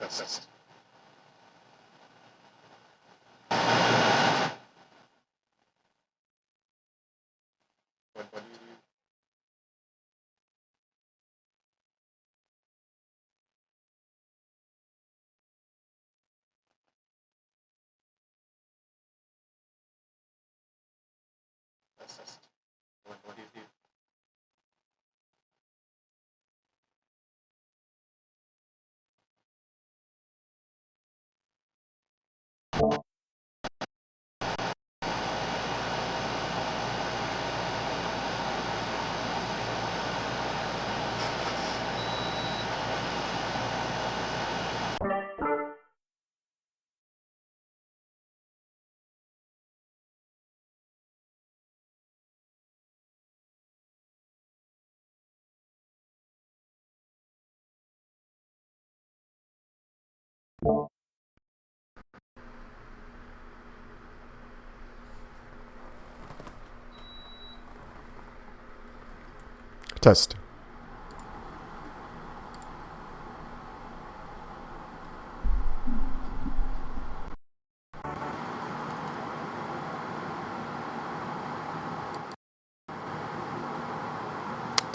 Test. What do you do? Test. What do you do?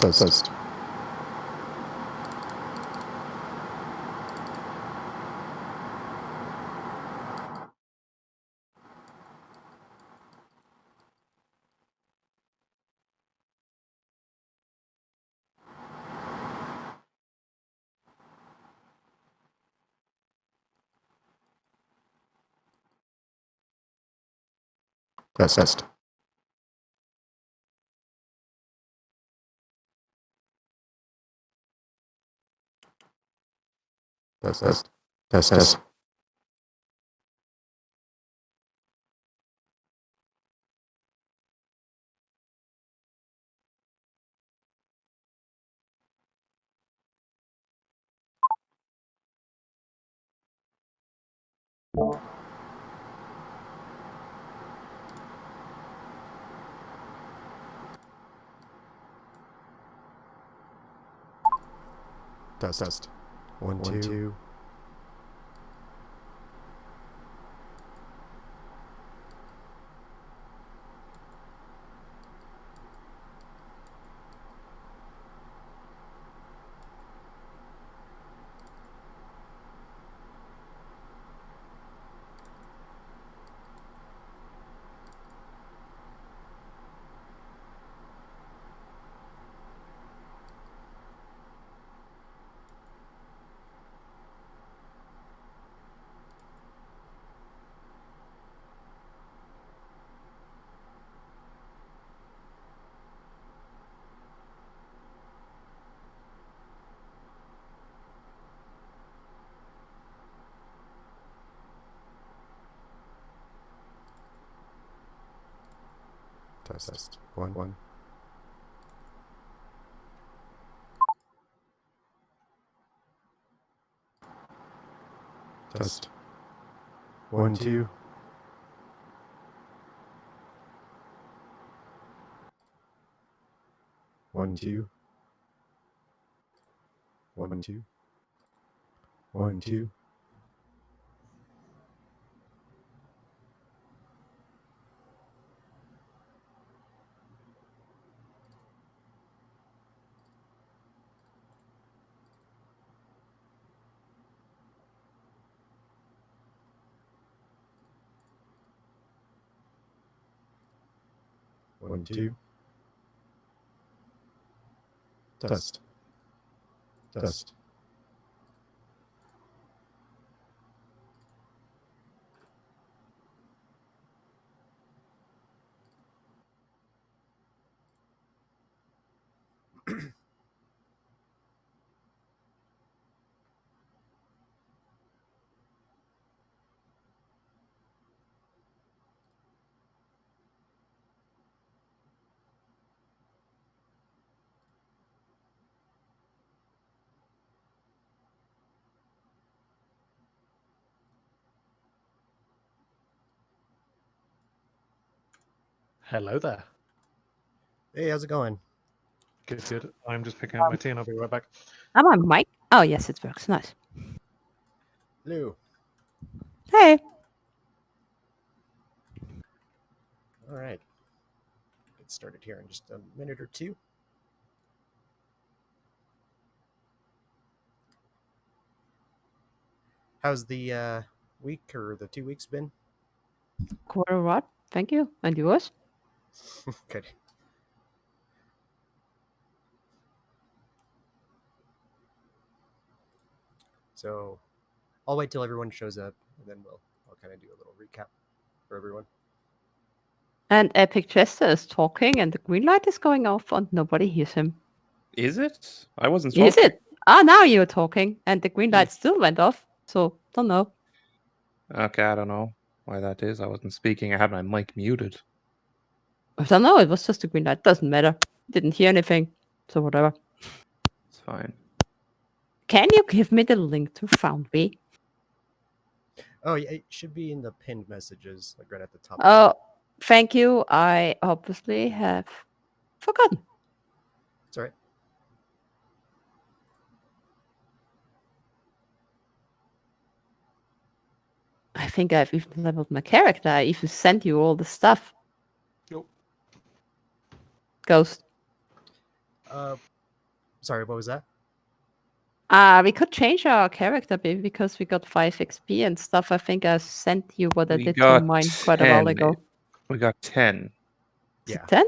Test. Test. Test. Test. Test. Test. 1, 2. Test. 1. Test. 1, 2. 1, 2. 1, 2. 1, 2. 1, 2. Test. Test. Hello there. Hey, how's it going? Good, good. I'm just picking up my tea and I'll be right back. Am I mic? Oh, yes, it works. Nice. Lou. Hey. All right. Get started here in just a minute or two. How's the week or the 2 weeks been? Quarter what? Thank you. And yours? Good. So I'll wait till everyone shows up, and then I'll kind of do a little recap for everyone. And Epic Chester is talking, and the green light is going off, and nobody hears him. Is it? I wasn't talking. Is it? Ah, now you're talking, and the green light still went off. So, don't know. Okay, I don't know why that is. I wasn't speaking. I had my mic muted. I don't know. It was just a green light. Doesn't matter. Didn't hear anything. So, whatever. It's fine. Can you give me the link to Foundry? Oh, yeah, it should be in the pinned messages, like right at the top. Oh, thank you. I obviously have forgotten. It's all right. I think I've even leveled my character. I even sent you all the stuff. Nope. Ghost. Sorry, what was that? We could change our character maybe because we got 5 XP and stuff. I think I sent you what I We did to got mine quite a while 10. ago. We got 10. Is it Yeah. 10?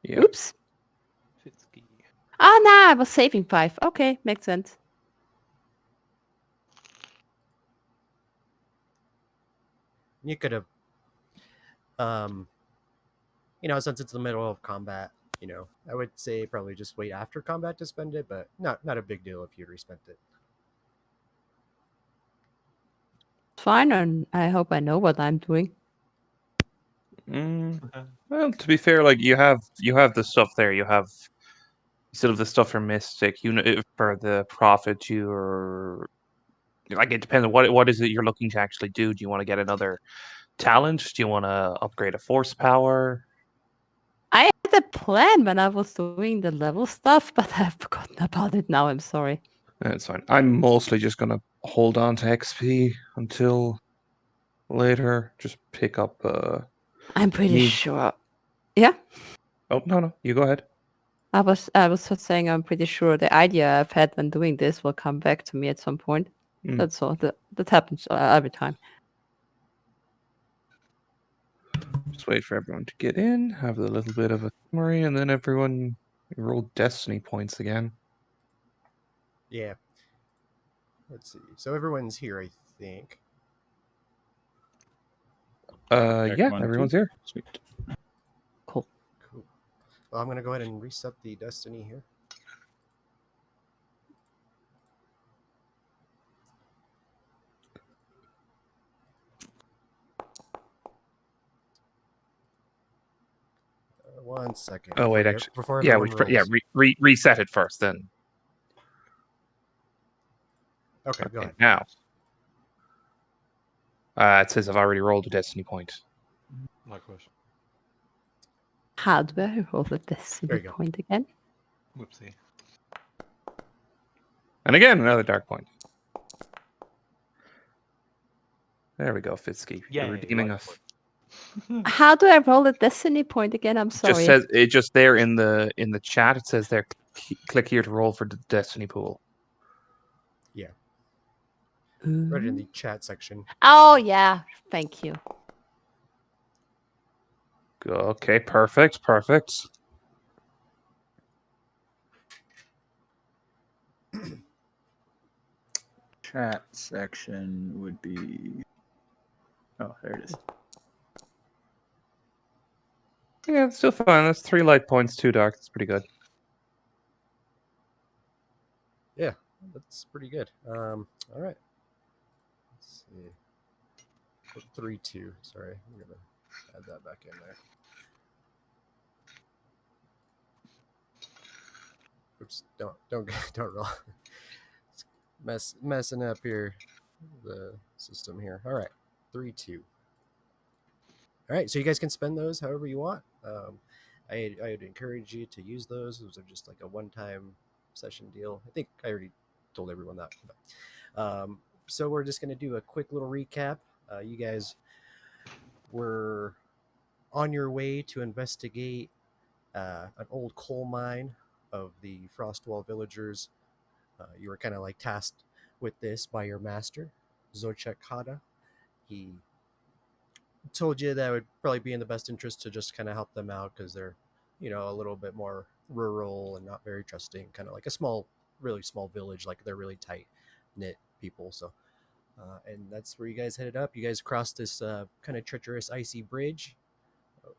Yeah. Oops. Fitsky. Ah, nah, I was saving 5. Okay, makes sense. You could have, since it's the middle of combat, I would say probably just wait after combat to spend it, but not a big deal if you respent it. Fine, and I hope I know what I'm doing. Well, to be fair, like you have the stuff there. You have still have the stuff for Mystic. You know, for the Prophet, you're like it depends on what is it you're looking to actually do. Do you want to get another talent? Do you want to upgrade a force power? I had a plan when I was doing the level stuff, but I've forgotten about it now. I'm sorry. That's fine. I'm mostly just gonna hold on to XP until later. Just pick up. I'm pretty Me. sure. Yeah? Oh no, you go ahead. I was just saying I'm pretty sure the idea I've had when doing this will come back to me at some point. Mm. That's all. That happens every time. Just wait for everyone to get in, have a little bit of a summary, and then everyone roll destiny points again. Yeah. Let's see. So everyone's here, I think. Yeah, everyone's here. Sweet. Cool. Cool. Well, I'm going to go ahead and reset the destiny here. One second. Oh wait, before yeah, everyone rolls. reset it first, then. Okay, go ahead. Now, it says I've already rolled a destiny point. My question. How do I roll the destiny There you go. point again? Whoopsie. And again, another dark point. There we go, Fitsky. You're Yay, redeeming life us. point. How do I roll the destiny point again? I'm sorry. Just says it just there in the chat. It says there, click here to roll for the destiny pool. Yeah. Right in the chat section. Oh yeah, thank you. Okay, perfect. Chat section would be. Oh, there it is. Yeah, it's still fine. That's 3 light points, 2 dark. That's pretty good. Yeah, that's pretty good. All right. Let's see. 3-2. Sorry, I'm gonna add that back in there. Oops! Don't roll. It's messing up here the system here. All right, 3-2. All right, so you guys can spend those however you want. I would encourage you to use those. Those are just like a one-time session deal. I think I already told everyone that. So we're just going to do a quick little recap. You guys were on your way to investigate an old coal mine of the Frostwall villagers. You were kind of like tasked with this by your master, Zochek Hada. He told you that it would probably be in the best interest to just kind of help them out because they're, a little bit more rural and not very trusting, kind of like a small, really small village. Like they're really tight knit people. So, and that's where you guys headed up. You guys crossed this kind of treacherous icy bridge,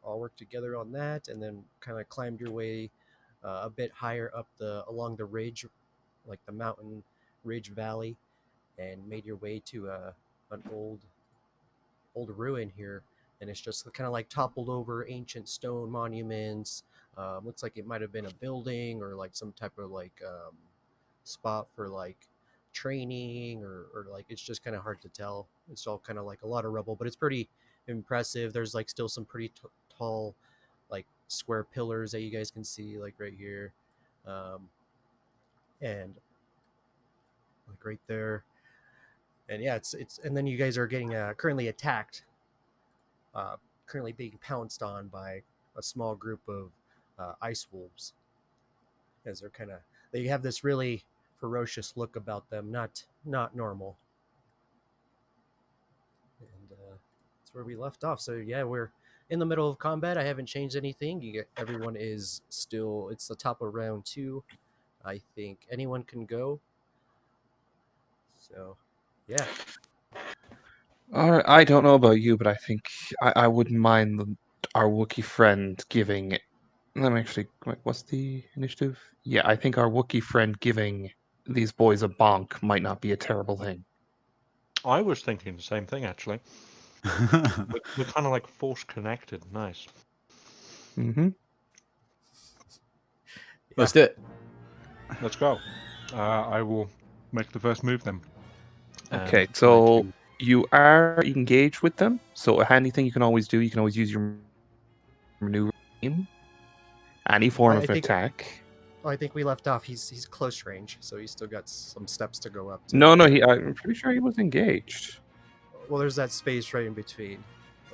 all worked together on that, and then kind of climbed your way a bit higher up along the ridge, like the mountain ridge valley, and made your way to an old ruin here, and it's just kind of like toppled over ancient stone monuments. Looks like it might have been a building or like some type of like spot for like training, or like it's just kind of hard to tell. It's all kind of like a lot of rubble, but it's pretty impressive. There's like still some pretty tall like square pillars that you guys can see like right here, and like right there. And yeah, it's and then you guys are getting currently attacked, currently being pounced on by a small group of ice wolves, as they have this really ferocious look about them, not normal. And that's where we left off. So yeah, we're in the middle of combat. I haven't changed anything. Everyone is still. It's the top of round 2. I think anyone can go. So yeah. I don't know about you, but I think I wouldn't mind our Wookiee friend giving. Let me actually. Wait, what's the initiative? Yeah, I think our Wookiee friend giving these boys a bonk might not be a terrible thing. I was thinking the same thing actually. We're kind of like force connected. Nice. Mm-hmm. Let's do it. Let's go. I will make the first move then. Okay, And so try to- you are engaged with them. So a handy thing you can always do, you can always use your maneuver team, any form I of think- attack. I think we left off. He's close range, so he's still got some steps to go up to. No, I'm pretty sure he was engaged. Well, there's that space right in between.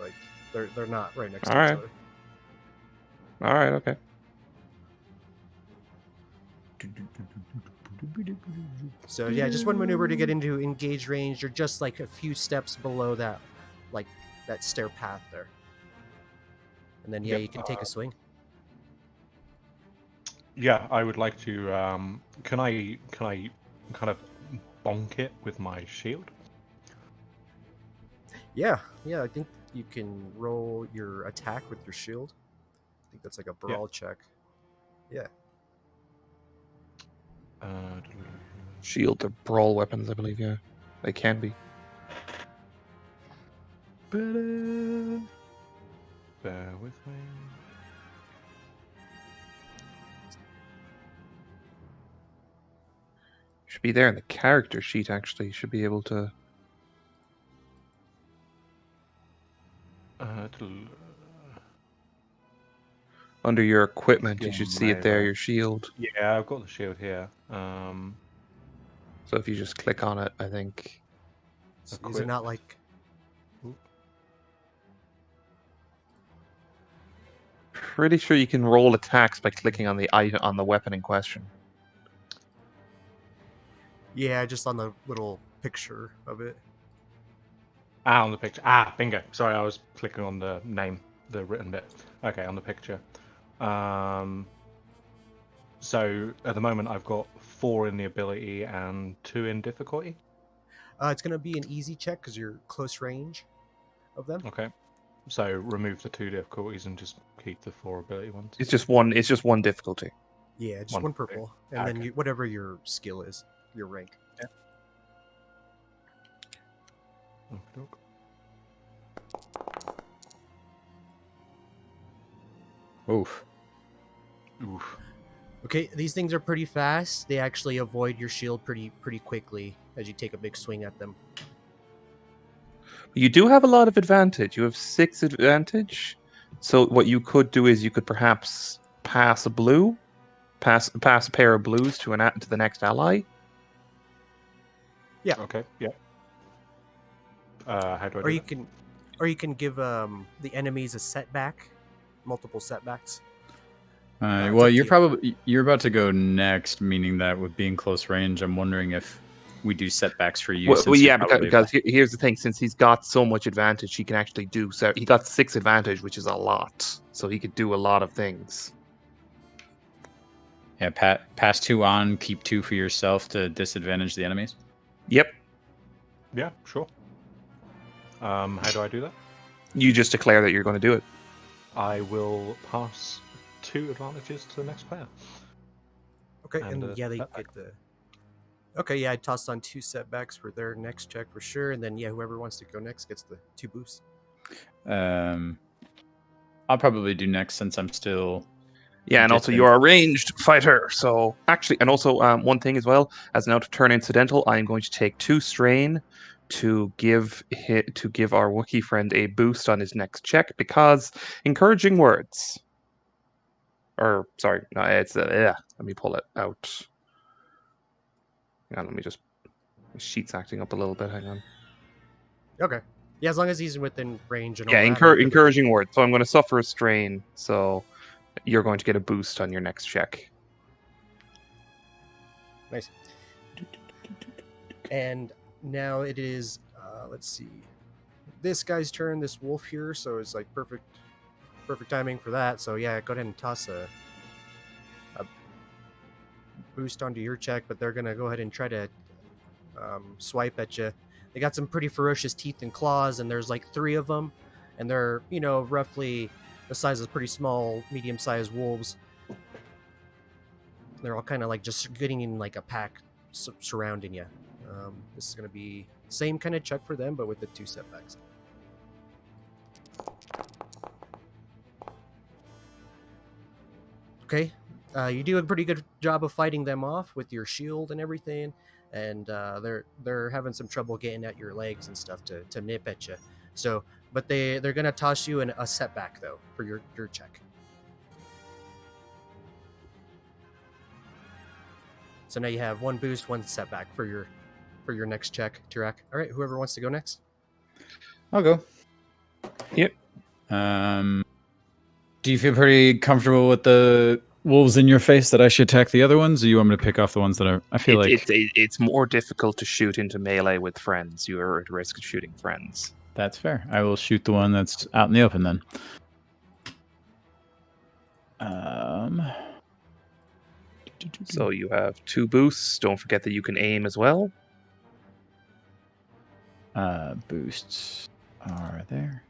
Like they're not right next to All each right. other. All right, okay. So yeah, just one maneuver to get into engage range. You're just like a few steps below that, like that stair path there. And then yeah, Yep, you can take a swing. Yeah, I would like to. Can I kind of bonk it with my shield? Yeah. I think you can roll your attack with your shield. I think that's like a brawl check. Yeah. Shield or brawl weapons, I believe, yeah. They can be. Bear with me. Should be there in the character sheet, actually. You should be able to. Under your equipment, you should see it there, your shield. Yeah, I've got the shield here. So if you just click on it, I think. Is it Equipped. not like? Pretty sure you can roll attacks by clicking on the item on the weapon in question. Yeah, just on the little picture of it. On the picture. Bingo. Sorry, I was clicking on the name, the written bit. Okay, on the picture. So at the moment, I've got 4 in the ability and 2 in difficulty. It's gonna be an easy check because you're close range of them. Okay. So remove the 2 difficulties and just keep the 4 ability ones. It's just one. It's just one difficulty. Yeah, just One one purple. purple, and then Okay. whatever your skill is, your rank. Okey-doke. Oof. Oof. Okay, these things are pretty fast. They actually avoid your shield pretty quickly as you take a big swing at them. You do have a lot of advantage. You have 6 advantage. So what you could do is you could perhaps pass a blue, pass a pair of blues to to the next ally. Okay. Yeah. How do I do Or you that? can, or you can give the enemies a setback, multiple setbacks. It's Well, up to you're about to go next, meaning that with being close range, I'm wondering if we do setbacks for you. Well, Since you're yeah, probably because here's the thing: since he's got so much advantage, he can actually do. So he got 6 advantage, which is a lot. So he could do a lot of things. yeah, pass 2 on, keep 2 for yourself to disadvantage the enemies. Yep. Yeah, sure. How do I do that? You just declare that you're going to do it. I will pass 2 advantages to the next player. Okay, And, and yeah, they setback. get the. Okay, yeah, I tossed on 2 setbacks for their next check for sure, and then yeah, whoever wants to go next gets the 2 boosts. I'll probably do next since I'm still. Yeah, and also Distant. you're a ranged fighter. So actually, and also one thing as well, as an out of turn incidental, I am going to take 2 strain to give our Wookiee friend a boost on his next check because encouraging words. Or sorry, no, it's yeah. Let me pull it out. Yeah, let me just. My sheet's acting up a little bit. Hang on. Okay, yeah, as long as he's within range and all Yeah, that. I'm good with it. encouraging words. So I'm going to suffer a strain. So you're going to get a boost on your next check. Nice. And now it is, let's see, this guy's turn. This wolf here, so it's like perfect timing for that. So yeah, go ahead and toss a boost onto your check, but they're gonna go ahead and try to swipe at you. They got some pretty ferocious teeth and claws, and there's like 3 of them, and they're roughly the size of pretty small, medium-sized wolves. They're all kind of like just getting in like a pack surrounding you. This is gonna be same kind of check for them, but with the 2 setbacks. Okay, you do a pretty good job of fighting them off with your shield and everything, and they're having some trouble getting at your legs and stuff to nip at you. So, but they're gonna toss you a setback though for your check. So now you have 1 boost, 1 setback for your next check, Tirak. All right, whoever wants to go next. I'll go. Yep. Do you feel pretty comfortable with the wolves in your face that I should attack the other ones, or you want me to pick off the ones that are? I feel like It's more difficult to shoot into melee with friends. You are at risk of shooting friends. that's fair. I will shoot the one that's out in the open then. So you have 2 boosts. Don't forget that you can aim as well. Boosts are there.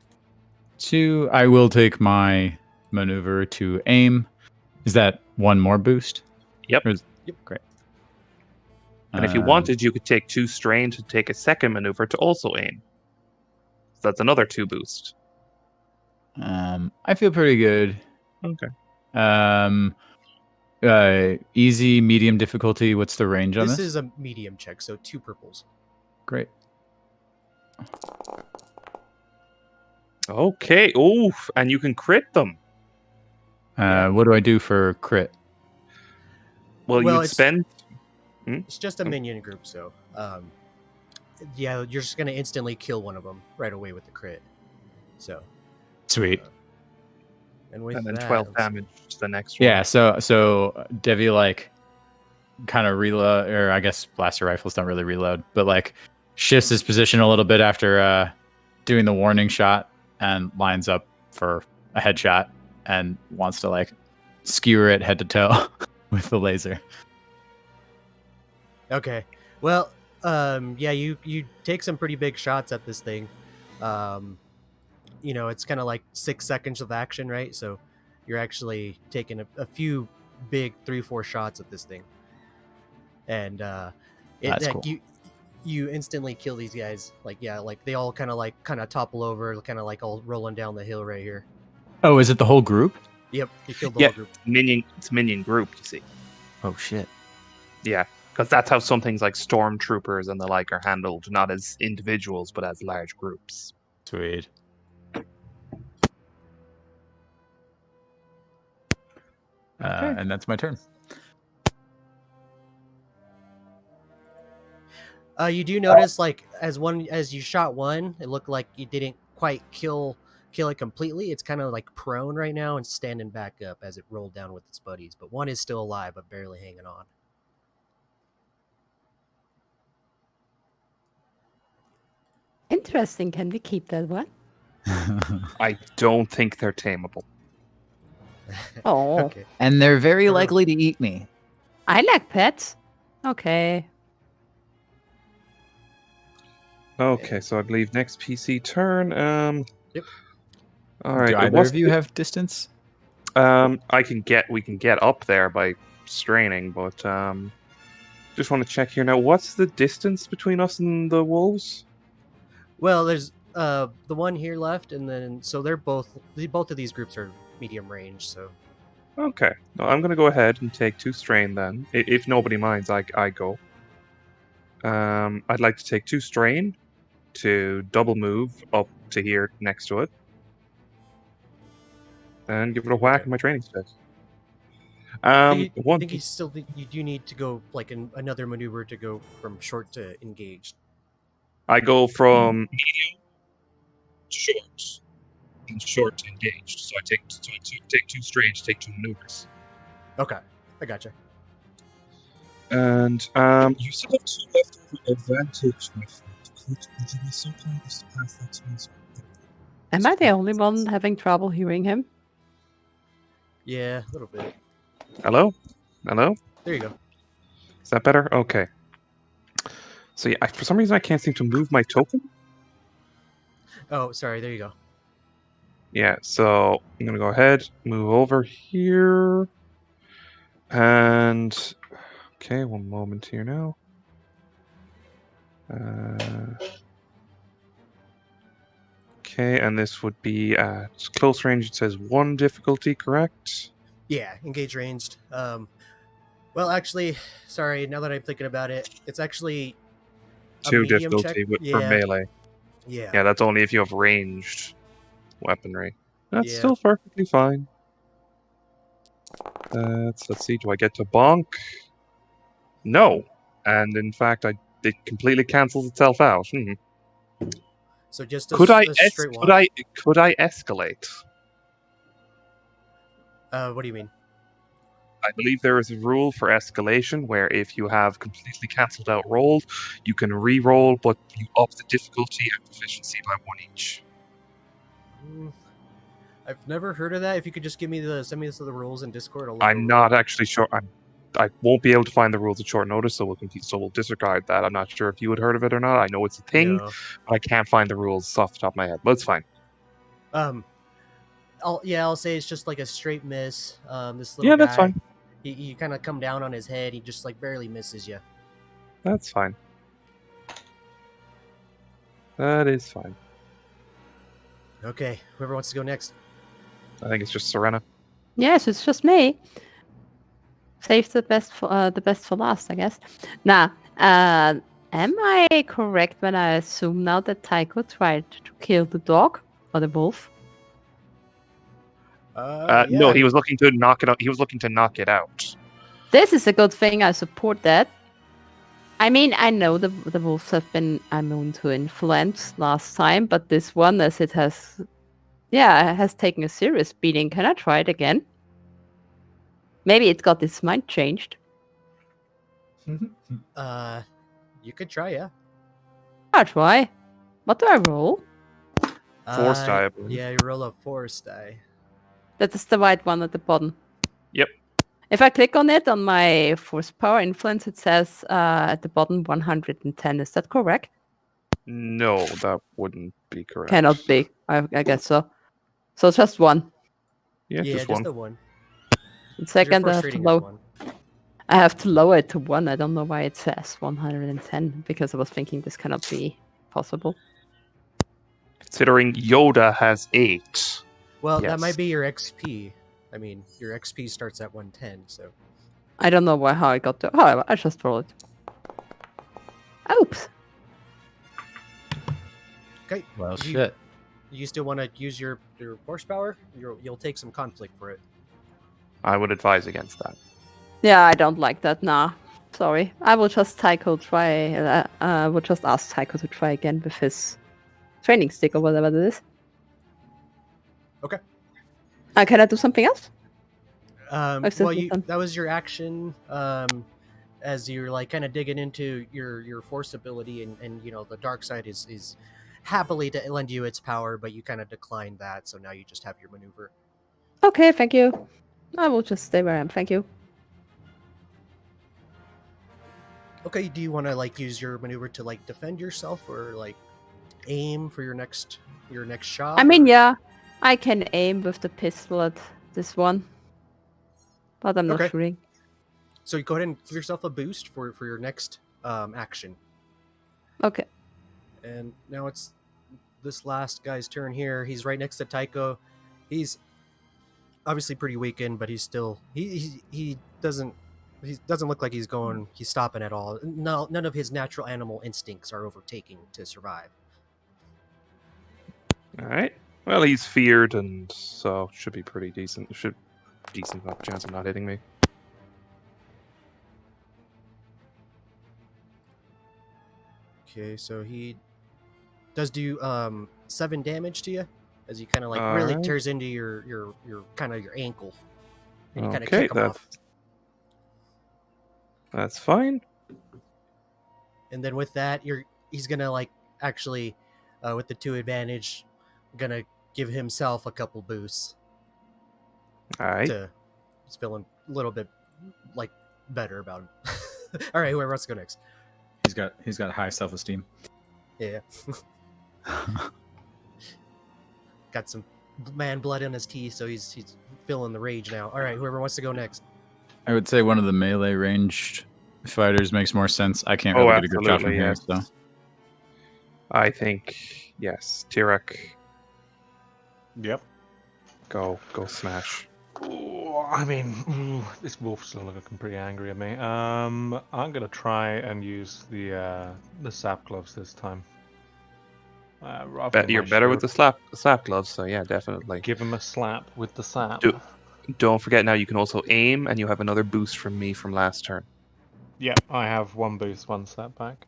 2. I will take my maneuver to aim. Is that 1 more boost? Yep. Yep. Great. And if you wanted, you could take 2 strain to take a second maneuver to also aim. So that's another 2 boost. I feel pretty good. Okay. Easy, medium difficulty. What's the range on This this? is a medium check, so 2 purples. Great. Okay. Oof. And you can crit them. What do I do for crit? Well, Well, you'd it's- spend. It's just a minion group, so yeah, you're just gonna instantly kill one of them right away with the crit. So, Sweet. and with And then that, 12 let's see. damage to the next one. Yeah. So Devi like kind of reload, or I guess blaster rifles don't really reload, but like shifts his position a little bit after doing the warning shot and lines up for a headshot and wants to like skewer it head to toe with the laser. Okay. Well, yeah, you take some pretty big shots at this thing. It's kind of like 6 seconds of action, right? So you're actually taking a few big 3-4 shots at this thing, and That's cool. you instantly kill these guys. Like they all kind of topple over, kind of like all rolling down the hill right here. Oh, is it the whole group? Yep, you killed the Yeah. whole group. It's minion group, you see. Oh shit. Yeah. Because that's how some things like stormtroopers and the like are handled, not as individuals, but as large groups. Sweet. Okay. And that's my turn. You do notice, like, as you shot one, it looked like you didn't quite kill it completely. It's kind of like prone right now and standing back up as it rolled down with its buddies. But one is still alive, but barely hanging on. Interesting. Can we keep that one? I don't think they're tameable. Oh, Okay. And they're very Sure. likely to eat me. I like pets. Okay. Okay, so I believe next PC turn. Yep. All right. Do either what's of you have distance? we can get up there by straining, but just want to check here now. What's the distance between us and the wolves? Well, there's the one here left, and then so both of these groups are medium range. So Okay. No, I'm gonna go ahead and take 2 strain then. If nobody minds, I go. I'd like to take 2 strain to double move up to here next to it, and give it a whack Okay. in my training stick. I One. think you do need to go like another maneuver to go from short to engaged. I go from medium to short, and short to engaged. So I take 2 strain to take 2 maneuvers. Okay, I gotcha. And you still have 2 leftover advantage, my friend. Would you be so kind as to pass that to me? Am I the only one having trouble hearing him? Yeah, a little bit. Hello? Hello? There you go. Is that better? Okay. So yeah, for some reason I can't seem to move my token. Oh, sorry. There you go. Yeah, so I'm gonna go ahead, move over here, and okay, one moment here now. Okay, and this would be at close range. It says 1 difficulty, correct? Yeah, engage ranged. Well, actually, sorry. Now that I'm thinking about it, it's actually a 2 medium difficulty check. for melee. Yeah. Yeah, that's only if you have ranged weaponry. That's Yeah. still perfectly fine. Let's see. Do I get to bonk? No, and in fact, it completely cancels itself out. So just Could I a straight walk. could I escalate? What do you mean? I believe there is a rule for escalation where if you have completely cancelled out rolls, you can re-roll, but you up the difficulty and proficiency by 1 each. I've never heard of that. If you could just send me the rules in Discord. I'll look I'm over not it. actually sure. I won't be able to find the rules at short notice, so we'll disregard that. I'm not sure if you had heard of it or not. I know it's a thing, No. but I can't find the rules off the top of my head. But it's fine. I'll say it's just like a straight miss. This little Yeah, guy, that's fine. You kind of come down on his head. He just like barely misses you. That's fine. That is fine. Okay, whoever wants to go next. I think it's just Serena. Yes, it's just me. Save the best for last, I guess. Now, am I correct when I assume now that Tycho tried to kill the dog or the wolf? Yeah, No, I he was mean, looking to knock it out. He was looking to knock it out. This is a good thing. I support that. I mean, I know the wolves have been immune to influence last time, but this one, as it has taken a serious beating. Can I try it again? Maybe it got its mind changed. you could try, yeah. I'll try. What do I roll? Force die, I believe. Yeah, you roll a force die. That is the white one at the bottom. Yep. If I click on it on my force power influence, it says at the bottom 110. Is that correct? No, that wouldn't be correct. Cannot be. I guess so. So just one. Yeah, Yeah, just just one. the one. And 'Cause your second, force I have to rating is lower. 1. I have to lower it to 1. I don't know why it says 110 because I was thinking this cannot be possible. Considering Yoda has 8. Well, that Yes. might be your XP. I mean, your XP starts at 110, so. I don't know how I got to. Oh, I just rolled it. Oops. Okay. Well, You- shit. You still want to use your horsepower? You'll take some conflict for it. I would advise against that. Yeah, I don't like that. Nah. Sorry. I will just Tycho try. I will just ask Tycho to try again with his training stick or whatever it is. Okay. Can I do something else? I've Well, still done. that was your action. As you're like kind of digging into your force ability, and you know the dark side is happily to lend you its power, but you kind of declined that, so now you just have your maneuver. Okay, thank you. I will just stay where I am. Thank you. Okay, do you want to like use your maneuver to like defend yourself or like aim for your next shot? I mean, or- yeah, I can aim with the pistol at this one, but I'm not Okay. shooting. So you go ahead and give yourself a boost for your next action. Okay. And now it's this last guy's turn here. He's right next to Tycho. He's obviously pretty weakened, but he's still he doesn't look like he's stopping at all. No, none of his natural animal instincts are overtaking to survive. All right. Well, he's feared, and so should be pretty decent. Decent chance of not hitting me. Okay, so he does do 7 damage to you as he kind of like really Alright. tears into your kind of your ankle, and you kind of Okay, kick him off. that's fine. And then with that, he's gonna like actually with the 2 advantage, gonna give himself a couple boosts All right. to he's feeling a little bit like better about him. All right, whoever wants to go next. He's got high self-esteem. Yeah, got some man blood in his teeth, so he's feeling the rage now. All right, whoever wants to go next. I would say one of the melee ranged fighters makes more sense. I can't Oh, really get a good shot from absolutely. here, Yes. so I think yes. Tirek, Yep. go smash. Ooh, I mean, this wolf's still looking pretty angry at me. I'm gonna try and use the sap gloves this time. Rather than You're my better with shield. the slap gloves, so yeah, definitely. Give him a slap with the sap. Don't forget now you can also aim, and you have another boost from me from last turn. Yeah, I have 1 boost, 1 slap back.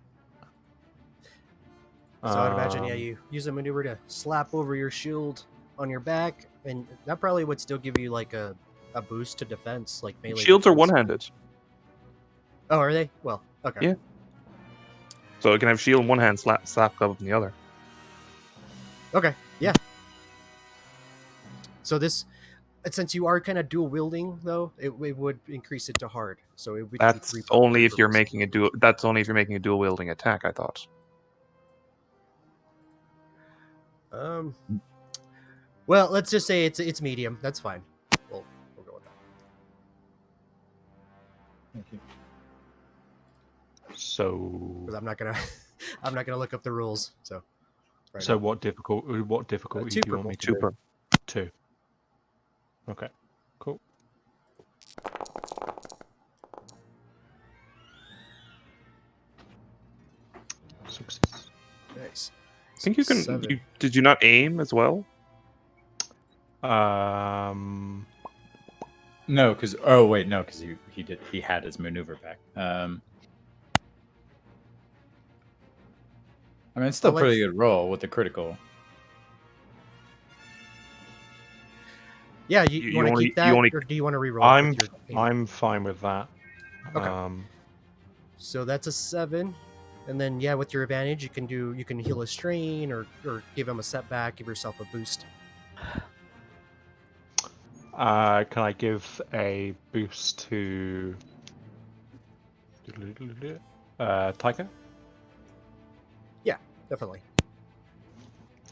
So I'd imagine, yeah, Um, you use a maneuver to slap over your shield on your back, and that probably would still give you like a boost to defense, like melee. Shields are defense. one-handed, Oh, are they? Well, okay. Yeah. so it can have shield in one hand, slap glove in the other. Okay, yeah. So this, since you are kind of dual wielding, though, it would increase it to hard. So it would. be That's 3 only if you're purpose. making a dual. That's only if you're making a dual wielding attack. I thought. Well, let's just say it's medium. That's fine. We'll go with that. so, Because I'm not gonna I'm not gonna look up the rules. So. right so now. what difficulty do 2 you want me to Super. do? 2. Okay, cool. Success. Nice. I think you can. 7. Did you not aim as well? no, because he had his maneuver back. I mean, it's still I'll let pretty you- good roll with the critical. Yeah, You- you you want to only- keep that, you only- or do you want to reroll? I'm with your aim? I'm fine with that. Okay. So that's a 7, and then yeah, with your advantage, you can heal a strain or give him a setback, give yourself a boost. Can I give a boost to Tycho? Definitely.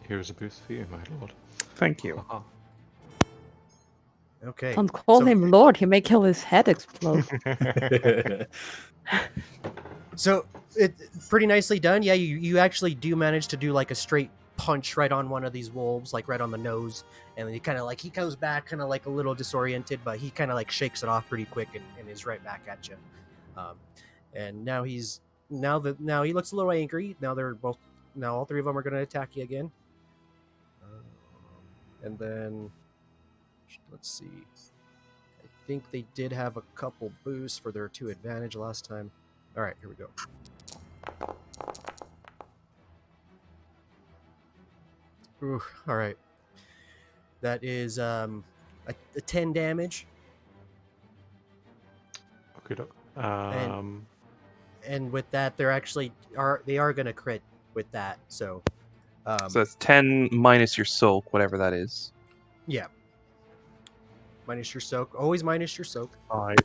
Here's a boost for you, my lord. Thank you. Haha. Okay. Don't call So- him Lord. He may kill his head explode. So it pretty nicely done. Yeah, you actually do manage to do like a straight punch right on one of these wolves, like right on the nose, and then he comes back kind of like a little disoriented, but he kind of like shakes it off pretty quick and is right back at you. And now he looks a little angry. Now all three of them are going to attack you again. And then let's see. I think they did have a couple boosts for their 2 advantage last time. All right, here we go. Ooh, all right. That is a 10 damage. Okay. And with that, they are going to crit with that. So So that's 10 minus your soak, whatever that is. yeah. Minus your soak. Always minus your soak. 5.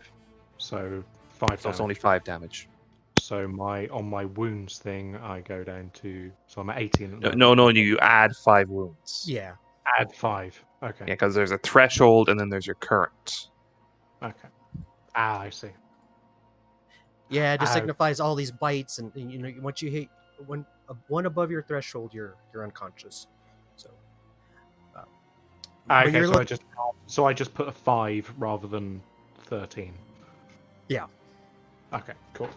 So 5 So it's damage. only 5 damage. So on my wounds thing, I go down to... So I'm at 18 at the moment. No, you add 5 wounds. Yeah. Add 5. Okay. Yeah, because there's a threshold and then there's your current. Okay. I see. Yeah, it just Ow. signifies all these bites, and you know, once you hit one above your threshold, you're unconscious. So, but Okay, you're so I just put a 5 rather than 13. Yeah. Okay, cool.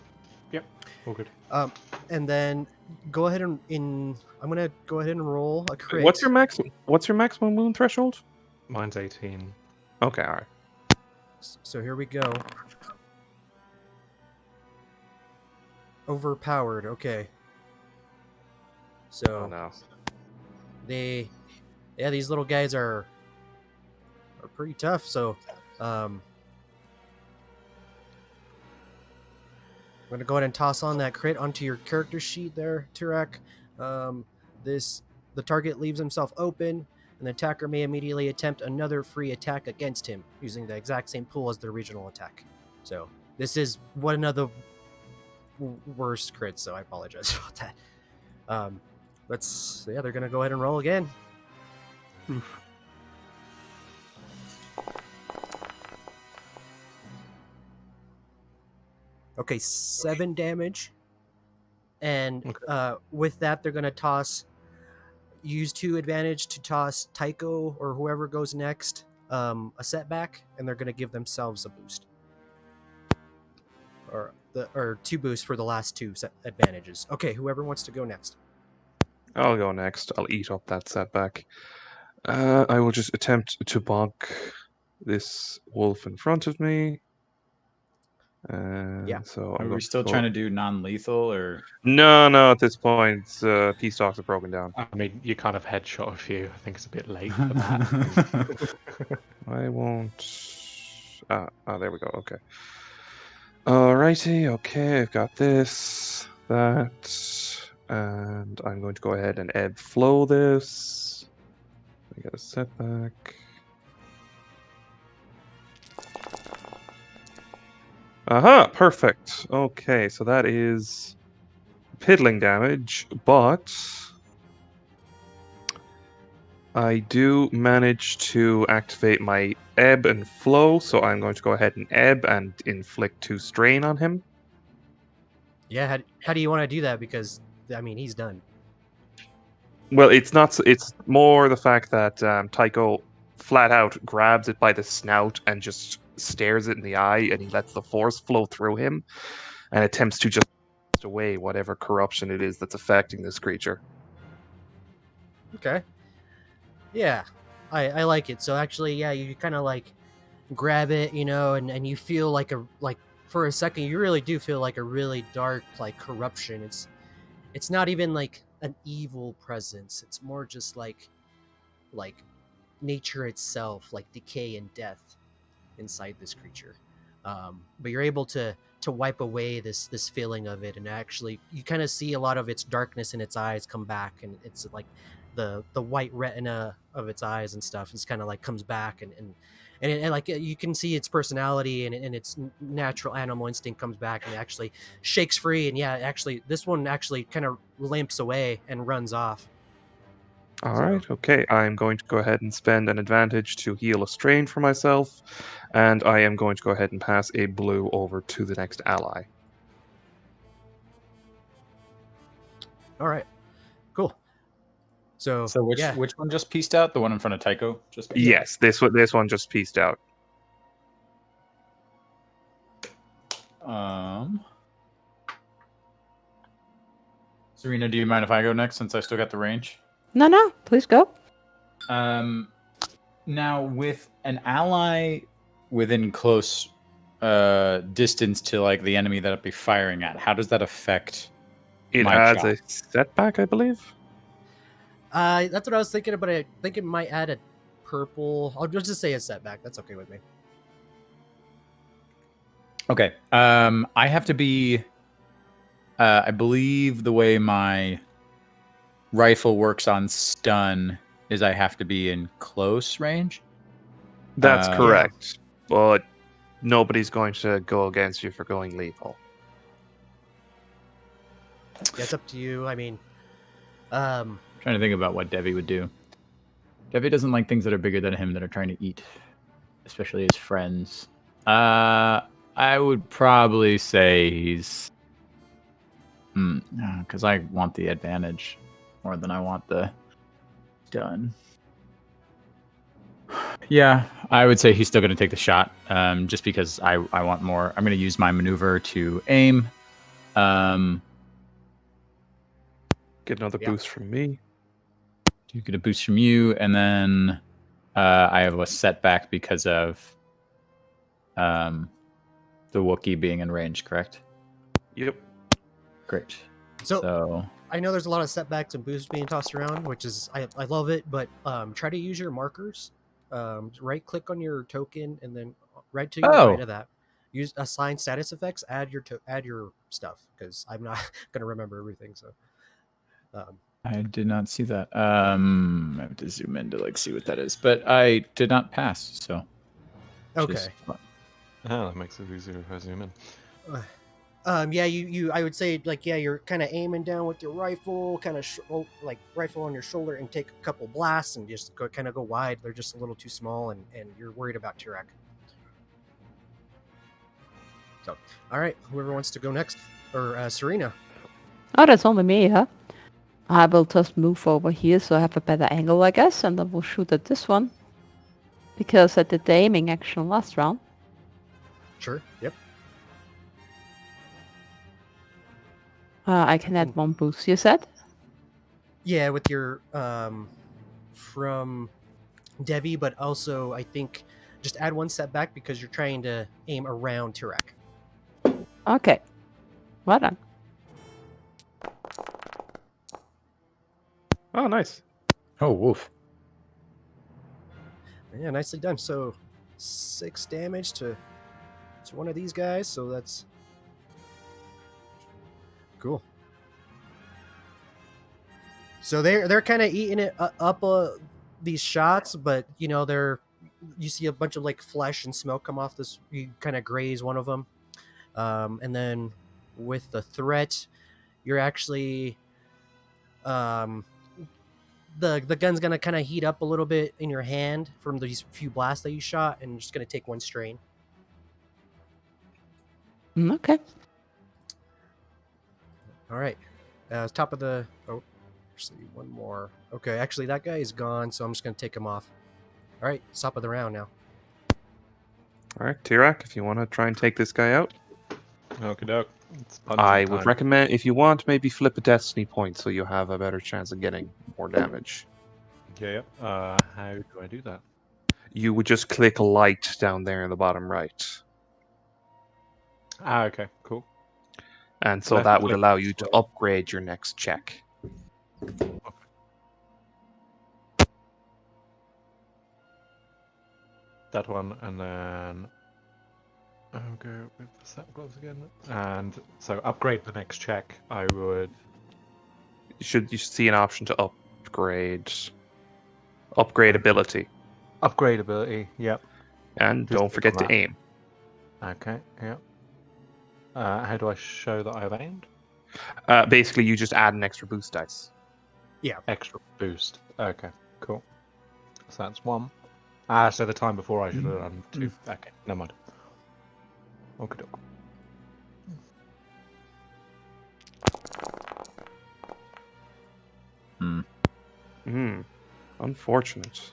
Yep, all good. and then go ahead I'm gonna go ahead and roll a crit. What's your maximum wound threshold? Mine's 18. Okay, all right. So here we go. Overpowered. Okay. So Oh no. these little guys are pretty tough. So, I'm gonna go ahead and toss on that crit onto your character sheet there, Turak. The target leaves himself open, and the attacker may immediately attempt another free attack against him using the exact same pool as the original attack. So this is one of the worst crits, so I apologize about that. They're gonna go ahead and roll again. Oof. Okay, 7 damage. And Okay. with that, they're gonna use 2 advantage to toss Tycho or whoever goes next a setback, and they're gonna give themselves a boost. Or 2 boosts for the last 2 advantages. Okay, whoever wants to go next. I'll go next. I'll eat up that setback. I will just attempt to bonk this wolf in front of me. Yeah. So Are we still trying to do non-lethal or? No, at this point, peace talks are broken down. I mean, you kind of headshot a few. I think it's a bit late for that. I won't. There we go. Okay. Alrighty. Okay, I've got this, that, and I'm going to go ahead and ebb flow this. I get a setback. Aha! Perfect. Okay, so that is piddling damage, but I do manage to activate my ebb and flow, so I'm going to go ahead and ebb and inflict 2 strain on him. Yeah, how do you want to do that? Because I mean, he's done. Well, it's not. It's more the fact that Tycho flat out grabs it by the snout and just stares it in the eye, and he lets the force flow through him, and attempts to just away whatever corruption it is that's affecting this creature. Okay. Yeah, I like it. So actually, yeah, you kind of like grab it, you know, and you feel like for a second, you really do feel like a really dark like corruption. It's not even like an evil presence. It's more just like nature itself, like decay and death inside this creature. But you're able to wipe away this feeling of it, and actually you kind of see a lot of its darkness in its eyes come back, and it's like the white retina of its eyes and stuff is kind of like comes back, and like you can see its personality and its natural animal instinct comes back, and it actually shakes free. And yeah, actually this one actually kind of limps away and runs off. All right, okay. I'm going to go ahead and spend an advantage to heal a strain for myself, and I am going to go ahead and pass a blue over to the next ally. All right, cool. So So yeah. which one just pieced out? The one in front of Tycho? Just pieced Yes, this one just pieced out. out? Serena, do you mind if I go next since I still got the range? No, please go. Now with an ally within close distance to like the enemy that I'd be firing at, how does that affect It my adds shot? a setback, I believe. That's what I was thinking, but I think it might add a purple. I'll just say a setback. That's okay with me. Okay. I have to be. I believe the way my rifle works on stun is I have to be in close range. That's Yeah. correct. But nobody's going to go against you for going lethal. Yeah, it's up to you. I mean, Trying to think about what Devi would do. Devi doesn't like things that are bigger than him that are trying to eat, especially his friends. I would probably say he's. Because I want the advantage more than I want the stun. Yeah, I would say he's still going to take the shot, just because I want more. I'm going to use my maneuver to aim. Get another Yeah. boost from me. You get a boost from you, and then I have a setback because of the Wookiee being in range, correct? Yep. Great. so I know there's a lot of setbacks and boosts being tossed around, which is I love it, but try to use your markers. Right click on your token and then right to your right of that. Use assign status effects. Add your stuff because I'm not gonna remember everything. So I did not see that. I have to zoom in to like see what that is, but I did not pass. So okay. that makes it easier if I zoom in. Yeah, you I would say like you're kind of aiming down with your rifle, kind of like rifle on your shoulder, and take a couple blasts and just kind of go wide. They're just a little too small, and you're worried about Tirak. So, all right, whoever wants to go next, or Serena. Oh, that's only me, huh? I will just move over here so I have a better angle, I guess, and then we'll shoot at this one. Because I did the aiming action last round. Sure. Yep. I can add one boost, you said? Yeah, with your from Devi, but also I think just add one setback because you're trying to aim around Tirak. Okay. Well done. Oh, nice. Oh, woof. Yeah, nicely done. So 6 damage to one of these guys. So that's cool. So they're kind of eating it up these shots, but you see a bunch of like flesh and smoke come off this. You kind of graze one of them, and then with the threat, you're actually the gun's gonna kind of heat up a little bit in your hand from these few blasts that you shot, and just gonna take one strain. Okay. All right, top of the actually one more. Okay, actually that guy is gone, so I'm just gonna take him off. All right, top of the round now. All right, Tirak, if you want to try and take this guy out, Okie doke. I would recommend, if you want, maybe flip a destiny point so you have a better chance of getting more damage. Yeah. How do I do that? You would just click light down there in the bottom right. Okay, cool. And so Left that would click allow you to scroll. upgrade your next check. That one, and then I'll go with the set gloves again. And so upgrade the next check. I would. You see an option to upgrade ability. Upgrade ability, yep. And Just don't click on forget to that. aim. Okay, yep. How do I show that I've aimed? Basically, you just add an extra boost dice. Extra boost. Okay, cool. So that's one. So the time before I should have done two. Okay, never mind. Okay, doke. Unfortunate.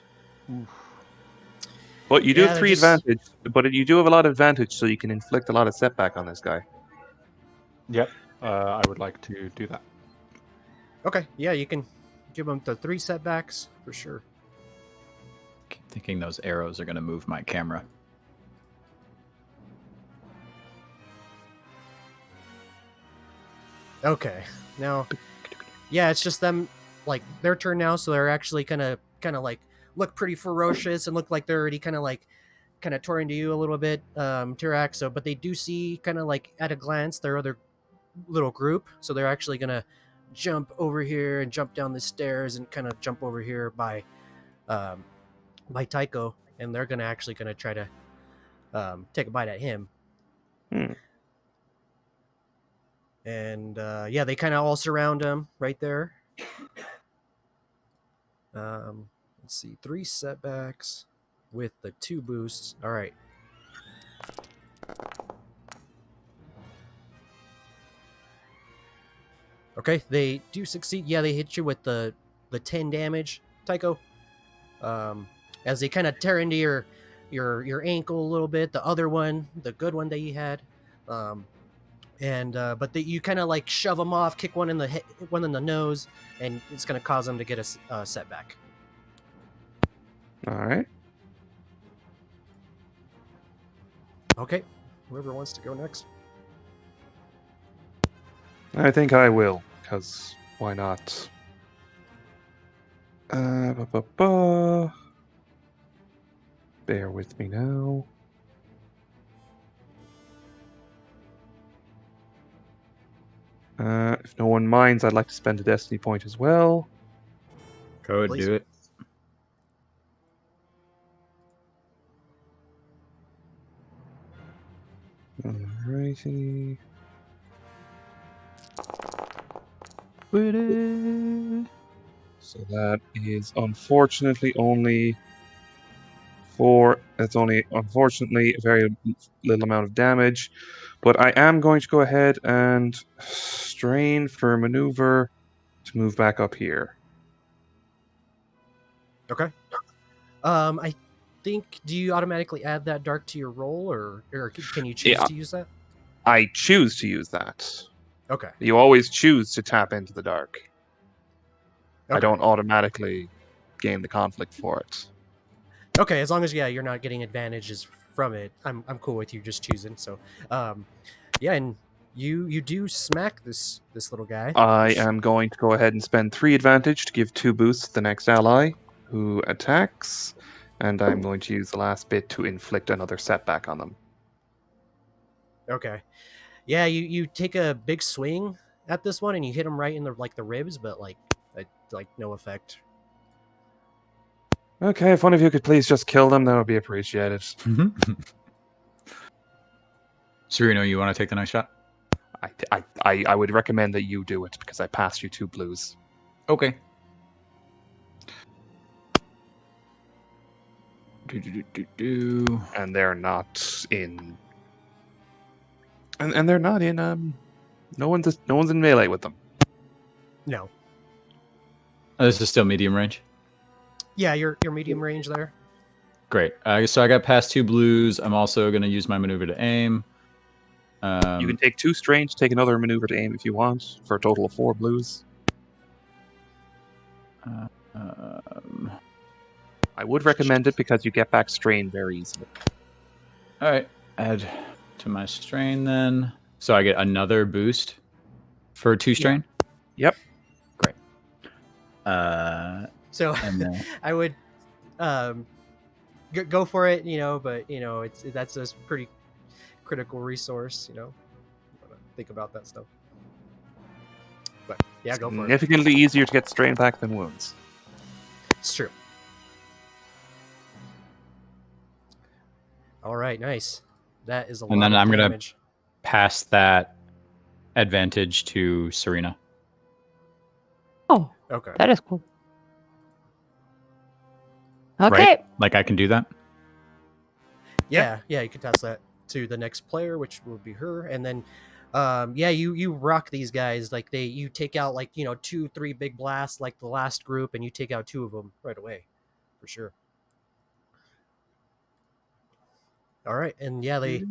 Oof. But you do Yeah, have they're 3 just- advantage. But you do have a lot of advantage, so you can inflict a lot of setback on this guy. Yep. I would like to do that. Okay, yeah, you can give them the 3 setbacks for sure. Keep thinking those arrows are going to move my camera. Okay, now, yeah, it's just them, like, their turn now, so they're actually kind of like look pretty ferocious and look like they're already kind of touring to you a little bit, Tirak. So, but they do see kind of like at a glance their other little group, so they're actually gonna jump over here and jump down the stairs and kind of jump over here by Tycho, and they're actually gonna try to take a bite at him. Hmm. And yeah, they kind of all surround him right there. Let's see, 3 setbacks with the 2 boosts. All right. Okay, they do succeed. Yeah, they hit you with the 10 damage, Tycho. As they kind of tear into your ankle a little bit. The other one, the good one that you had, but you kind of like shove them off, kick one in the one in the nose, and it's gonna cause them to get a setback. All right. Okay, whoever wants to go next. I think I will, because why not? Bear with me now. If no one minds, I'd like to spend a destiny point as well. Go ahead, Please. do it. Alrighty. So that is unfortunately only 4. That's only unfortunately a very little amount of damage. But I am going to go ahead and strain for maneuver to move back up here. Okay. I think, do you automatically add that dark to your roll, or can you choose Yeah. to use that? I choose to use that. Okay. You always choose to tap into the dark. I Okay. don't automatically gain the conflict for it. Okay, as long as you're not getting advantages from it, I'm cool with you just choosing. So, yeah, and you do smack this little guy. I am going to go ahead and spend 3 advantage to give 2 boosts to the next ally who attacks, and I'm going to use the last bit to inflict another setback on them. Okay. Yeah, you take a big swing at this one and you hit him right in the ribs, but like no effect. Okay, if one of you could please just kill them, that would be appreciated. Sereno, you want to take the nice shot? I would recommend that you do it because I passed you 2 blues. Okay. And they're not in. And they're not in. No one's in melee with them. No. This is still medium range. Yeah, you're medium range there. Great. So I got past 2 blues. I'm also going to use my maneuver to aim. You can take 2 strange, take another maneuver to aim if you want, for a total of 4 blues. I would recommend it because you get back strain very easily. All right. Add to my strain then. So I get another boost for 2 strain? Yep. Great. So And then I would go for it, but that's a pretty critical resource, think about that stuff. But yeah, go for it. Significantly easier to get strain back than wounds. It's true. All right, nice. That is a lot And then of I'm gonna damage. pass that advantage to Serena. Oh, Okay. that is cool. Okay. Right? Like I can do that? Yeah, you can toss that to the next player, which will be her, and then Yeah, you rock these guys. Like you take out like 2-3 big blasts like the last group, and you take out 2 of them right away, for sure. All right, and yeah, they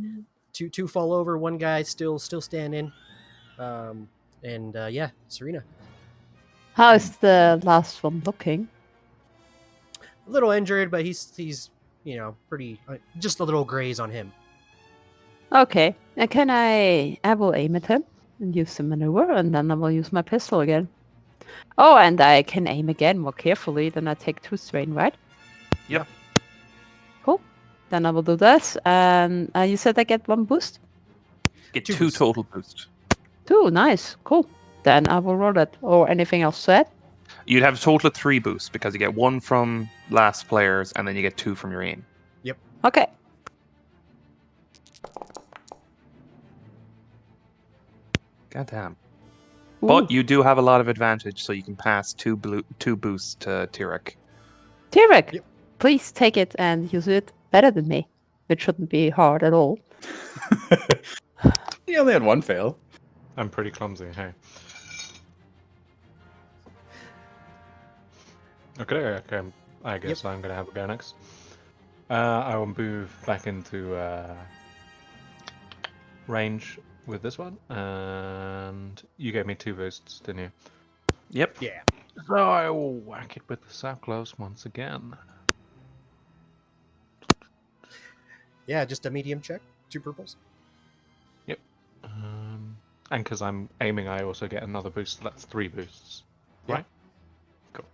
two fall over. One guy still standing. And yeah, Serena, How is the last one looking? a little injured, but he's pretty just a little graze on him. Okay. And can I will aim at him and use the maneuver, and then I will use my pistol again. Oh, and I can aim again more carefully. Then I take 2 strain, right? Yep. Cool. Then I will do this. And you said I get 1 boost? Get 2 2 boosts. total boost. 2, nice. Cool. Then I will roll it. Or anything else said? You'd have a total of 3 boosts because you get 1 from last players and then you get 2 from your aim. Okay. Goddamn. Ooh, But you do have a lot of advantage, so you can pass 2 boosts to Tyrek. Tyrek, Yep. please take it and use it better than me. It shouldn't be hard at all. He only had 1 fail. I'm pretty clumsy, hey. Okay, I guess I'm gonna have a go next. I will move back into range with this one, and you gave me 2 boosts, didn't you? Yep. Yeah. So I will whack it with the sap gloves once again. Yeah, just a medium check, 2 purples. And because I'm aiming, I also get another boost. So that's 3 boosts, Yeah. right? Cool.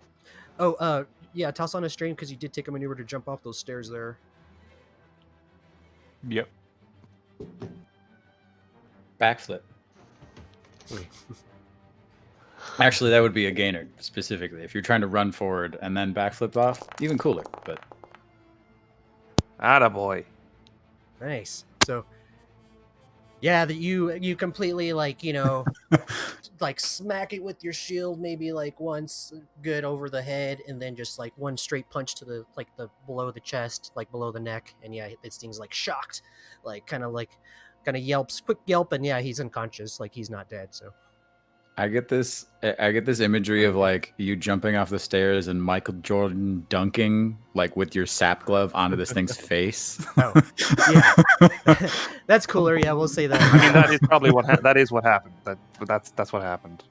Oh, yeah, toss on a strain because you did take a maneuver to jump off those stairs there. Yep. Backflip. Sweet. Actually, that would be a gainer specifically. If you're trying to run forward and then backflip off, even cooler. But Attaboy. Nice. So, yeah, that you completely like like smack it with your shield maybe like once good over the head, and then just like 1 straight punch to the below the chest, like below the neck, and yeah, this thing's like shocked, like kind of yelps, quick yelp, and yeah, he's unconscious, like he's not dead. So I get this imagery of like you jumping off the stairs and Michael Jordan dunking like with your sap glove onto this thing's face. Oh, yeah. That's cooler. Yeah, we'll say that. I mean, that is probably that is what happened. That's what happened.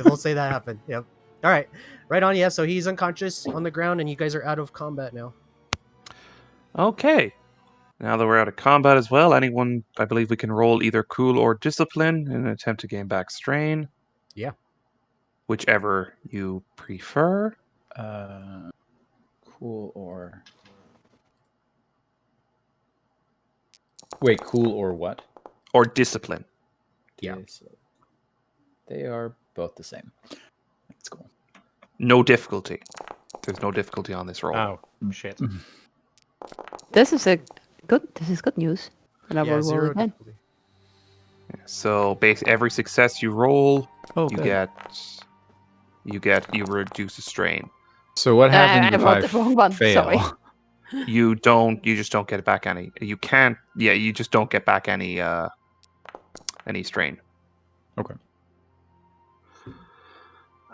We'll say that happened. Yep. All right, right on. Yeah, so he's unconscious on the ground, and you guys are out of combat now. Okay. Now that we're out of combat as well, anyone, I believe we can roll either cool or discipline in an attempt to gain back strain. Yeah. Whichever you prefer. Cool or wait, cool or what? Or discipline. Yeah. They are both the same. That's cool. No difficulty. There's no difficulty on this roll. Oh, shit. This is good news. And I will roll 0 again. difficulty. So basically, every success you roll, Oh, you good. you reduce a strain. So what happens I if wrote I the wrong one, fail? sorry. You just don't get back any. You can't. Yeah, you just don't get back any strain. Okay.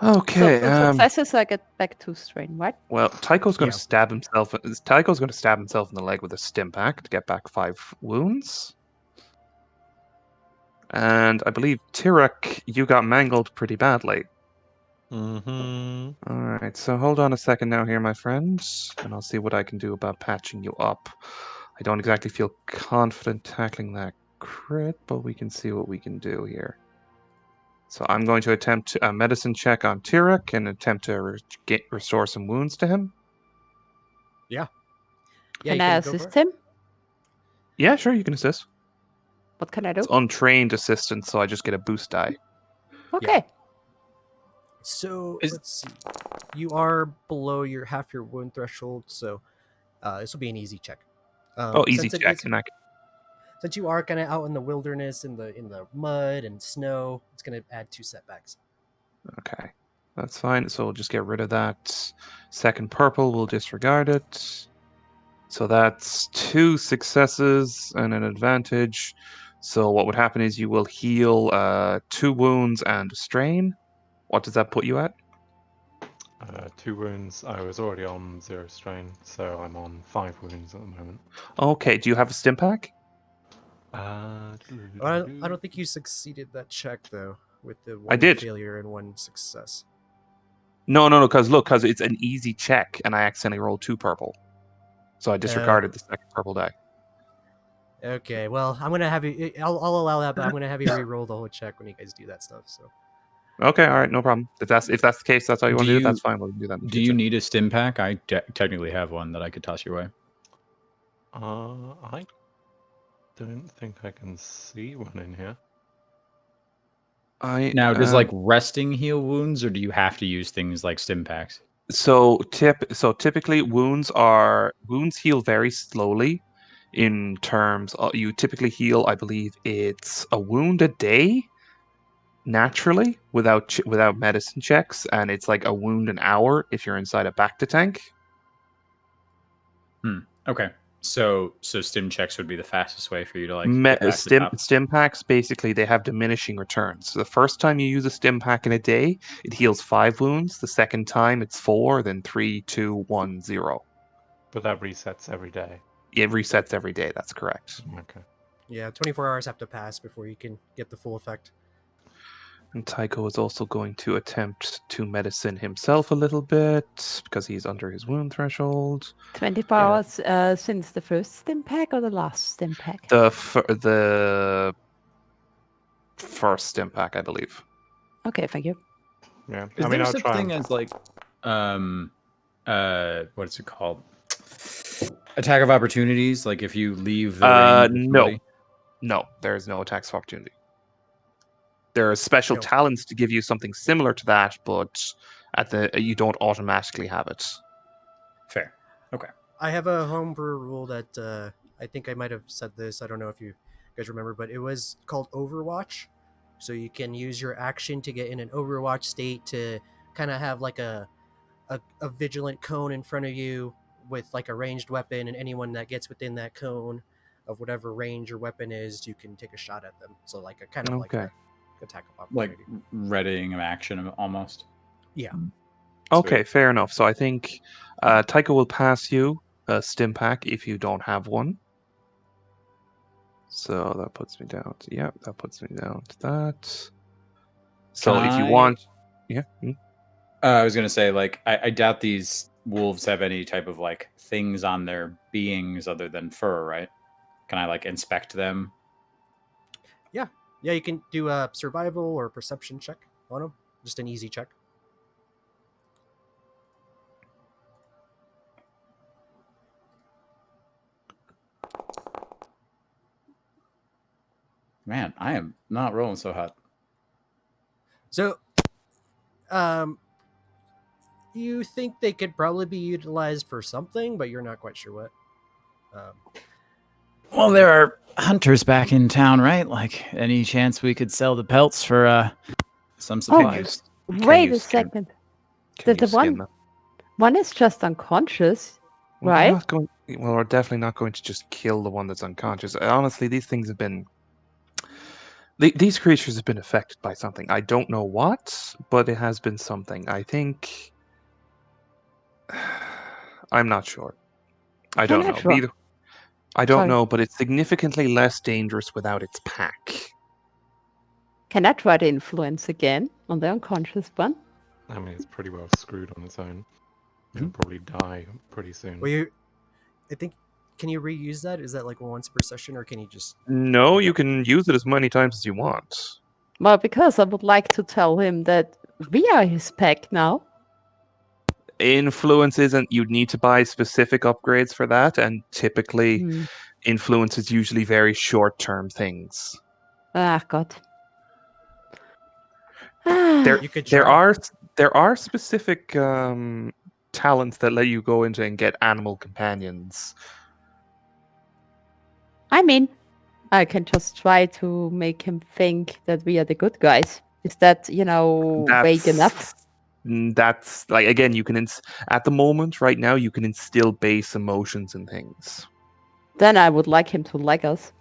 Okay. So for successes, I get back 2 strain, right? Well, Tycho's going to Yeah. stab himself. Tycho's going to stab himself in the leg with a stim pack to get back 5 wounds. And I believe Tyrek, you got mangled pretty badly. Mm-hmm. All right, so hold on a second now here, my friends, and I'll see what I can do about patching you up. I don't exactly feel confident tackling that crit, but we can see what we can do here. So I'm going to attempt a medicine check on Tyrek and attempt to restore some wounds to him. Yeah, Can you I go for assist it. him? Yeah, sure, you can assist. What can I do? It's untrained assistance, so I just get a boost die. Okay. So Is- let's see. You are below your half your wound threshold, so this will be an easy check. Easy since it check. is- And Since you are kind of out in the wilderness, in the mud and snow, it's going to add 2 setbacks. okay, that's fine. So we'll just get rid of that. Second purple, we'll disregard it. So that's 2 successes and an advantage. So what would happen is you will heal 2 wounds and a strain. What does that put you at? 2 wounds. I was already on 0 strain, so I'm on 5 wounds at the moment. Okay, do you have a stim pack? I don't think you succeeded that check though, with the one did. failure and 1 success. No, because it's an easy check, and I accidentally rolled 2 purple. So I disregarded the second purple die. Okay, well, I'm gonna have you. I'll allow that, but I'm gonna have you re-roll the whole check when you guys do that stuff. So. Okay, all right, no problem. If that's the case, that's how you want to do it. That's you- fine. We'll do that. In the Do you future. need a stim pack? I technically have one that I could toss your way. I don't think I can see one in here. Now, does like resting heal wounds, or do you have to use things like stim packs? So typically wounds heal very slowly. In terms of, you typically heal, I believe it's a wound a day, naturally, without medicine checks, and it's like a wound an hour if you're inside a Bacta tank. Okay, so stim checks would be the fastest way for you to like get back to top. Stim packs, basically they have diminishing returns. So the first time you use a stim pack in a day, it heals 5 wounds. The second time it's 4, then 3, 2, 1, 0. But that resets every day. It resets every day. That's correct. Okay. Yeah, 24 hours have to pass before you can get the full effect. And Tycho is also going to attempt to medicine himself a little bit because he's under his wound threshold. 24 hours since the first stim pack or the last stim pack? The first stim pack, I believe. Okay, thank you. Yeah. Is I mean, there I'll such try thing and... as like, what is it called? Attack of opportunities. Like if you leave the range of somebody? No, there is no attacks of opportunity. There are special No. talents to give you something similar to that, but you don't automatically have it. Fair. Okay. I have a homebrew rule that I think I might have said this. I don't know if you guys remember, but it was called Overwatch. So you can use your action to get in an Overwatch state to kind of have like a vigilant cone in front of you with like a ranged weapon, and anyone that gets within that cone of whatever range your weapon is, you can take a shot at them. So like a kind of like Okay. a attack of Like opportunity. readying of action almost. Yeah. Okay, fair enough. So I think Tycho will pass you a stim pack if you don't have one. So that puts me down to, that puts me down to that. So if you want... Yeah. I was going to say, like, I doubt these wolves have any type of, like, things on their beings other than fur, right? Can I, like, inspect them? Yeah, you can do a survival or perception check on them. Just an easy check. Man, I am not rolling so hot. So, you think they could probably be utilized for something, but you're not quite sure what. Well, there are hunters back in town, right? Like, any chance we could sell the pelts for some supplies? Wait a second. The one is just unconscious, right? We're definitely not going to just kill the one that's unconscious. Honestly, these things have been... These creatures have been affected by something. I don't know what, but it has been something. I think... I'm not sure. I don't know. I don't know, but it's significantly less dangerous without its pack. Can I try to influence again on the unconscious one? I mean, it's pretty well screwed on its own. It'll probably die pretty soon. Well, I think, can you reuse that? Is that like once per session, or can you just... No, you can use it as many times as you want. Well, because I would like to tell him that we are his pack now. Influence isn't... You'd need to buy specific upgrades for that, and typically influence is usually very short-term things. Ah, God. There are specific talents that let you go into and get animal companions. I mean, I can just try to make him think that we are the good guys. Is that, vague enough? That's like, again, you can at the moment right now you can instill base emotions in things. Then I would like him to like us.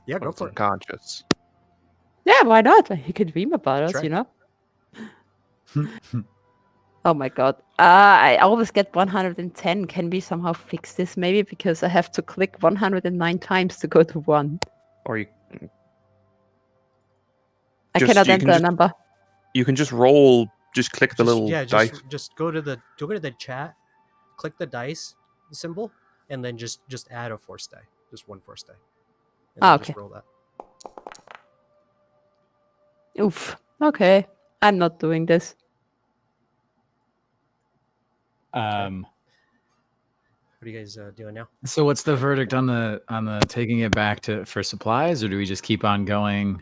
Yeah, But go it's for it. unconscious. Yeah, why not? He could dream about us, Try. you know? Oh my god. I always get 110. Can we somehow fix this maybe? Because I have to click 109 times to go to 1. Or you I Just- cannot you can enter a just- number. you can just roll. Just click the little dice. Just go to the chat, click the dice symbol, and then just add a force die, just one force die, and then Okay. just roll that. Oof. Okay. I'm not doing this. Um, What are you guys doing now? so what's the verdict on the taking it back for supplies, or do we just keep on going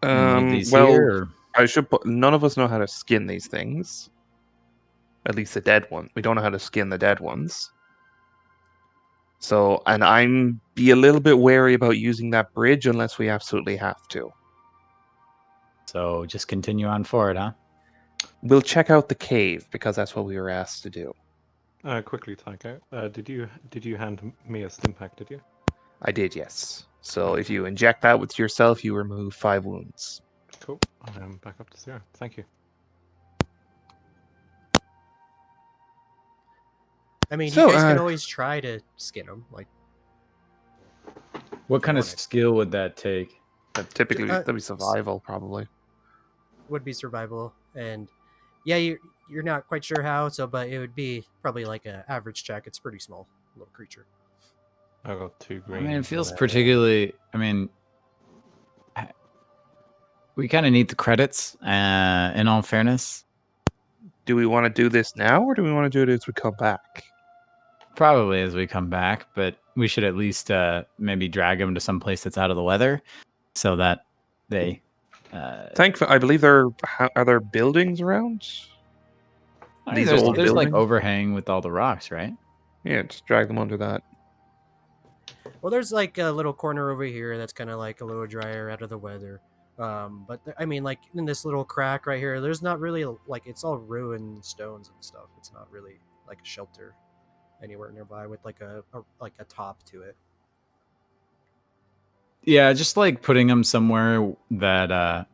and leave these Well, here? Or? I should put. None of us know how to skin these things. At least the dead one. We don't know how to skin the dead ones. So, and I'm be a little bit wary about using that bridge unless we absolutely have to. So just continue on forward, huh? We'll check out the cave because that's what we were asked to do. Quickly, Tycho. Did you hand me a stim pack? Did you? I did, yes. So if you inject that with yourself, you remove 5 wounds. Cool. I'm back up to 0. Thank you. I mean, So, you guys can always try to skin them. Like, What kind of want it. skill would that take? Typically, Uh, that'd be survival, probably. would be survival, and yeah, you're not quite sure how. So, but it would be probably like an average check. It's pretty small little creature. I got 2 I green. mean, it feels and, particularly. I mean, we kind of need the credits. In all fairness, Do we want to do this now, or do we want to do it as we come back? probably as we come back, but we should at least maybe drag them to some place that's out of the weather, so that they. Thankfully, I believe there are there buildings around. I These mean, old there's like buildings? overhang with all the rocks, right? Yeah, just drag them under that. Well, there's like a little corner over here that's kind of like a little drier out of the weather. I mean, like in this little crack right here, there's not really like it's all ruined stones and stuff. It's not really like a shelter anywhere nearby with like a top to it. Yeah, just like putting them somewhere that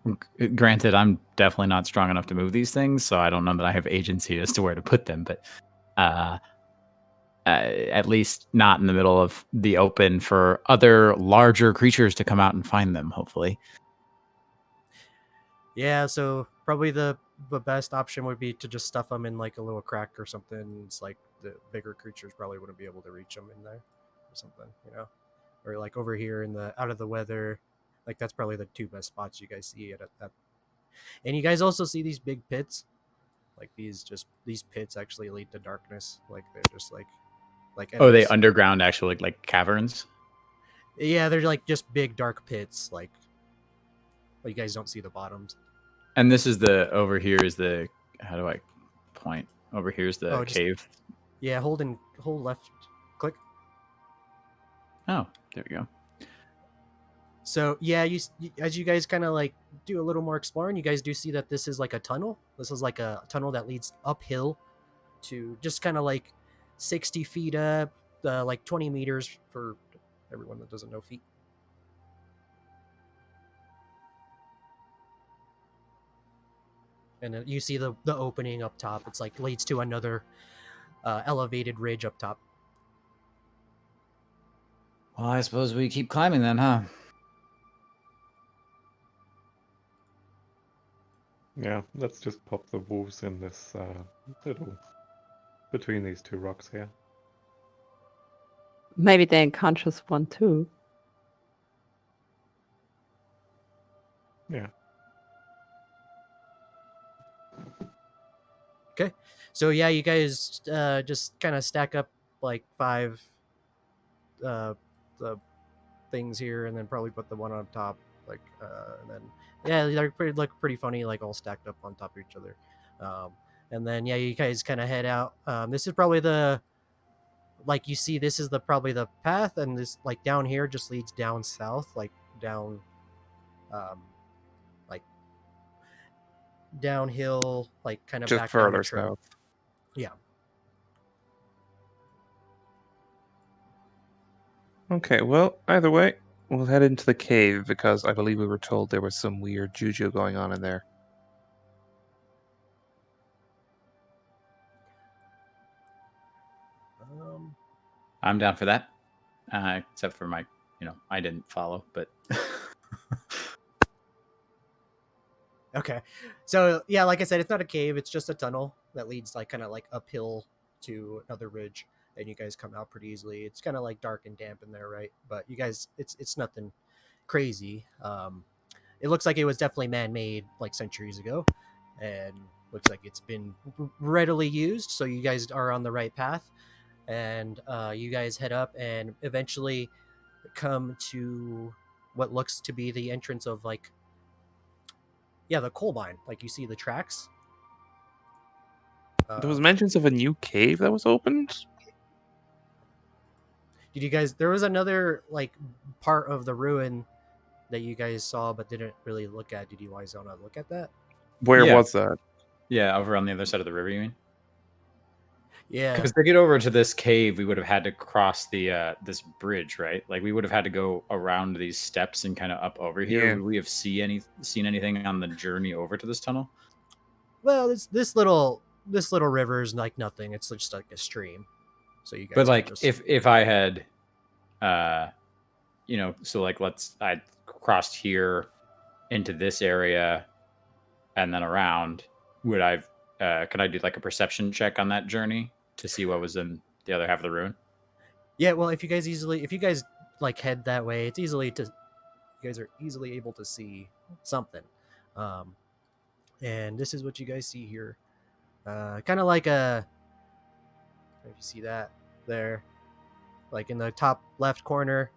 granted I'm definitely not strong enough to move these things, so I don't know that I have agency as to where to put them, but at least not in the middle of the open for other larger creatures to come out and find them, hopefully. Yeah, so probably the best option would be to just stuff them in like a little crack or something. It's like the bigger creatures probably wouldn't be able to reach them in there or something, you know, or like over here in the out of the weather. Like that's probably the 2 best spots you guys see at. And you guys also see these big pits, like these pits actually lead to darkness. Like they're just like Oh, they endless. underground actually like caverns? Yeah, they're like just big dark pits. Like, but you guys don't see the bottoms. And this is over here is the, how do I point? Over here's the Oh, just- cave. Yeah, hold left click. Oh, there we go. So yeah, as you guys kind of like do a little more exploring, you guys do see that this is like a tunnel. This is like a tunnel that leads uphill to just kind of like 60 feet up, like 20 meters for everyone that doesn't know feet. And then you see the opening up top. It's like leads to another elevated ridge up top. Well, I suppose we keep climbing then, huh? Yeah, let's just pop the wolves in this little between these 2 rocks here. Maybe the unconscious one too. Yeah. So yeah, you guys just kind of stack up like 5 the things here, and then probably put the one on top, like and then yeah, they look pretty funny, like all stacked up on top of each other. And then yeah, you guys kind of head out. This is probably like you see, this is probably the path, and this like down here just leads down south, like down, like downhill, like kind of Just back down the further trail. south. Yeah. Okay, well, either way, We'll head into the cave because I believe we were told there was some weird juju going on in there. I'm down for that. Except for my, I didn't follow, but Okay. So yeah, like I said, it's not a cave, it's just a tunnel that leads like kind of like uphill to another ridge, and you guys come out pretty easily. It's kind of like dark and damp in there, right? But you guys, it's nothing crazy. It looks like it was definitely man-made like centuries ago, and looks like it's been readily used. So you guys are on the right path, and you guys head up and eventually come to what looks to be the entrance of like, yeah, the coal mine. Like you see the tracks. There was mentions of a new cave that was opened. Did you guys? There was another like part of the ruin that you guys saw but didn't really look at. Did you guys want to look at that? Where Yeah. was that? yeah, over on the other side of the river, you mean? Yeah. Because to get over to this cave, we would have had to cross the this bridge, right? Like we would have had to go around these steps and kind of up over here. Yeah. Would we have seen anything on the journey over to this tunnel? Well, this little river is like nothing. It's just like a stream. So you guys. But can like just- if I had so like I crossed here into this area and then around, would I could I do like a perception check on that journey to see what was in the other half of the ruin? Yeah. Well, if you guys like head that way, it's easily to. You guys are easily able to see something. And this is what you guys see here. Kind of like a. If you see that there, like in the top left corner,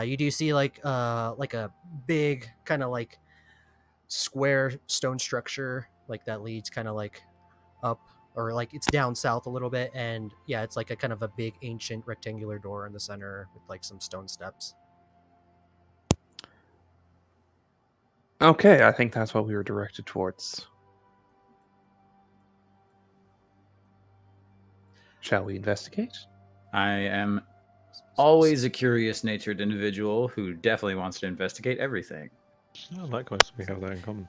you do see like a big kind of like square stone structure like that leads kind of like up, or like it's down south a little bit, and yeah, it's like a kind of a big ancient rectangular door in the center with like some stone steps. Okay, I think that's what we were directed towards. Shall we investigate? I am always a curious natured individual who definitely wants to investigate everything. Oh, likewise, we have that in common.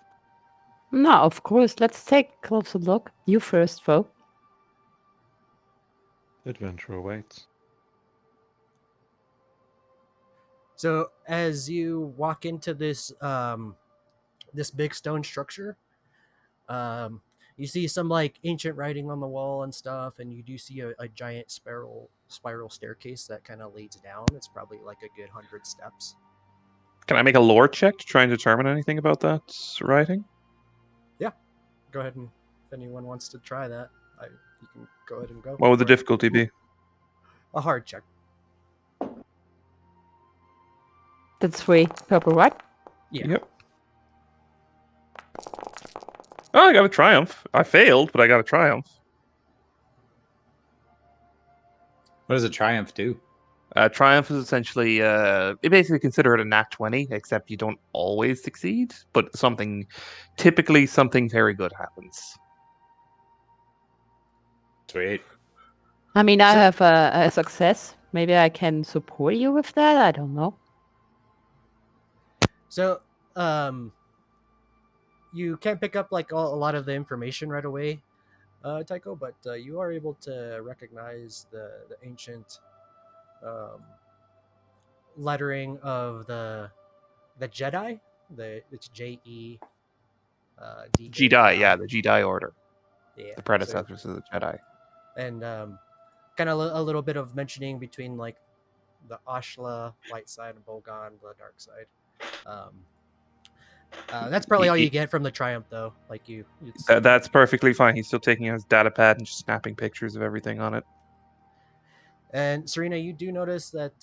No, of course. Let's take a closer look. You first, Fo. Adventure awaits. So as you walk into this this big stone structure, you see some like ancient writing on the wall and stuff, and you do see a giant spiral staircase that kind of leads down. It's probably like a good 100 steps. Can I make a lore check to try and determine anything about that writing? Go ahead, and if anyone wants to try that, you can go ahead and go. What would the for it. difficulty be? A hard check. That's 3 purple, right? Yeah. Yep. Oh, I got a triumph. I failed, but I got a triumph. What does a triumph do? Triumph is essentially, you basically consider it a nat 20, except you don't always succeed, but typically something very good happens. Sweet. I mean, I have a success. Maybe I can support you with that. I don't know. So, you can't pick up like a lot of the information right away, Tycho, but you are able to recognize the ancient lettering of the Jedi. It's Jedi. Jedi, yeah, the Jedi Order, Yeah, the predecessors of the Jedi. and kind of a little bit of mentioning between like the Ashla light side and Bolgan the dark side. That's probably all you get from the Triumph, though. Like That's perfectly fine. He's still taking his data pad and just snapping pictures of everything on it. And Serena, you do notice that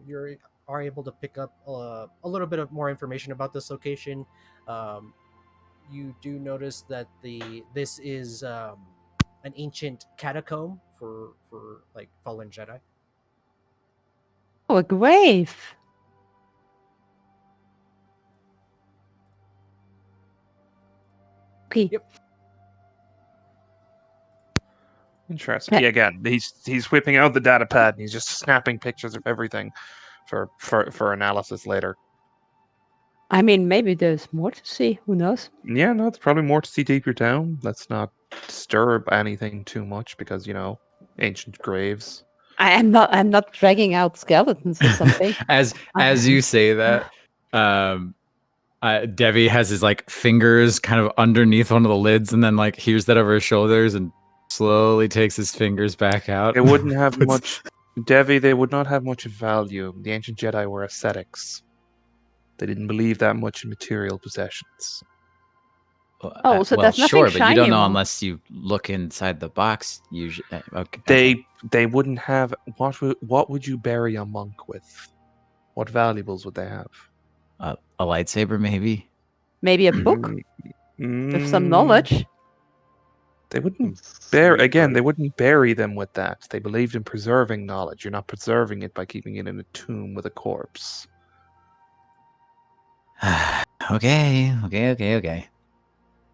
you are able to pick up a little bit of more information about this location. You do notice that this is an ancient catacomb for like fallen Jedi. Oh, a grave. Okay. Yep. Interesting. Yeah, again, he's whipping out the data pad and he's just snapping pictures of everything. for analysis later. I mean, maybe there's more to see. Who knows? Yeah, no, it's probably more to see deeper down. Let's not disturb anything too much because ancient graves. I'm not dragging out skeletons or something. As you say that, Devi has his like fingers kind of underneath one of the lids, and then like hears that over his shoulders, and slowly takes his fingers back out. They wouldn't have Puts- much. Devi, they would not have much value. The ancient Jedi were ascetics. They didn't believe that much in material possessions. Oh, so there's nothing sure, but you shiny don't know about- unless you look inside the box. Usually, okay. They wouldn't have. What would you bury a monk with? What valuables would they have? A lightsaber, maybe. Maybe a book with some Mm, knowledge. They wouldn't Sweet, Again, right? they wouldn't bury them with that. They believed in preserving knowledge. You're not preserving it by keeping it in a tomb with a corpse. Okay.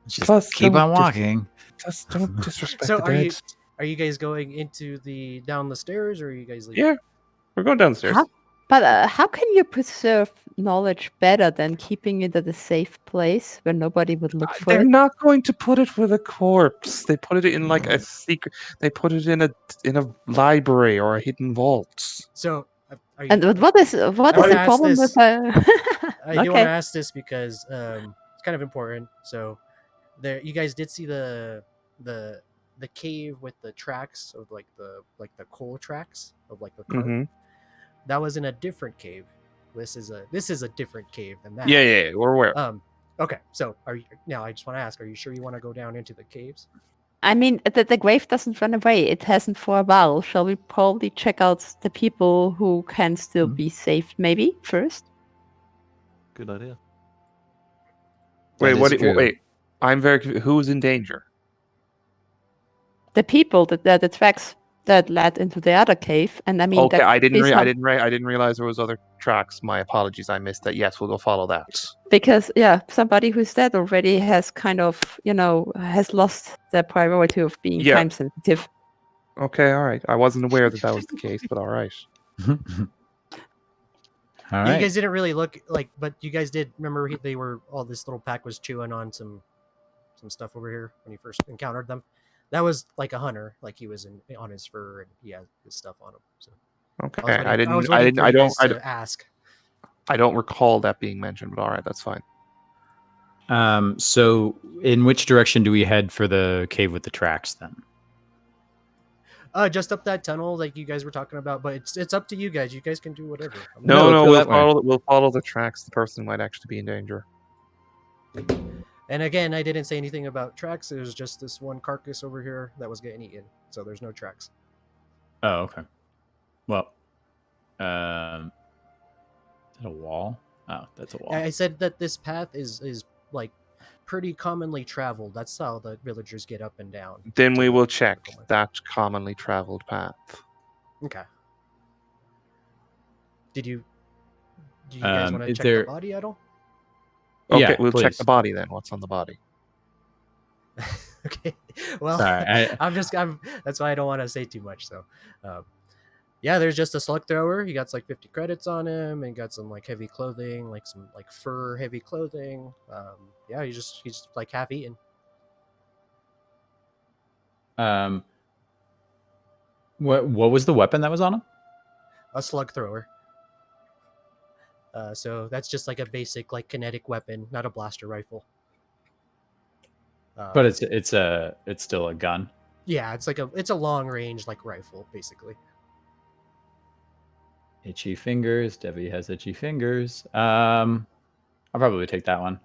Just Plus, keep don't on walking. Just don't disrespect So the are you dead. are you guys going into down the stairs, or are you guys leaving? Yeah, we're going downstairs. How can you preserve knowledge better than keeping it at a safe place where nobody would look for They're it? not going to put it with a corpse. They put it in like a secret. They put it in a library or a hidden vault. So are you, And what is I the wanna ask problem this. with I do want to okay? ask this because it's kind of important. So you guys did see the cave with the tracks of like the coal tracks of like the cart. Hmm. That was in a different cave. This is a different cave than that. Yeah, we're aware. Okay, so now I just want to ask, are you sure you want to go down into the caves? I mean, the grave doesn't run away. It hasn't for a while. Shall we probably check out the people who can still be saved, maybe first? Good idea. Wait, That is true. wait. I'm very confused. Who's in danger? The people that the tracks that led into the other cave, and I mean, Okay, that I could didn't. be I some- didn't realize there was other tracks. My apologies. I missed that. Yes, we'll go follow that. because somebody who's dead already has kind of has lost their priority of being Yeah. time sensitive. Okay, all right. I wasn't aware that was the case, but all right. All You right. guys didn't really look like, but you guys did remember they were all this little pack was chewing on some stuff over here when you first encountered them. That was like a hunter, like he was on his fur and he had his stuff on him. So Okay, was I waiting didn't. for I you don't. guys to ask. I don't recall that being mentioned, but all right, that's fine. So in which direction do we head for the cave with the tracks then? Just up that tunnel like you guys were talking about, but it's up to you guys. You guys can do whatever. No, No, let's go that way. we'll follow the tracks. The person might actually be in danger. And again, I didn't say anything about tracks. It was just this one carcass over here that was getting eaten. So there's no tracks. Oh, okay. Well, is that a wall? Oh, that's a wall. I said that this path is like pretty commonly traveled. That's how the villagers get up and down. Then to we the will check Miracle Mine. that commonly traveled path. Okay. Do you guys want to is check there- the body at all? Okay, Yeah, we'll check please. the body then. What's on the body? Okay. Well, Sorry, I'm that's why I don't want to say too much. So, yeah, there's just a slug thrower. He got like 50 credits on him, and got some like heavy clothing, like some like fur heavy clothing. Yeah, he's just like half eaten. What was the weapon that was on him? A slug thrower. So that's just like a basic like kinetic weapon, not a blaster rifle. But it's still a gun. Yeah, it's a long range like rifle basically. Itchy fingers. Debbie has itchy fingers. I'll probably take that one,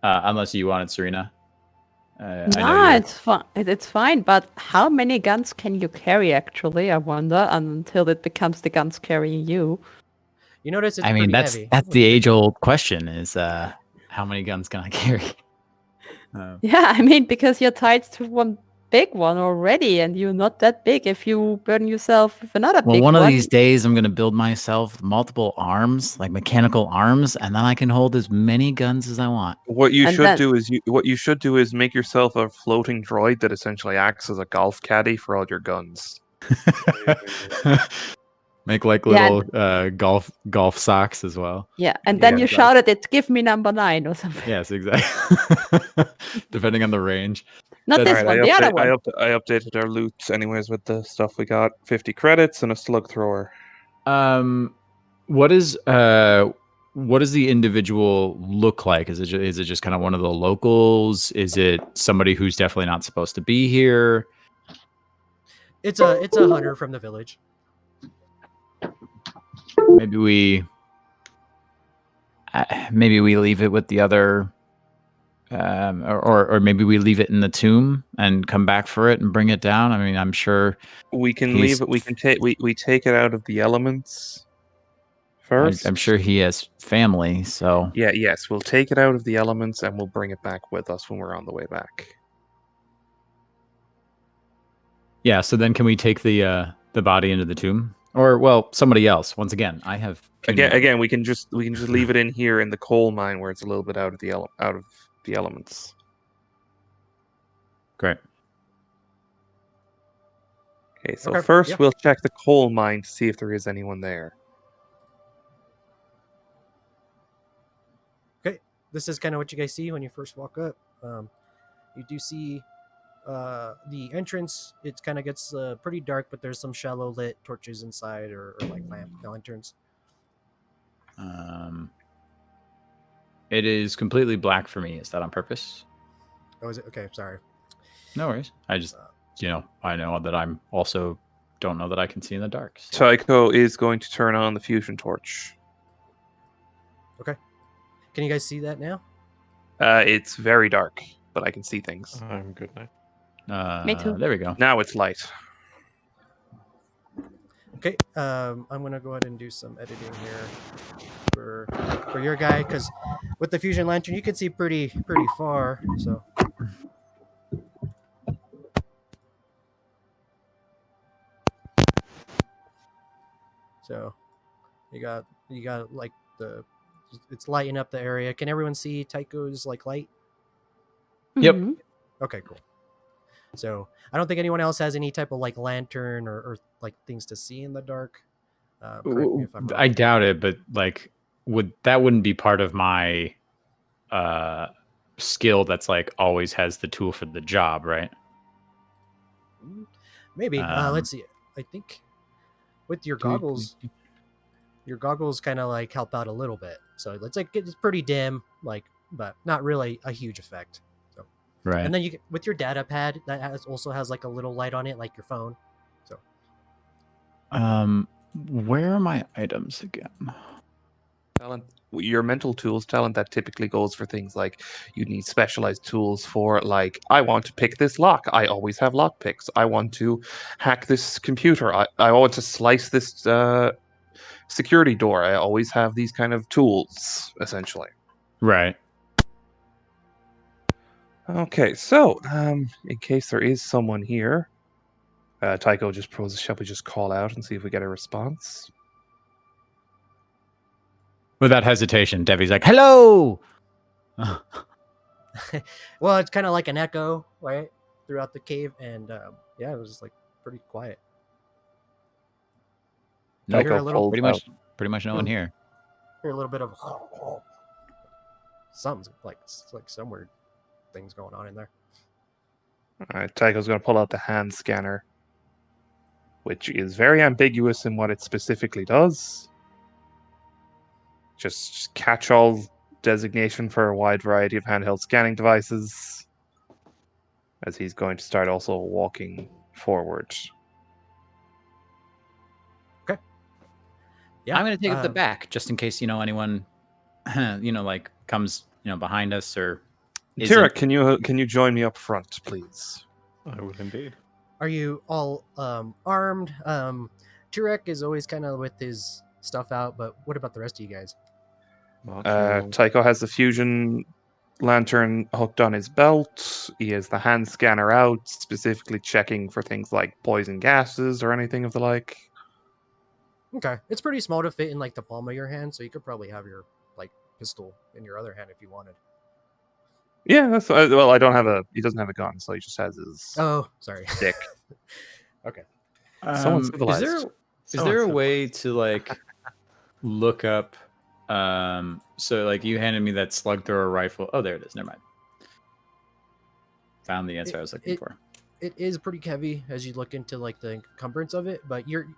unless you wanted Serena. I know Nah, you're- it's fine. It's fine. But how many guns can you carry? Actually, I wonder until it becomes the guns carrying you. You notice it's I mean, pretty that's heavy. the age-old question: is how many guns can I carry? Yeah, I mean, because you're tied to one big one already, and you're not that big if you burn yourself with another Well, big one one. of these days, I'm gonna build myself multiple arms, like mechanical arms, and then I can hold as many guns as I want. What you And should then- do is make yourself a floating droid that essentially acts as a golf caddy for all your guns. Make like Yeah, little golf socks as well. Yeah, and then Yeah, you like- shouted it, give me number 9 or something. Yes, exactly. Depending on the range. Not That's- this Alright, one, the other one. I updated our loot anyways with the stuff we got. 50 credits and a slug thrower. What is the individual look like? Is it just kind of one of the locals? Is it somebody who's definitely not supposed to be here? It's a hunter from the village. Maybe we leave it with the other, or maybe we leave it in the tomb and come back for it and bring it down. I mean, I'm sure We can He's- leave it. We can take. We take it out of the elements first. I'm sure he has family. So Yeah. Yes. We'll take it out of the elements and we'll bring it back with us when we're on the way back. yeah. So then, can we take the body into the tomb, or well, somebody else? Once again, I have Again, we can just leave it in here in the coal mine where it's a little bit out of the elements. Great. Okay. So Okay, first yeah. we'll check the coal mine to see if there is anyone there. This is kind of what you guys see when you first walk up. You do see the entrance. It kind of gets pretty dark, but there's some shallow lit torches inside, or like lanterns. It is completely black for me. Is that on purpose? Oh, is it? Okay, sorry. No worries. I just, I know that I'm also don't know that I can see in the dark. so- Tycho is going to turn on the fusion torch. Can you guys see that now? It's very dark, but I can see things. I'm good now. Me too. There we go. Now it's light. Okay, I'm gonna go ahead and do some editing here for your guy, because with the fusion lantern you can see pretty far. So you got like it's lighting up the area. Can everyone see Tycho's like light? Yep. Mhm. Okay, cool. So I don't think anyone else has any type of like lantern or like things to see in the dark. Correct me if I'm wrong. I doubt it, but like, wouldn't be part of my skill that's like always has the tool for the job, right? Maybe. Let's see. I think with your Do we- goggles, your goggles kind of like help out a little bit. So it's like it's pretty dim, like, but not really a huge effect. So Right. and then you with your data pad that also has like a little light on it, like your phone. So Where are my items again? Talent, your mental tools talent that typically goes for things like you need specialized tools for, like, I want to pick this lock. I always have lock picks. I want to hack this computer. I want to slice this security door. I always have these kind of tools, essentially. Right. Okay, so in case there is someone here, Tycho just proposes, shall we just call out and see if we get a response? Without hesitation, Debbie's like, "Hello." well, it's kind of like an echo, right, throughout the cave, and yeah, it was just like pretty quiet. Nope. Hear a little, Pretty much no one here. hear a little bit of something's like some weird things going on in there. All right, Tycho's going to pull out the hand scanner, which is very ambiguous in what it specifically does. Just catch-all designation for a wide variety of handheld scanning devices, as he's going to start also walking forward. Yeah, I'm gonna take up the um, back just in case anyone, like comes behind us or. Tira, can you join me up front, please? I will indeed. Are you all armed? Turek is always kind of with his stuff out, but what about the rest of you guys? Tycho has the fusion lantern hooked on his belt. He has the hand scanner out, specifically checking for things like poison gases or anything of the like. Okay, it's pretty small to fit in like the palm of your hand, so you could probably have your like pistol in your other hand if you wanted. Yeah, that's well. I don't have a. He doesn't have a gun, so he just has his Oh, sorry. stick. Okay. Someone Is civilized. there Is So there a much way to like look up? So like you handed me that slug thrower rifle. Oh, there it is. Never mind. Found the answer I was looking for. It is pretty heavy as you look into like the encumbrance of it, but you're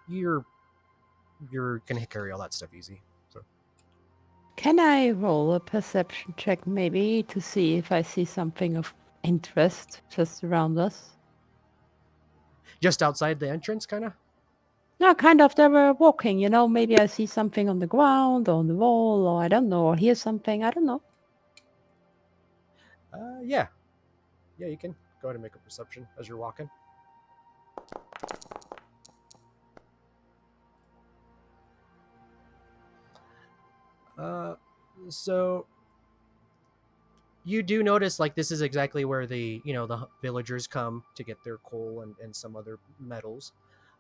gonna carry all that stuff easy. So Can I roll a perception check maybe to see if I see something of interest just around us? just outside the entrance, kind of. No, kind of. They were walking, you know. Maybe I see something on the ground or on the wall, or I don't know, or hear something. I don't know. Yeah, you can go ahead and make a perception as you're walking. So you do notice like this is exactly where the the villagers come to get their coal and some other metals.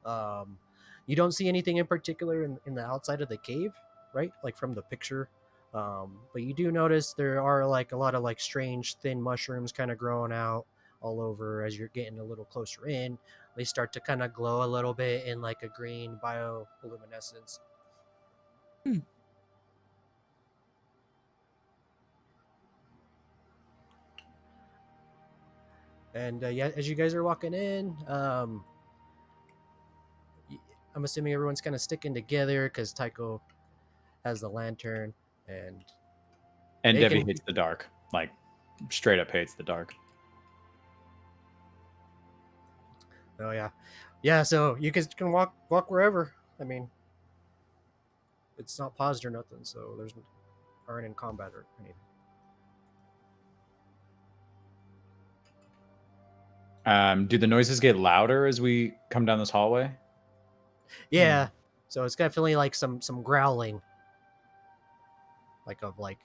You don't see anything in particular in the outside of the cave, right? Like from the picture. But you do notice there are like a lot of like strange thin mushrooms kind of growing out all over as you're getting a little closer in. They start to kind of glow a little bit in like a green bioluminescence. And yeah, as you guys are walking in, I'm assuming everyone's kind of sticking together because Tycho has the lantern, and And they Debbie can. hates the dark. Like straight up hates the dark. Oh yeah. So you guys can walk wherever. I mean, it's not paused or nothing, so there's aren't in combat or anything. Do the noises get louder as we come down this hallway? Yeah. So it's definitely like some growling, like of like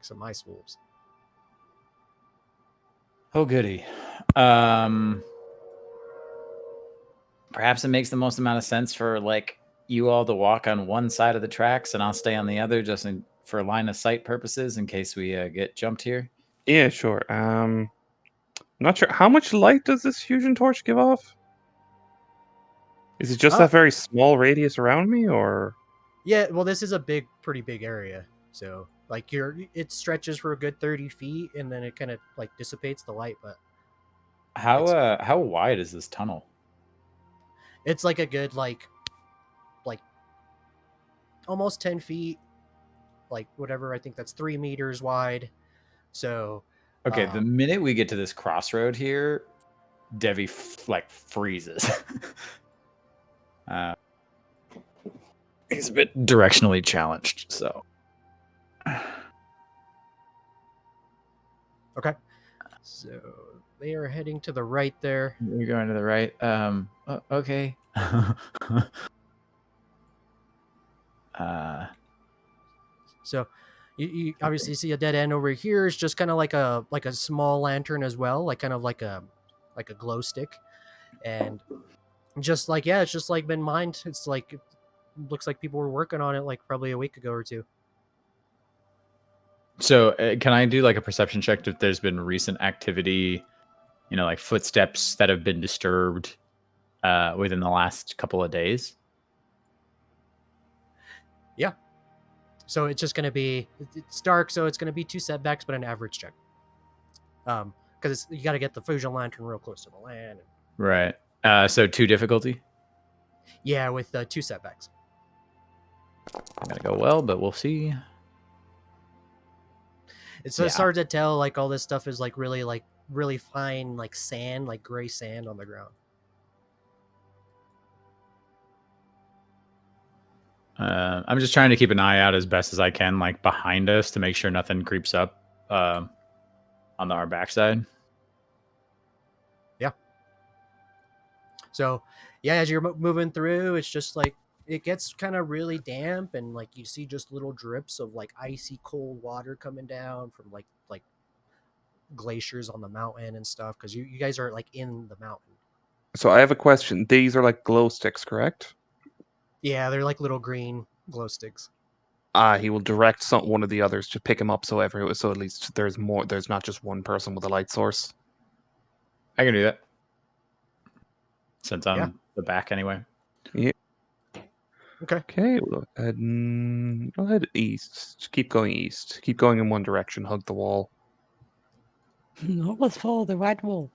some ice wolves. Oh, goody. Perhaps it makes the most amount of sense for like you all to walk on one side of the tracks and I'll stay on the other just for line of sight purposes in case we get jumped here. Yeah, sure. Not sure how much light does this fusion torch give off. Is it just Uh, that very small radius around me, or? Yeah, well, this is a pretty big area. So like it stretches for a good 30 feet, and then it kind of like dissipates the light. But How wide is this tunnel? it's like a good like almost 10 feet, like whatever. I think that's 3 meters wide. So Okay, the minute we get to this crossroad here, Devi like freezes. He's a bit directionally challenged, so. okay. So they are heading to the right there. You're going to the right. Okay. So you obviously see a dead end over here. It's just kind of like a small lantern as well, like kind of like a glow stick, and just like it's just like been mined. It's like it looks like people were working on it like probably a week ago or two. So can I do like a perception check if there's been recent activity, like footsteps that have been disturbed within the last couple of days? Yeah. So it's just going to be, it's dark, so it's going to be 2 setbacks, but an average check. Because you got to get the fusion lantern real close to the land. Right. So 2 difficulty? Yeah, with 2 setbacks. I'm gonna go well, but we'll see. It's just hard to tell. Like all this stuff is like really fine, like sand, like gray sand on the ground. I'm just trying to keep an eye out as best as I can, like behind us, to make sure nothing creeps up on our backside. Yeah. So, yeah, as you're moving through, it's just like it gets kind of really damp, and like you see just little drips of like icy cold water coming down from like glaciers on the mountain and stuff, because you guys are like in the mountain. So I have a question. These are like glow sticks, correct? Yeah, they're like little green glow sticks. He will direct one of the others to pick him up, so at least there's more. There's not just one person with a light source. I can do that since I'm the back anyway. Yeah. Okay, we'll head east. Just keep going east. Keep going in one direction. Hug the wall. Always follow the right wall.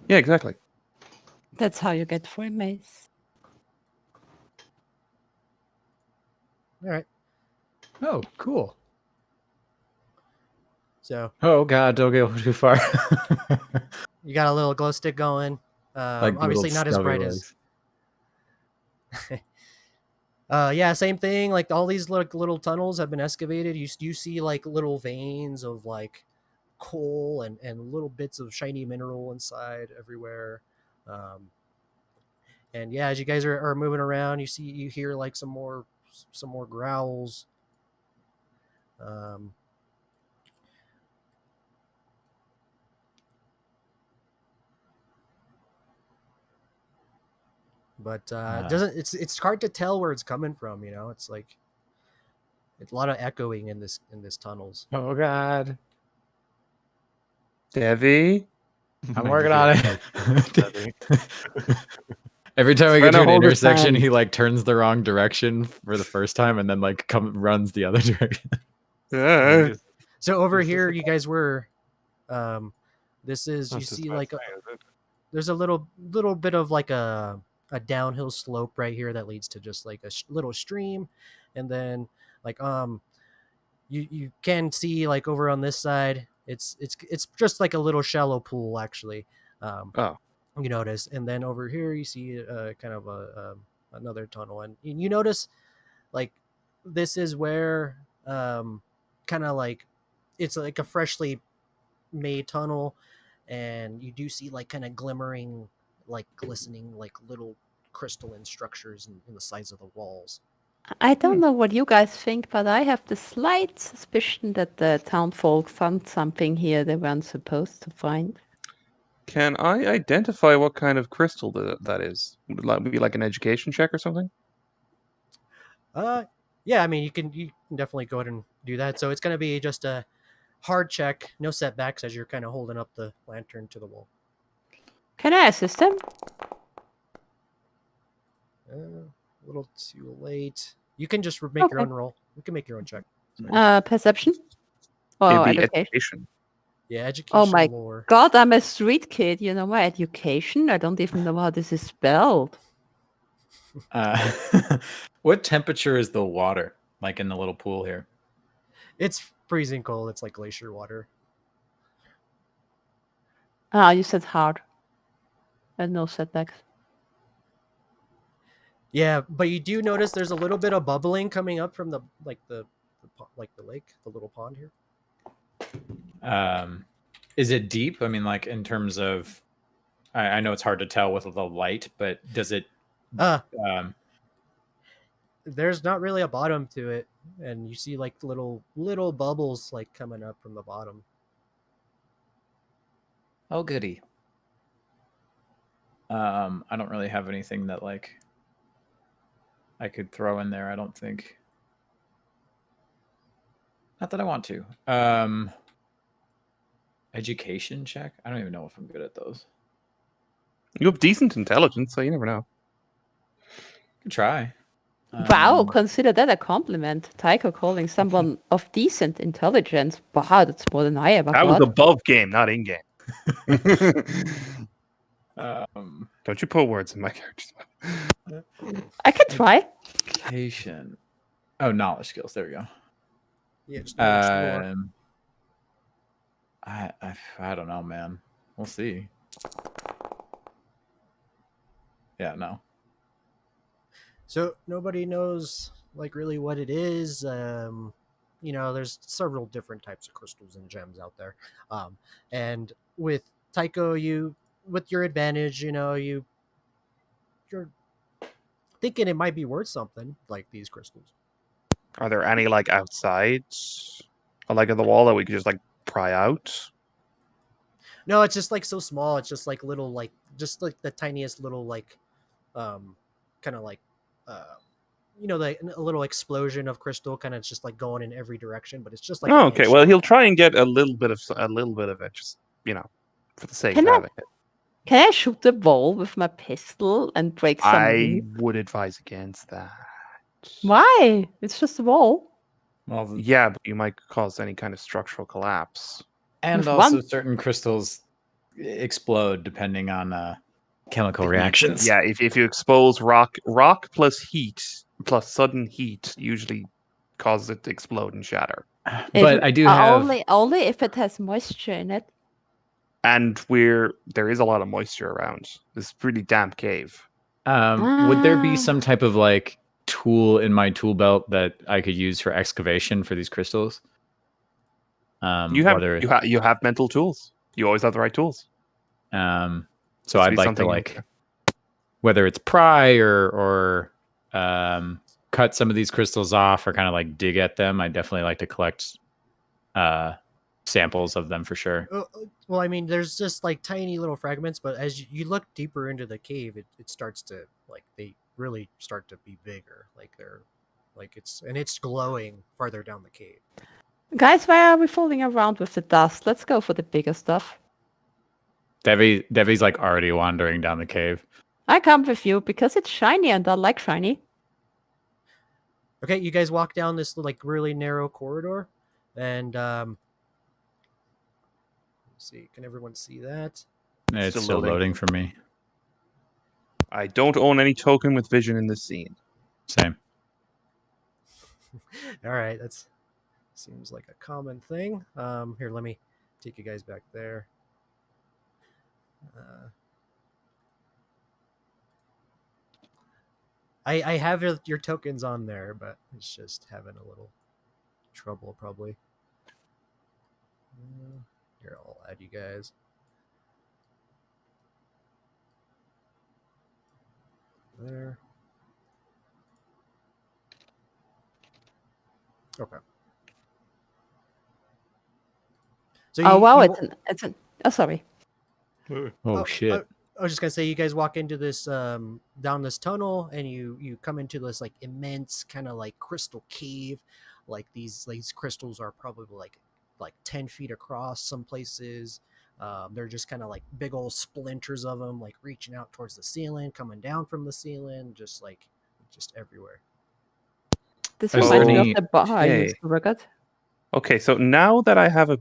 Yeah, exactly. That's how you get free mace. All right. Oh, cool. So Oh god, don't go too far. you got a little glow stick going. Like Obviously little not as stubby bright legs. as. Yeah, same thing. Like all these little tunnels have been excavated. You see like little veins of like coal and little bits of shiny mineral inside everywhere. And yeah, as you guys are moving around, you hear like some more growls. Um, but it doesn't it's hard to tell where it's coming from. You know, it's like it's a lot of echoing in this tunnels. Oh god. Devi? I'm Maybe working get on close to Debbie. it. Every time we Trying get to to an hold his intersection, hand. he like turns the wrong direction for the first time and then like runs the other direction. Yeah. So over Is this here, the you guys were. This is you That's just see what I like say, is it? there's a little bit of like a downhill slope right here that leads to just like a little stream, and then like you can see like over on this side it's just like a little shallow pool actually. Oh. You notice, and then over here you see kind of another tunnel, and you notice like this is where kind of like it's like a freshly made tunnel, and you do see like kind of glimmering, like glistening, like little crystalline structures in the sides of the walls. I don't know what you guys think, but I have the slight suspicion that the town folk found something here they weren't supposed to find. Can I identify what kind of crystal that is? Would it be like an education check or something? Yeah, I mean you can definitely go ahead and do that. So it's going to be just a hard check, no setbacks, as you're kind of holding up the lantern to the wall. Can I assist him? A little too late. You can just make your Okay. own roll. You can make your own check. Perception? Or It'd be education? education. Yeah, education. Oh my lore. god, I'm a street kid. You know my education? I don't even know how this is spelled. What temperature is the water like in the little pool here? It's freezing cold. It's like glacier water. Ah, you said hard. And no setbacks. Yeah, but you do notice there's a little bit of bubbling coming up from the lake, the little pond here. Is it deep? I mean, like in terms of, I know it's hard to tell with the light, but does it? There's not really a bottom to it, and you see like little bubbles like coming up from the bottom. Oh, goody. I don't really have anything that like I could throw in there. I don't think. Not that I want to. Education check? I don't even know if I'm good at those. You have decent intelligence, so you never know. Could try. Wow, consider that a compliment. Tycho calling someone of decent intelligence. Wow, that's more than I ever That was got. above game, not in game. Don't you put words in my character's mouth. I can try. Education. Oh, knowledge skills. There we go. Yeah, just lore. I don't know, man. We'll see. Yeah, no. So nobody knows like really what it is. You know, there's several different types of crystals and gems out there. And with Tycho, with your advantage, you know, you're thinking it might be worth something like these crystals. Are there any like outside, like of the wall that we could just like pry out? No, it's just like so small. It's just like little, like just like the tiniest little, like, kind of like, you know, like a little explosion of crystal, kind of just like going in every direction. But it's just like. Oh, okay. Well, he'll try and get a little bit of it, just for the sake of having it. Can I shoot the wall with my pistol and break some? I would advise against that. Why? It's just a wall. Well, Yeah, but you might cause any kind of structural collapse. and With also one- certain crystals explode depending on chemical reactions. Yeah, if you expose rock plus heat plus sudden heat usually causes it to explode and shatter. But I do have only if it has moisture in it. And there is a lot of moisture around. This is a pretty damp cave. would there be Ah. some type of like tool in my tool belt that I could use for excavation for these crystals? You have whether you have mental tools. You always have the right tools. so Has to I'd be like to something- like whether it's pry or cut some of these crystals off or kind of like dig at them. I'd definitely like to collect samples of them for sure. Well, I mean, there's just like tiny little fragments, but as you look deeper into the cave, it starts to like they really start to be bigger. Like they're like it's glowing farther down the cave. Guys, why are we fooling around with the dust? Let's go for the bigger stuff. Devi's like already wandering down the cave. I come with you because it's shiny and I like shiny. Okay, you guys walk down this like really narrow corridor, and let's see, can everyone see that? It's Still still loading. loading for me. I don't own any token with vision in this scene. Same. All right, that's seems like a common thing. Here, let me take you guys back there. I have your tokens on there, but it's just having a little trouble probably. Here, I'll add you guys. There. Okay. So Oh wow, you- it's an oh sorry. Oh shit. I was just gonna say, you guys walk into this down this tunnel, and you come into this like immense kind of like crystal cave. Like these crystals are probably like 10 feet across some places. They're just kind of like big old splinters of them, like reaching out towards the ceiling, coming down from the ceiling, just everywhere. This Is reminds there me any- of the bar I Okay. used to work at. Okay, so now that I have a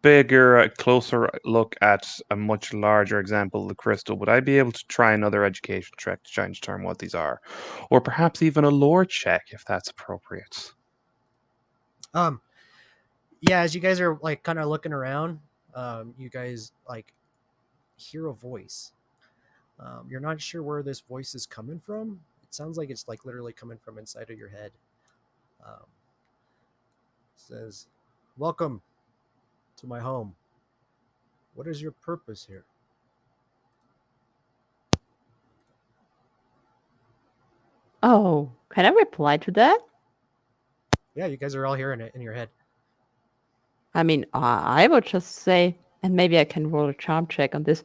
bigger, closer look at a much larger example of the crystal, would I be able to try another education check to try and determine what these are? Or perhaps even a lore check, if that's appropriate. Yeah, as you guys are like kind of looking around, you guys like hear a voice. You're not sure where this voice is coming from. It sounds like it's like literally coming from inside of your head. Says, "Welcome to my home. What is your purpose here?" Oh, can I reply to that? Yeah, you guys are all hearing it in your head. I mean, I would just say, and maybe I can roll a charm check on this.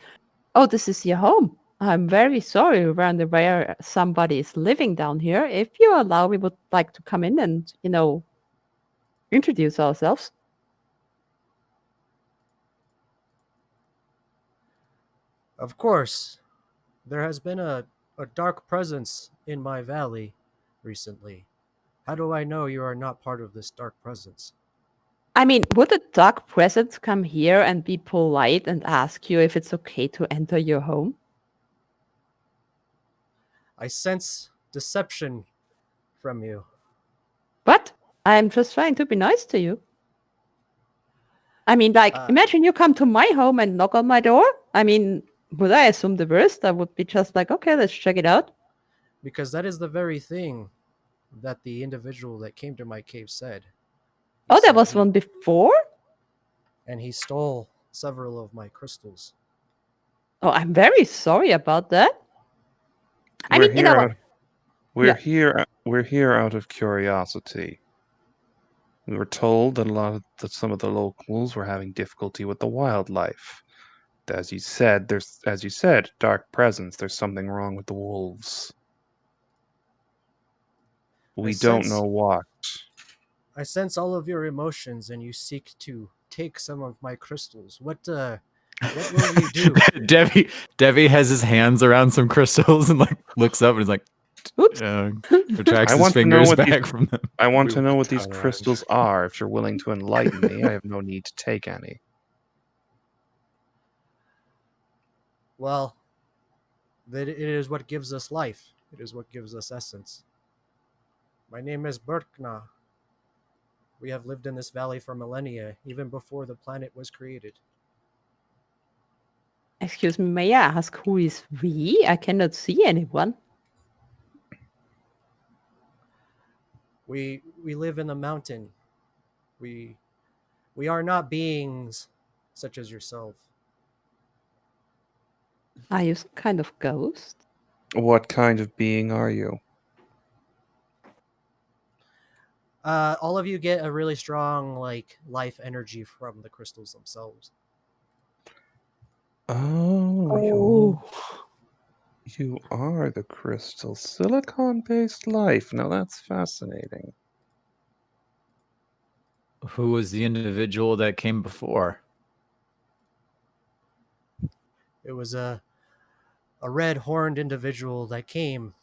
Oh, this is your home. I'm very sorry we're unaware somebody is living down here. If you allow, we would like to come in and, introduce ourselves. Of course, there has been a dark presence in my valley recently. How do I know you are not part of this dark presence? I mean, would a dark presence come here and be polite and ask you if it's okay to enter your home? I sense deception from you. What? I'm just trying to be nice to you. I mean, like, imagine you come to my home and knock on my door. I mean, would I assume the worst? I would be just like, okay, let's check it out. Because that is the very thing that the individual that came to my cave said. He Oh, there said was he- one before? And he stole several of my crystals. Oh, I'm very sorry about that. I mean, you know what? We're Yeah. here out of curiosity. We were told that some of the locals were having difficulty with the wildlife. As you said, dark presence. There's something wrong with the wolves. We don't sense- know what. I sense all of your emotions, and you seek to take some of my crystals. What What will you do? Devi has his hands around some crystals and like looks up and is like, Oops. retracts I his want to know fingers what back these- from them. I want We to will know what just these turn around. crystals are. If you're willing to enlighten me, I have no need to take any. Well, that it is what gives us life. It is what gives us essence. My name is Berkna. We have lived in this valley for millennia, even before the planet was created. Excuse me, may I ask who is we? I cannot see anyone. We live in the mountain. We are not beings such as yourself. Are you some kind of ghost? What kind of being are you? All of you get a really strong like life energy from the crystals themselves. Oh, you are the crystal. Silicon-based life. Now that's fascinating. Who was the individual that came before? It was a red horned individual that came,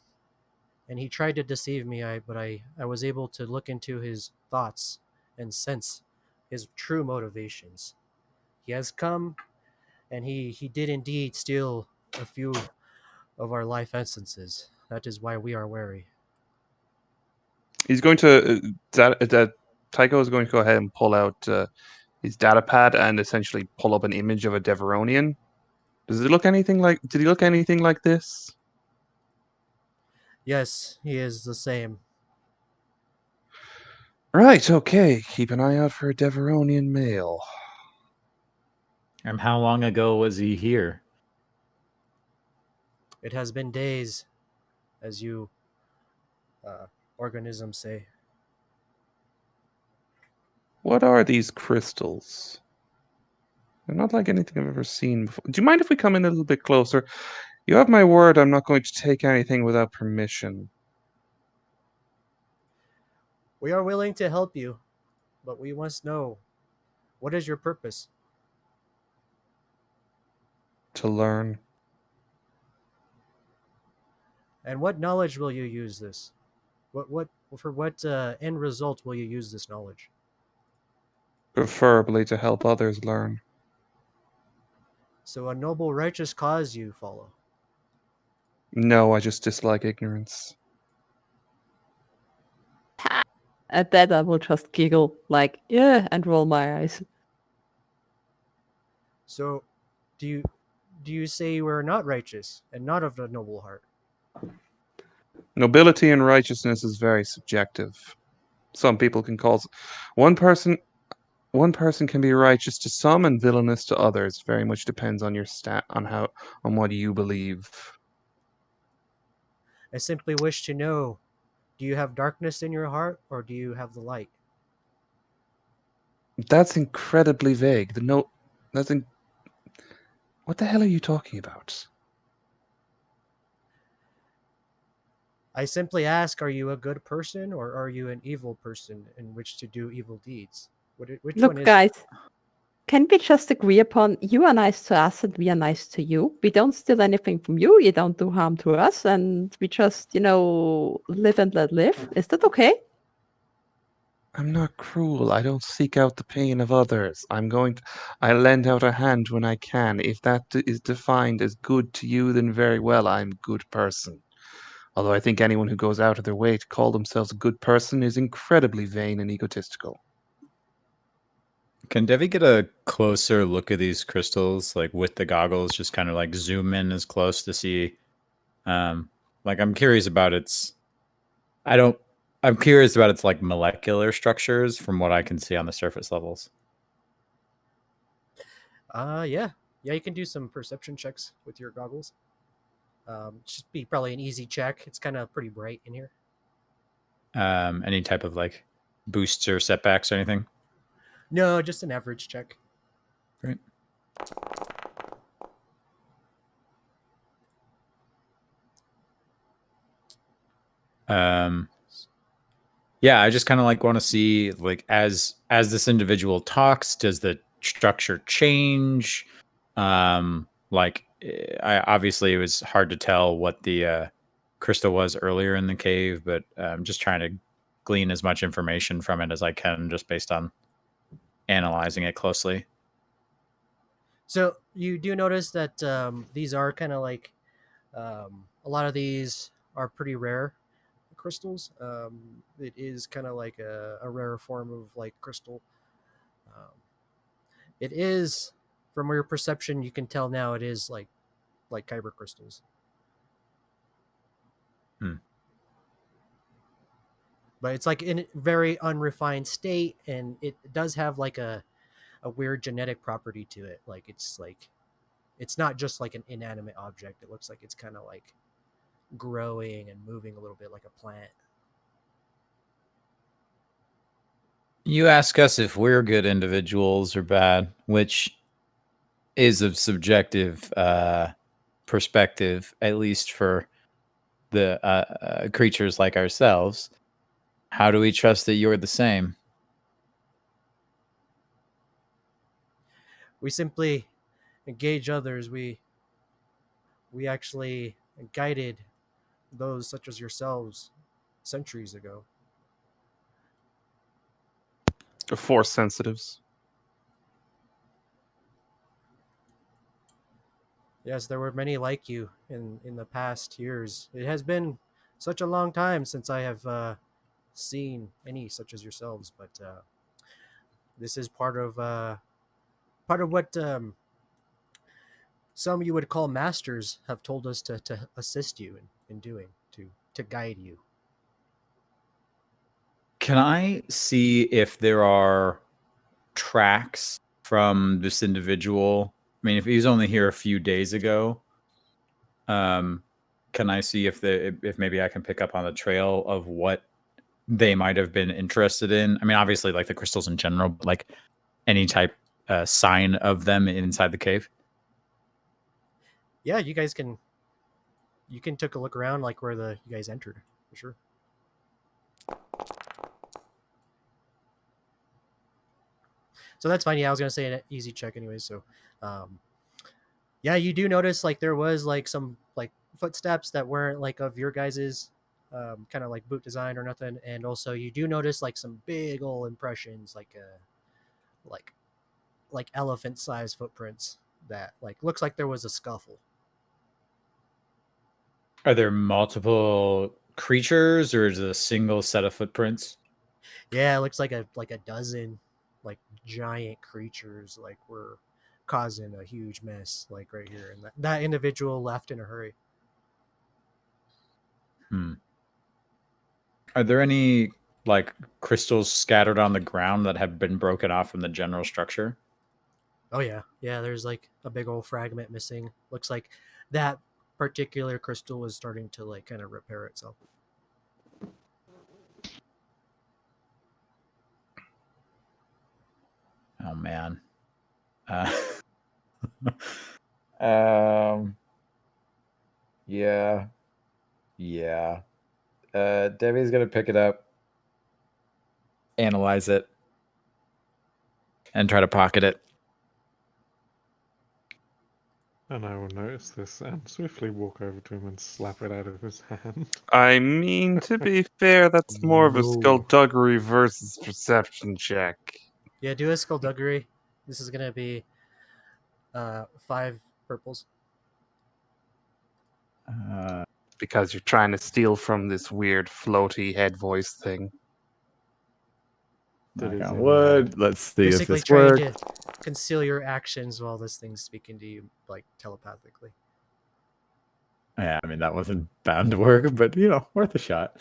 and he tried to deceive me. But I was able to look into his thoughts and sense his true motivations. He has come, and he did indeed steal a few of our life essences. That is why we are wary. He's going to Tycho is going to go ahead and pull out his data pad and essentially pull up an image of a Deveronian. Does it look anything like? Did he look anything like this? Yes, he is the same. Right. Okay. Keep an eye out for a Deveronian male. And how long ago was he here? It has been days, as you organisms say. What are these crystals? They're not like anything I've ever seen before. Do you mind if we come in a little bit closer? You have my word, I'm not going to take anything without permission. We are willing to help you, but we must know, what is your purpose? To learn. And what knowledge will you use this? What end result will you use this knowledge? Preferably to help others learn. So a noble righteous cause you follow. No, I just dislike ignorance. At that, I will just giggle, like, yeah, and roll my eyes. So do you say you are not righteous and not of the noble heart? Nobility and righteousness is very subjective. Some people can call one person can be righteous to some and villainous to others. Very much depends on your on what you believe. I simply wish to know, do you have darkness in your heart or do you have the light? That's incredibly vague. What the hell are you talking about? I simply ask, are you a good person or are you an evil person in which to do evil deeds? Which one Look, is guys, it? can we just agree upon you are nice to us and we are nice to you? We don't steal anything from you, you don't do harm to us, and we just, live and let live. Is that okay? I'm not cruel. I don't seek out the pain of others. I lend out a hand when I can. If that is defined as good to you, then very well, I'm a good person. Although I think anyone who goes out of their way to call themselves a good person is incredibly vain and egotistical. Can Devi get a closer look at these crystals, like with the goggles, just kind of like zoom in as close to see? Like I'm curious about I'm curious about its like molecular structures from what I can see on the surface levels. Yeah. Yeah, you can do some perception checks with your goggles. Should be probably an easy check. It's kind of pretty bright in here. Any type of like boosts or setbacks or anything? No, just an average check. Great. Yeah, I just kind of like want to see like as this individual talks, does the structure change? Like, obviously it was hard to tell what the crystal was earlier in the cave, but I'm just trying to glean as much information from it as I can, just based on analyzing it closely. So you do notice that these are kind of like a lot of these are pretty rare crystals. It is kind of like a rare form of like crystal. Um, it is, from your perception, you can tell now it is like kyber crystals. Hmm. But it's like in a very unrefined state, and it does have like a weird genetic property to it. Like it's not just like an inanimate object. It looks like it's kind of like growing and moving a little bit like a plant. You ask us if we're good individuals or bad, which is a subjective perspective, at least for the creatures like ourselves. How do we trust that you're the same? We simply engage others. We actually guided those such as yourselves centuries ago. Force sensitives. Yes, there were many like you in the past years. It has been such a long time since I have seen any such as yourselves, but this is part of what some you would call masters have told us to assist you in doing, to guide you. Can I see if there are tracks from this individual? I mean, if he was only here a few days ago, can I see if maybe I can pick up on the trail of what they might have been interested in? I mean, obviously, like the crystals in general, but like any type sign of them inside the cave. Yeah, you can take a look around like where the you guys entered for sure. So that's fine. Yeah, I was gonna say an easy check anyways. So, um, yeah, you do notice like there was like some like footsteps that weren't like of your guys's kind of like boot design or nothing, and also you do notice like some big old impressions like like elephant size footprints that like looks like there was a scuffle. Are there multiple creatures, or is it a single set of footprints? Yeah, it looks like a dozen like giant creatures like were causing a huge mess like right here, and that individual left in a hurry. Hmm. Are there any like crystals scattered on the ground that have been broken off from the general structure? Oh yeah, yeah. There's like a big old fragment missing. Looks like that particular crystal was starting to like kind of repair itself. Oh man. Uh, um. Yeah. Yeah. Debbie's gonna pick it up, analyze it, and try to pocket it. And I will notice this and swiftly walk over to him and slap it out of his hand. I mean, to be fair, that's more of a No. skullduggery versus perception check. Yeah, do a skullduggery. This is gonna be 5 purples. Uh, Because you're trying to steal from this weird floaty head voice thing. That knock is on in, wood. Let's see if Basically this trying works. to conceal your actions while this thing's speaking to you like telepathically. Yeah, I mean that wasn't bound to work, but worth a shot.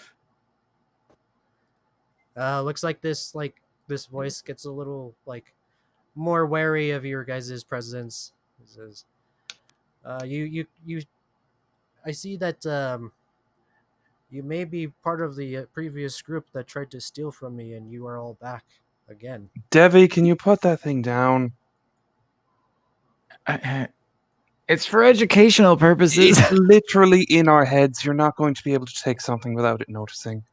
Looks like this voice gets a little like more wary of your guys' presence. It says, you I see that you may be part of the previous group that tried to steal from me, and you are all back again. Devi, can you put that thing down? It's for educational purposes. It's literally in our heads. You're not going to be able to take something without it noticing.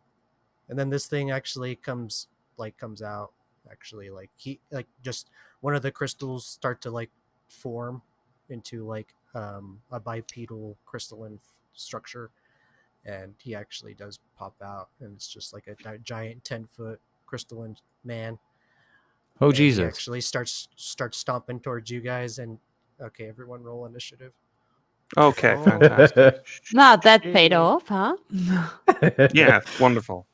And then this thing actually comes out. Actually, like he like just one of the crystals start to like form into like a bipedal crystalline structure, and he actually does pop out, and it's just like a giant 10-foot crystalline man. Oh And he Jesus! actually starts stomping towards you guys. And okay, everyone roll initiative. Okay, Oh. fantastic. Not that paid Shit. off, huh? Yeah, wonderful.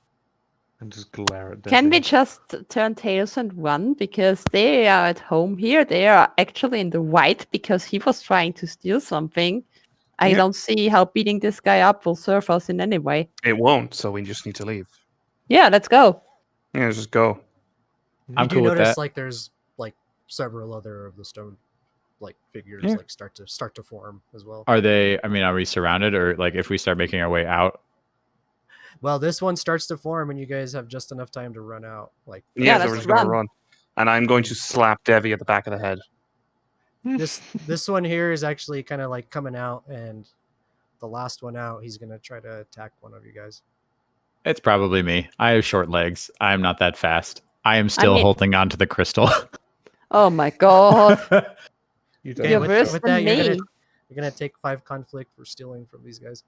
And just glare at Can we Debbie. just turn tails and run? Because they are at home here. They are actually in the white because he was trying to steal something. I Yeah. don't see how beating this guy up will serve us in any way. It won't, so we just need to leave. Yeah, let's go. Yeah, just go. I'm You do cool with notice that. like there's like several other of the stone like figures Yeah. like start to form as well. Are they? I mean, are we surrounded, or like if we start making our way out? Well, this one starts to form, and you guys have just enough time to run out. Like Yeah, so let's we're just gonna run. run. And I'm going to slap Devi at the back of the head. this one here is actually kind of like coming out, and the last one out, he's gonna try to attack one of you guys. It's probably me. I have short legs. I'm not that fast. I am still mean- holding on to the crystal. Oh my god. You don't You're with, worse with than that, you're me. gonna take 5 conflict for stealing from these guys.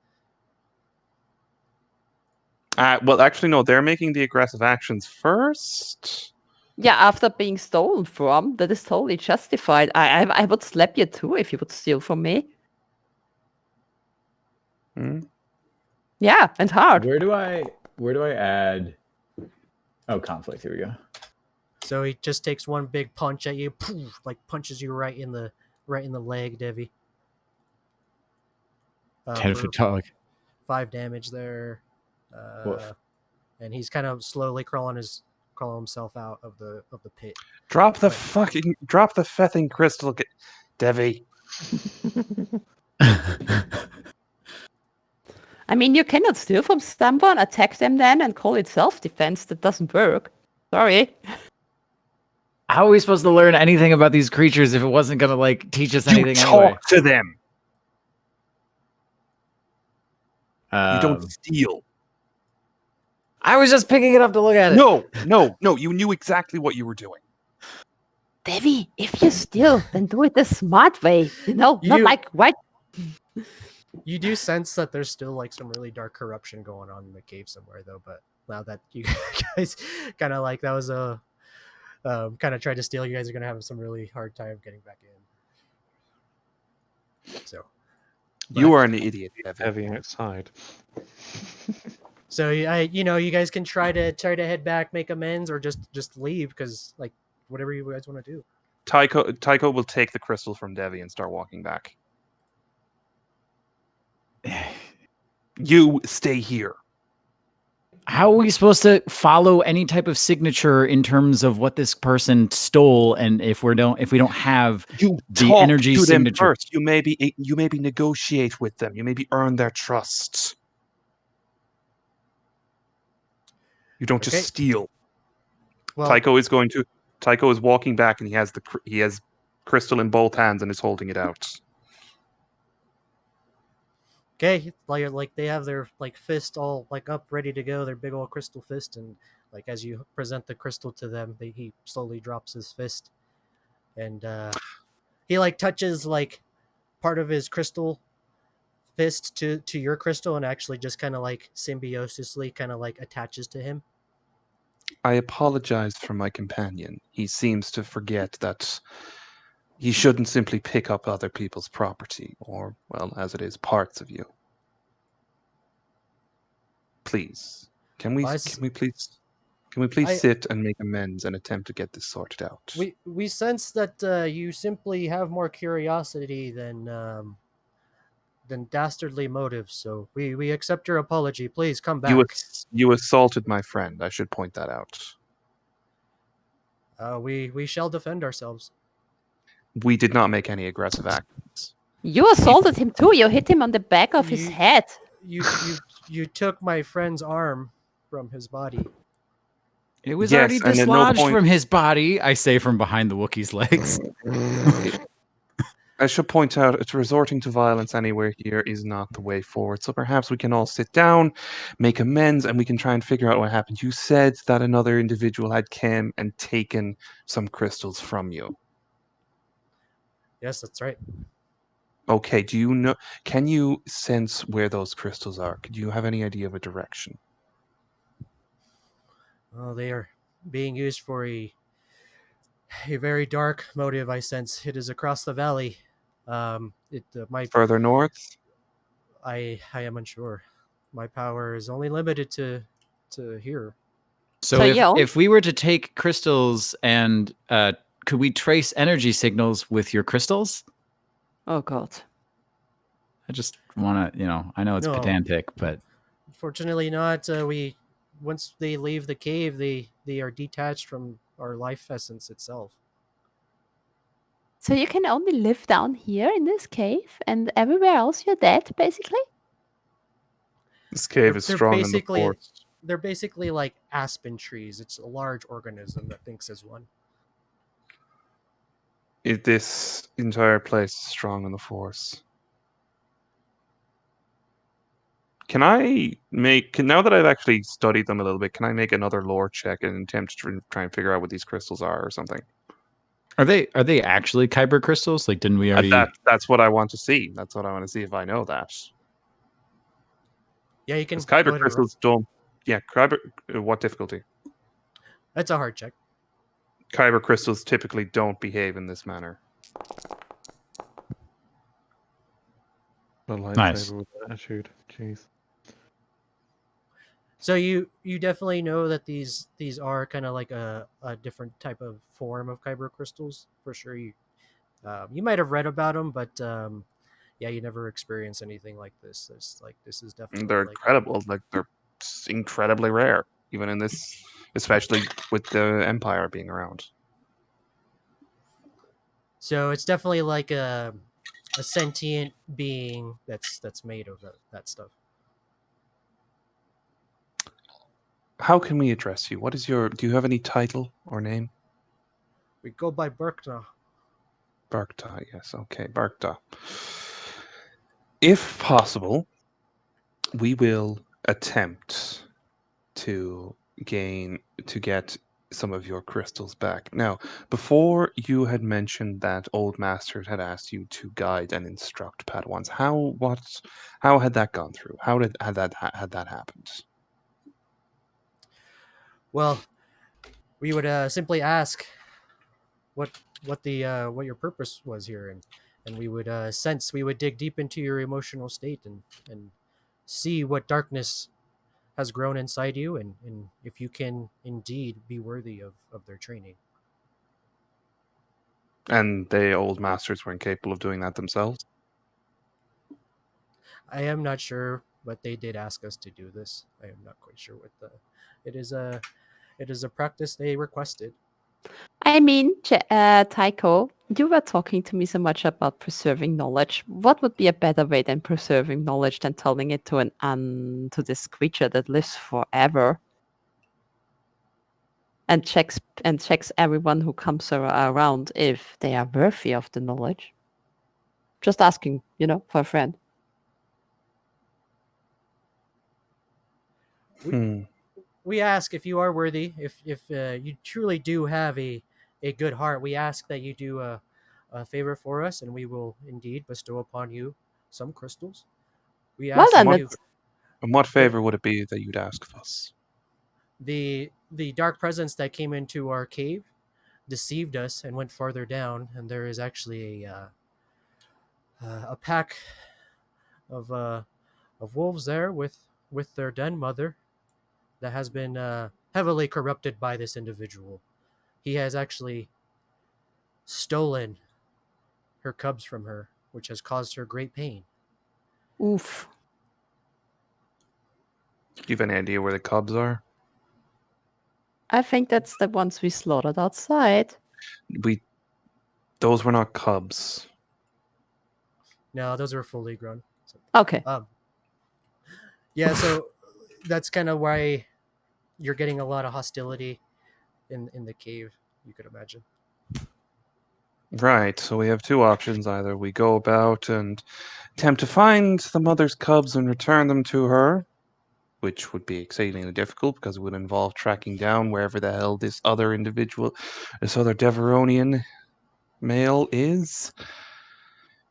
Well, actually, no. They're making the aggressive actions first. Yeah, after being stolen from, that is totally justified. I would slap you too if you would steal from me. Hmm? Yeah, and hard. Where do I add? Oh, conflict. Here we go. So he just takes one big punch at you, poof, like punches you right in the leg, Devi. 10-foot dog. 5 damage there. Woof. And he's kind of slowly crawling himself out of the pit. Drop the Right. fething crystal, Devi. I mean, you cannot steal from someone, attack them then, and call it self-defense. That doesn't work. Sorry. How are we supposed to learn anything about these creatures if it wasn't gonna like teach us You anything talk anyway? to them. You Um, don't steal. I was just picking it up to look at it. No. You knew exactly what you were doing. Devi, if you steal, then do it the smart way. Not You- like right. You do sense that there's still like some really dark corruption going on in the cave somewhere, though. But now that you guys kind of like that was a kind of tried to steal, you guys are gonna have some really hard time getting back in. So You are an idiot, Devi. Heavy outside. So you guys can try to head back, make amends, or just leave because like whatever you guys want to do. Tycho will take the crystal from Devi and start walking back. You stay here. How are we supposed to follow any type of signature in terms of what this person stole? And if we don't have You the talk energy to them signature. first. You maybe negotiate with them. You maybe earn their trust. You don't Okay. just steal. Well, Tycho is walking back, and he has crystal in both hands and is holding it out. okay, like they have their like fist all like up, ready to go, their big old crystal fist, and like as you present the crystal to them, he slowly drops his fist, and he like touches like part of his crystal fist to your crystal, and actually just kind of like symbiosisly kind of like attaches to him. I apologize for my companion. He seems to forget that he shouldn't simply pick up other people's property, or, well, as it is, parts of you. Please, can we please sit and make amends and attempt to get this sorted out? We sense that you simply have more curiosity than dastardly motives, so we accept your apology. Please come back. You assaulted my friend. I should point that out. We shall defend ourselves. We did not make any aggressive actions. You assaulted him too. You hit him on the back of his You- head. You took my friend's arm from his body. It was Yes, already and at no dislodged point- from his body, I say from behind the Wookiee's legs. I should point out, it's resorting to violence anywhere here is not the way forward. So perhaps we can all sit down, make amends, and we can try and figure out what happened. You said that another individual had come and taken some crystals from you. Yes, that's right. Okay, do you know? Can you sense where those crystals are? Do you have any idea of a direction? Well, they are being used for a very dark motive. I sense it is across the valley. It might. Further north? I am unsure. My power is only limited to here. So So, if yeah. if we were to take crystals and could we trace energy signals with your crystals? Oh god. I just want to, I know it's No. pedantic, but Fortunately, not. We once they leave the cave, they are detached from our life essence itself. So you can only live down here in this cave, and everywhere else you're dead, basically? This cave is They're strong in the basically forest. they're basically like aspen trees. It's a large organism that thinks as one. This entire place is strong in the force. Can I now that I've actually studied them a little bit, can I make another lore check and attempt to try and figure out what these crystals are or something? are they actually kyber crystals? Like, didn't we already? That's what I want to see. That's what I want to see if I know that. Yeah, you can. Because Go kyber ahead and roll. crystals don't. Yeah, kyber. What difficulty? That's a hard check. Kyber crystals typically don't behave in this manner. The lightsaber Nice. with attitude. Jeez. So you definitely know that these are kind of like a different type of form of kyber crystals for sure. You might have read about them, but yeah, you never experienced anything like this. This is definitely They're like incredible. Like they're incredibly rare, even in this, especially with the Empire being around. so it's definitely like a sentient being that's made of that stuff. How can we address you? What is your? Do you have any title or name? We go by Berkna. Barkta, yes. Okay, Barkta. If possible, we will attempt to get some of your crystals back. Now, before you had mentioned that Old Masters had asked you to guide and instruct Padawans. How had that gone through? How had that happened? Well, we would simply ask what what your purpose was here, and we would we would dig deep into your emotional state and see what darkness has grown inside you, and if you can indeed be worthy of their training. And the Old Masters were incapable of doing that themselves. I am not sure, but they did ask us to do this. I am not quite sure what the it is a practice they requested. I mean, Tycho, you were talking to me so much about preserving knowledge. What would be a better way than preserving knowledge than telling it to to this creature that lives forever and checks everyone who comes around if they are worthy of the knowledge? Just asking, for a friend. We ask if you are worthy, if you truly do have a good heart. We ask that you do a favor for us, and we will indeed bestow upon you some crystals. We Well ask then, that you, And what favor would it be that you'd ask of us? the dark presence that came into our cave deceived us and went farther down, and there is actually a pack of wolves there with their den mother that has been heavily corrupted by this individual. He has actually stolen her cubs from her, which has caused her great pain. oof. Do you have any idea where the cubs are? I think that's the ones we slaughtered outside. Those were not cubs. No, those are fully grown. So, Okay. yeah, so that's kind of why you're getting a lot of hostility in the cave, you could imagine. Right, so we have two options. Either we go about and attempt to find the mother's cubs and return them to her, which would be exceedingly difficult because it would involve tracking down wherever the hell this other individual, this other Deveronian male is.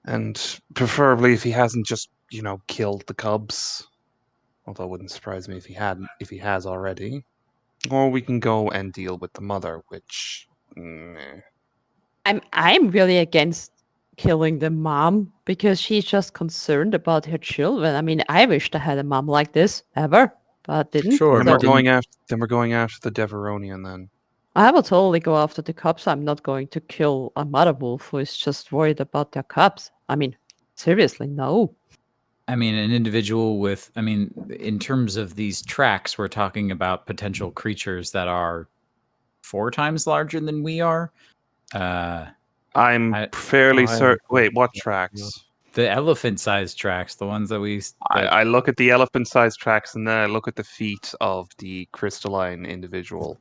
And preferably if he hasn't just, killed the cubs. Although it wouldn't surprise me if he hadn't, if he has already. Or we can go and deal with the mother, which I'm really against killing the mom because she's just concerned about her children. I mean, I wished I had a mom like this ever, but didn't. Sure, then So we're going after the Deveronian then. I will totally go after the cubs. I'm not going to kill a mother wolf who is just worried about their cubs. I mean, seriously, no. I mean, an individual with, I mean, in terms of these tracks, we're talking about potential creatures that are 4 times larger than we are. I'm I- fairly I am certain. Wait, what yeah. tracks? The elephant-sized tracks, the ones that we. I look at the elephant-sized tracks, and then I look at the feet of the crystalline individual.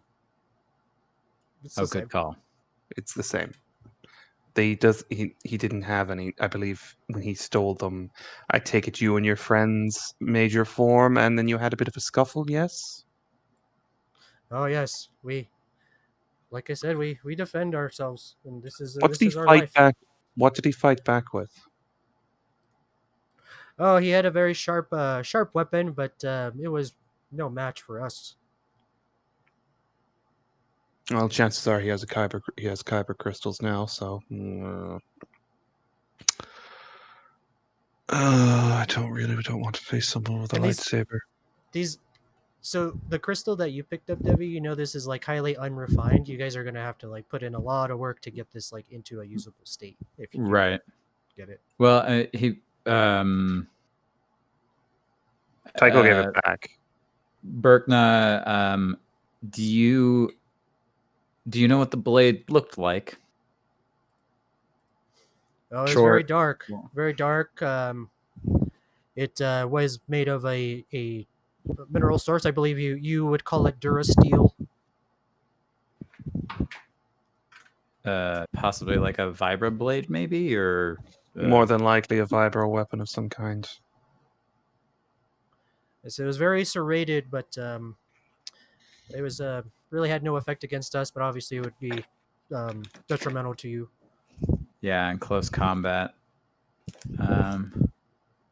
It's Oh, the good same. call. It's the same. He didn't have any. I believe when he stole them, I take it you and your friends made your form, and then you had a bit of a scuffle. Yes. Oh yes, like I said, we defend ourselves, and this is What this did he is our fight life. back? What did he fight back with? Oh, he had a very sharp weapon, but it was no match for us. Well, chances are he has kyber crystals now. So. I don't want to face someone with a And lightsaber. these so the crystal that you picked up, Debbie, this is like highly unrefined. You guys are gonna have to like put in a lot of work to get this like into a usable state if you do Right. get it. Well, Tycho gave it back. Berkna, do you know what the blade looked like? Oh, it was Short. very dark, Well- very dark. It was made of a mineral source. I believe you would call it Durasteel. Possibly like a vibra blade, maybe, or More than likely a vibro weapon of some kind. So it was very serrated, but it was really had no effect against us. But obviously, it would be detrimental to you. yeah, in close combat.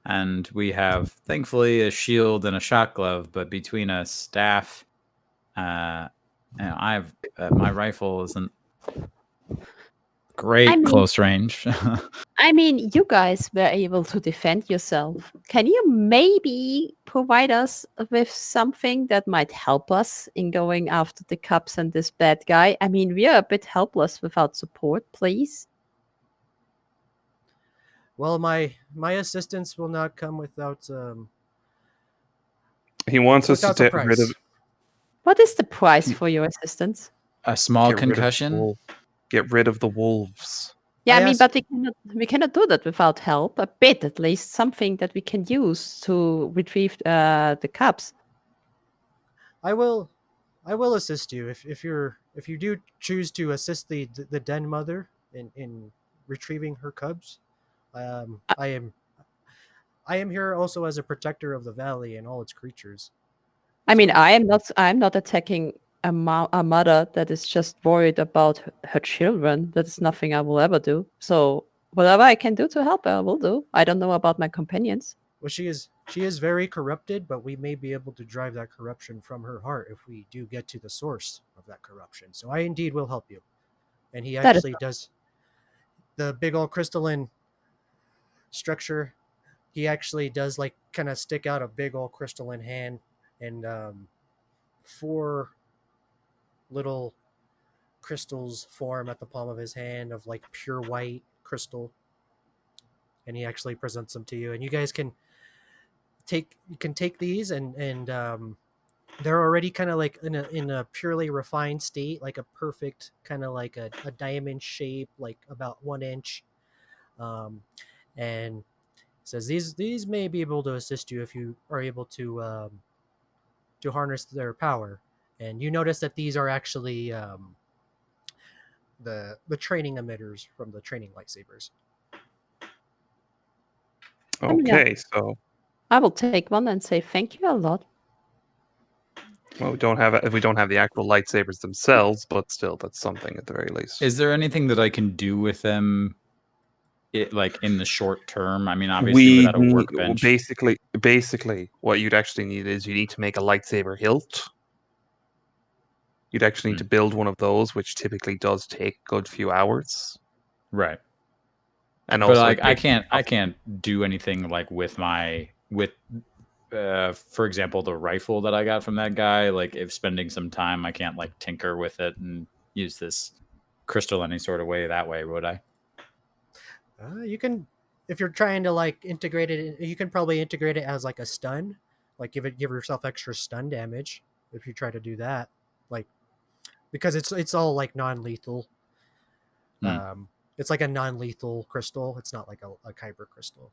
And we have thankfully a shield and a shot glove, but between a staff, I've my rifle isn't great I mean- close range. I mean, you guys were able to defend yourself. Can you maybe provide us with something that might help us in going after the cops and this bad guy? I mean, we are a bit helpless without support, please. Well, my assistance will not come without He wants us to without a get rid of. price. What is the price for your assistance? A small get rid of concussion. Get rid of the wolves. Yeah, I I mean, asked- but we cannot do that without help. A bit, at least, something that we can use to retrieve the cops. I will assist you if you do choose to assist the den mother in retrieving her cubs. I am here also as a protector of the valley and all its creatures. I mean, So- I'm not attacking a mother that is just worried about her children. That is nothing I will ever do. So whatever I can do to help her, I will do. I don't know about my companions. Well, she is very corrupted, but we may be able to drive that corruption from her heart if we do get to the source of that corruption. So I indeed will help you. And he That is actually does the big old crystalline structure. He actually does like kind of stick out a big old crystalline hand, and 4 little crystals form at the palm of his hand of like pure white crystal. And he actually presents them to you, and you guys can take these, and they're already kind of like in a purely refined state, like a perfect kind of like a diamond shape, like about 1 inch. And says these may be able to assist you if you are able to harness their power. And you notice that these are actually the training emitters from the training lightsabers. mean, yeah. Okay, so I will take one and say thank you a lot. we don't have the actual lightsabers themselves, but still, that's something at the very least. Is there anything that I can do with them it like in the short term? I mean, obviously without a workbench. Basically, what you'd actually need is you need to make a lightsaber hilt. You'd actually need to build one of those, which typically does take a good few hours. Right. And But also, like it I takes- can't do anything like with for example, the rifle that I got from that guy. Like if spending some time, I can't like tinker with it and use this crystal any sort of way that way, would I? You can, if you're trying to like integrate it, you can probably integrate it as like a stun, like give yourself extra stun damage if you try to do that, like because it's all like non-lethal. Hmm. It's like a non-lethal crystal. It's not like a kyber crystal.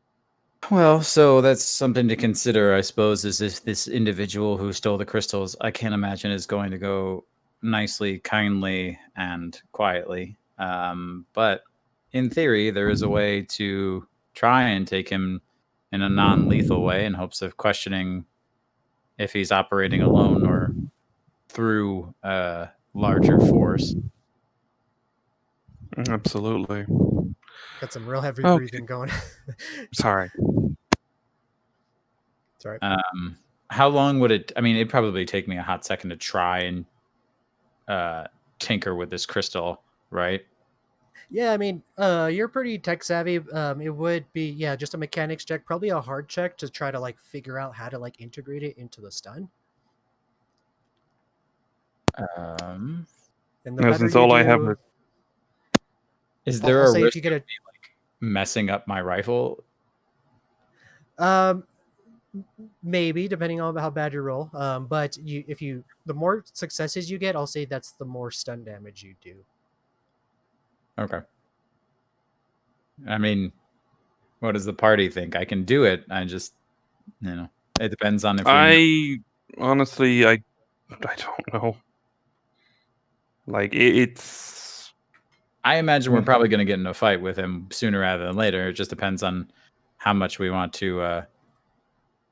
Well, so that's something to consider, I suppose, is if this individual who stole the crystals, I can't imagine is going to go nicely, kindly, and quietly. But in theory, there is a way to try and take him in a non lethal way in hopes of questioning if he's operating alone or through a larger force. Absolutely. Got some real heavy Okay. breathing going. Sorry. Sorry. How long would it? I mean, it'd probably take me a hot second to try and tinker with this crystal, right? Yeah, I mean, you're pretty tech savvy. It would be, yeah, just a mechanics check, probably a hard check to try to like figure out how to like integrate it into the stun. Um, And the Now, better since you all I have do, is is I'll there a say if risk you get a, messing up my rifle? um, maybe depending on how bad you roll. But the more successes you get, I'll say that's the more stun damage you do. Okay. I mean, what does the party think? I can do it. I just, it depends on if we. honestly, I don't know. Like it's I imagine we're probably going to get in a fight with him sooner rather than later. It just depends on how much we want to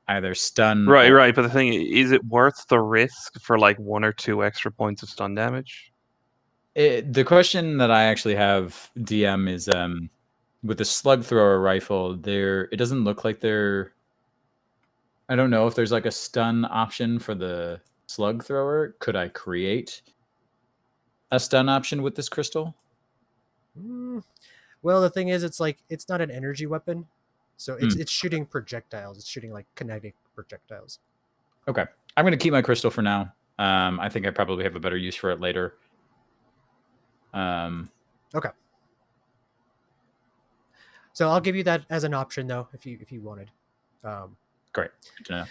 either stun. right. But the thing is, it worth the risk for like 1 or 2 extra points of stun damage? The question that I actually have, DM, is with the slug thrower rifle, it doesn't look like there. I don't know if there's like a stun option for the slug thrower. Could I create a stun option with this crystal? Well, the thing is, it's like it's not an energy weapon, so it's shooting projectiles. It's shooting like kinetic projectiles. Okay, I'm going to keep my crystal for now. I think I probably have a better use for it later. Okay. So I'll give you that as an option, though, if you wanted. Great. Good to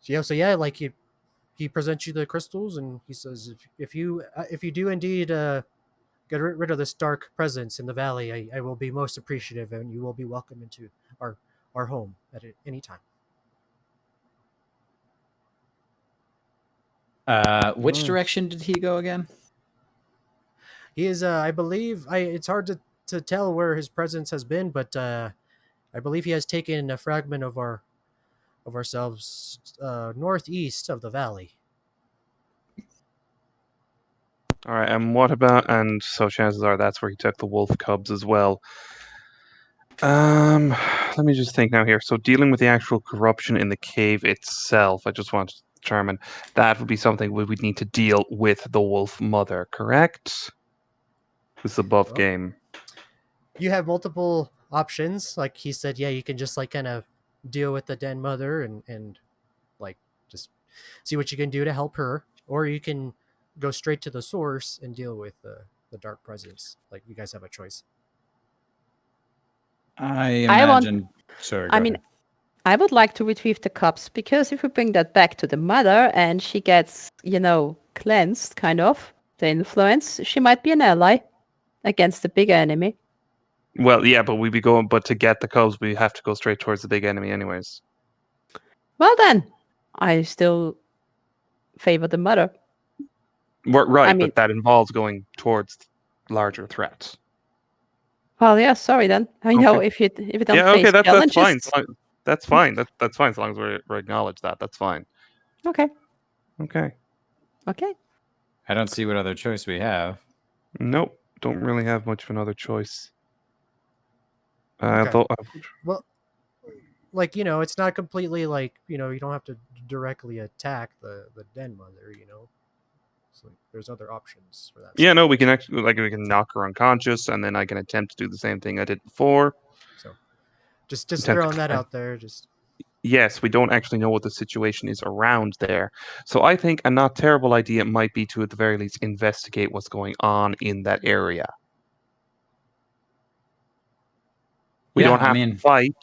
know. So yeah, like he presents you the crystals, and he says, if you do indeed get rid of this dark presence in the valley, I will be most appreciative, and you will be welcome into our home at any time. Which direction did he go again? He is, I believe, it's hard to tell where his presence has been, but I believe he has taken a fragment of ourselves northeast of the valley. All right, and what about? And so chances are that's where he took the wolf cubs as well. Let me just think now here. So dealing with the actual corruption in the cave itself, I just want to determine that would be something we would need to deal with the wolf mother, correct? This is a buff Well, game. You have multiple options. Like he said, yeah, you can just like kind of deal with the den mother and like just see what you can do to help her, or you can go straight to the source and deal with the dark presence. Like you guys have a choice. I imagine. Sorry. I mean, I would like to retrieve the cups, because if we bring that back to the mother and she gets, cleansed, kind of, the influence, she might be an ally against the bigger enemy. Well, yeah, but we'd be going. But to get the cubs, we have to go straight towards the big enemy, anyways. Well, then, I still favor the mother. Right, I mean- but that involves going towards larger threats. Well, yeah, sorry then. I know if you don't face that's challenges. fine. That's fine. That's fine as long as we acknowledge that. That's fine. Okay. Okay. I don't see what other choice we have. Nope. Don't really have much of another choice. I Okay. thought Well, like, it's not completely like, you don't have to directly attack the den mother, So there's other options for that. yeah, stuff. no, we can actually we can knock her unconscious, and then I can attempt to do the same thing I did before. So just Attempt to throwing that climb. out there. Just Yes, we don't actually know what the situation is around there. So I think a not terrible idea might be to, at the very least, investigate what's going on in that area. We Yeah, don't I have mean, to fight,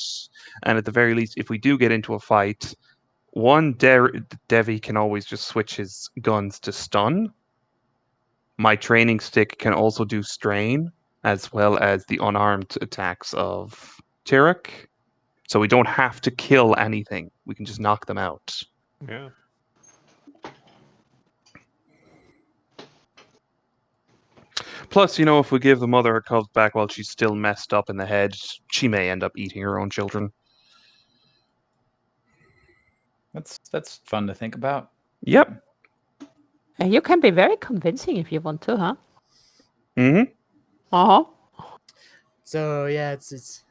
and at the very least, if we do get into a fight, one Devi can always just switch his guns to stun. My training stick can also do strain, as well as the unarmed attacks of Tirek. So we don't have to kill anything. We can just knock them out. Yeah. Plus, if we give the mother her cubs back while she's still messed up in the head, she may end up eating her own children. that's fun to think about. Yep. You can be very convincing if you want to, huh? Mm-hmm. Uh-huh. so yeah, it's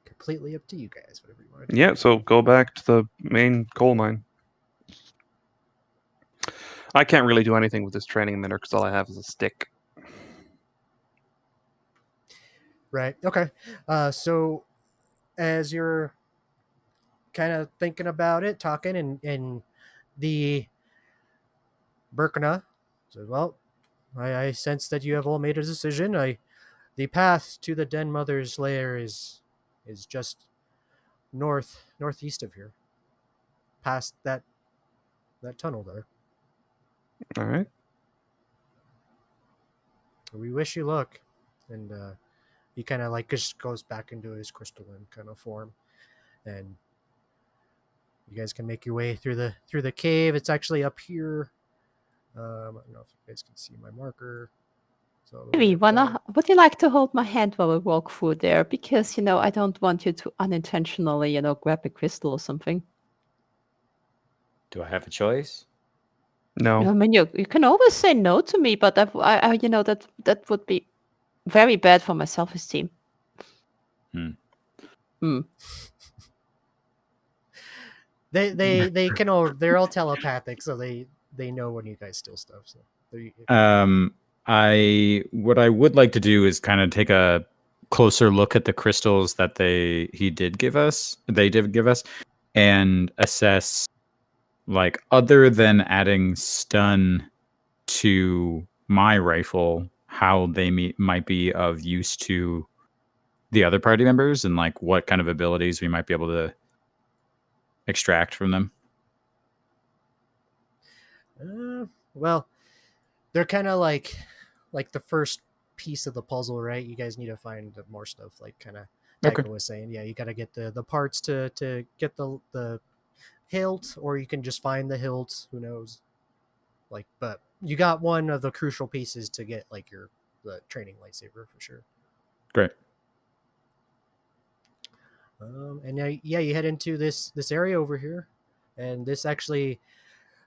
completely up to you guys, whatever you want to do. Yeah, so go back to the main coal mine. I can't really do anything with this training minute because all I have is a stick. Right. Okay. So as you're kind of thinking about it, talking, and the Burkina said, "Well, I sense that you have all made a decision. The path to the Den Mother's lair is just northeast of here, past that tunnel there. All right. We wish you luck." And he kind of like just goes back into his crystalline kind of form, and you guys can make your way through the cave. It's actually up here. I don't know if you guys can see my marker. So Maybe would you like to hold my hand while we walk through there? Because, I don't want you to unintentionally, grab a crystal or something. Do I have a choice? No. I mean, you can always say no to me, but that would be very bad for my self-esteem. they can all they're all telepathic, so they know when you guys steal stuff. So What I would like to do is kind of take a closer look at the crystals that they did give us, and assess, like, other than adding stun to my rifle, how they might be of use to the other party members, and like what kind of abilities we might be able to extract from them. well, they're kind of like the first piece of the puzzle, right? You guys need to find more stuff, like kind of Taika Okay. was saying. Yeah, you got to get the parts to get the hilt, or you can just find the hilt. Who knows? Like, but you got one of the crucial pieces to get like the training lightsaber for sure. Great. And now, yeah, you head into this area over here, and this actually,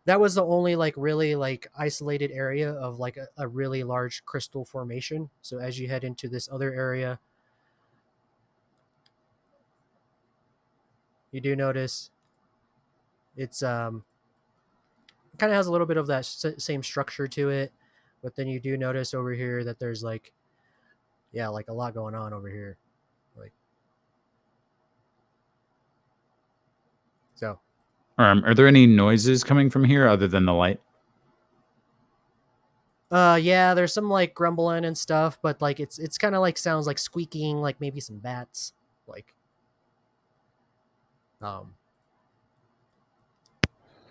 that was the only like really like isolated area of like a really large crystal formation. So as you head into this other area, you do notice it's kind of has a little bit of that same structure to it, but then you do notice over here that there's like, yeah, like a lot going on over here, like so. Are there any noises coming from here other than the light? Yeah, there's some like grumbling and stuff, but like it's kind of like sounds like squeaking, like maybe some bats, like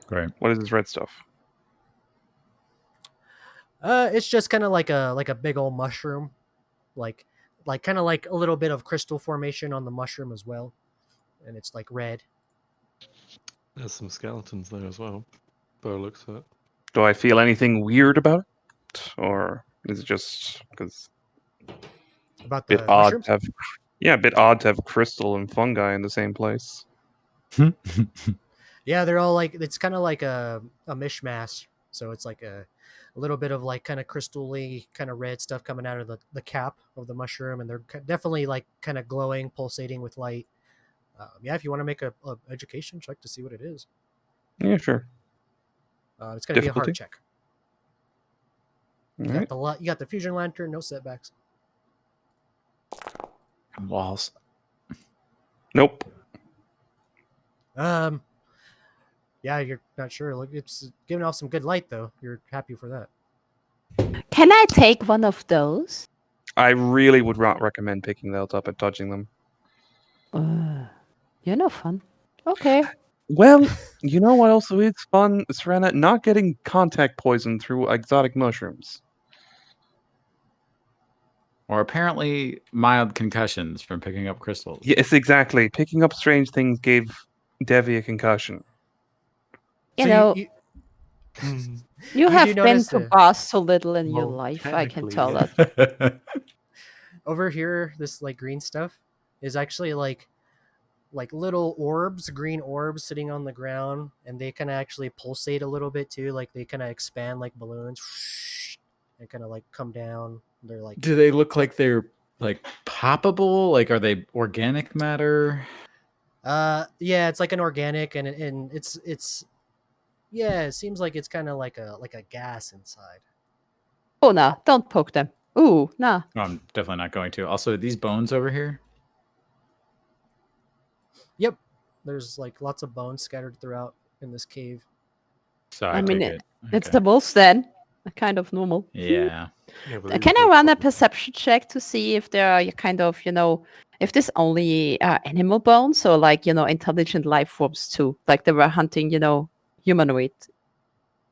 Great. What is this red stuff? It's just kind of like a big old mushroom, like kind of like a little bit of crystal formation on the mushroom as well, and it's like red. There's some skeletons there as well. Bo looks at it. Do I feel anything weird about it, or is it just because About a the bit odd mushrooms? to have? Yeah, a bit odd to have crystal and fungi in the same place. Yeah, they're all like, it's kind of like a mishmash. So it's like a a little bit of like kind of crystally kind of red stuff coming out of the cap of the mushroom, and they're definitely like kind of glowing, pulsating with light. Yeah, if you want to make a education check to see what it is, Yeah, sure. it's going to be a hard Difficulty? check. All You right. got you got the fusion lantern, no setbacks. Walls. Nope. Yeah, you're not sure. Look, it's giving off some good light though. You're happy for that. Can I take one of those? I really would not recommend picking those up and touching them. You're no fun. Okay. Well, you know what also is fun, Serena? Not getting contact poison through exotic mushrooms. Or apparently mild concussions from picking up crystals. Yes, exactly. Picking up strange things gave Devi a concussion. You So know, you Hmm. you do have been notice to the- Bars so little in your Well, life. I can technically, tell yeah. that. over here, this like green stuff is actually like little orbs, green orbs sitting on the ground, and they kind of actually pulsate a little bit too. Like they kind of expand like balloons, and kind of like come down. They're like Do they look like they're like poppable? Like, are they organic matter? yeah, it's like an organic, and it's yeah, it seems like it's kind of like a gas inside. Oh, no. Don't poke them. Ooh, nah. No, I'm definitely not going to. Also, these bones over here. Yep, there's like lots of bones scattered throughout in this cave. So I I, mean, take it. It's Okay. the wolves then. Kind of normal. Yeah. Yeah, but Can these I are run a fucking- perception check to see if there are kind of, if there's only animal bones or like, intelligent life forms too? Like they were hunting, humanoid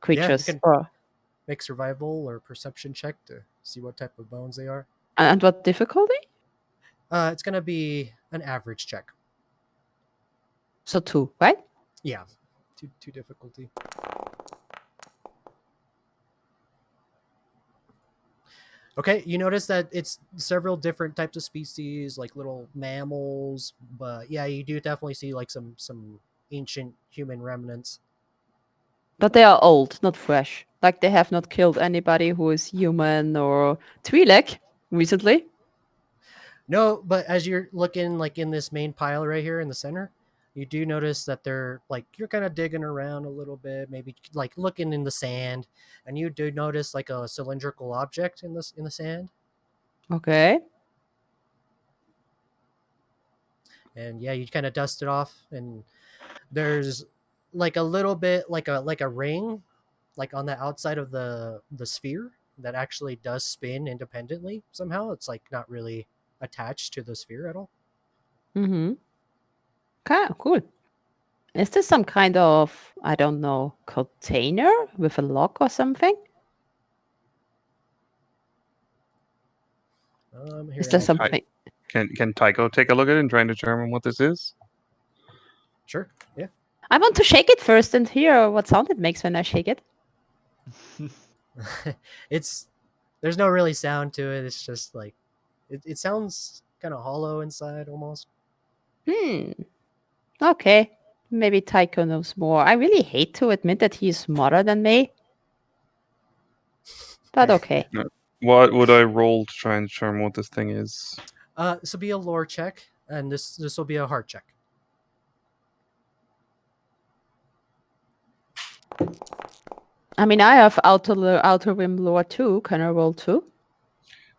creatures. can- Or, Make survival or perception check to see what type of bones they are. and what difficulty? It's gonna be an average check. So 2, right? Yeah, two difficulty. Okay, you notice that it's several different types of species, like little mammals, but yeah, you do definitely see like some ancient human remnants. But they are old, not fresh. Like they have not killed anybody who is human or Twi'lek recently. No, but as you're looking like in this main pile right here in the center, you do notice that they're like you're kind of digging around a little bit, maybe like looking in the sand, and you do notice like a cylindrical object in the sand. Okay. And yeah, you kind of dust it off, and there's like a little bit like a ring like on the outside of the sphere that actually does spin independently somehow. It's like not really attached to the sphere at all. Mm-hmm. Okay, cool. Is this some kind of, I don't know, container with a lock or something? Here, Is there I'll- something? Can Tycho take a look at it and try and determine what this is? Sure, yeah. I want to shake it first and hear what sound it makes when I shake it. There's no really sound to it. It's just like it sounds kind of hollow inside almost. Okay. Maybe Tycho knows more. I really hate to admit that he's smarter than me. But okay. What would I roll to try and determine what this thing is? This will be a lore check, and this will be a heart check. I mean, I have outer rim lore too. Can I roll too?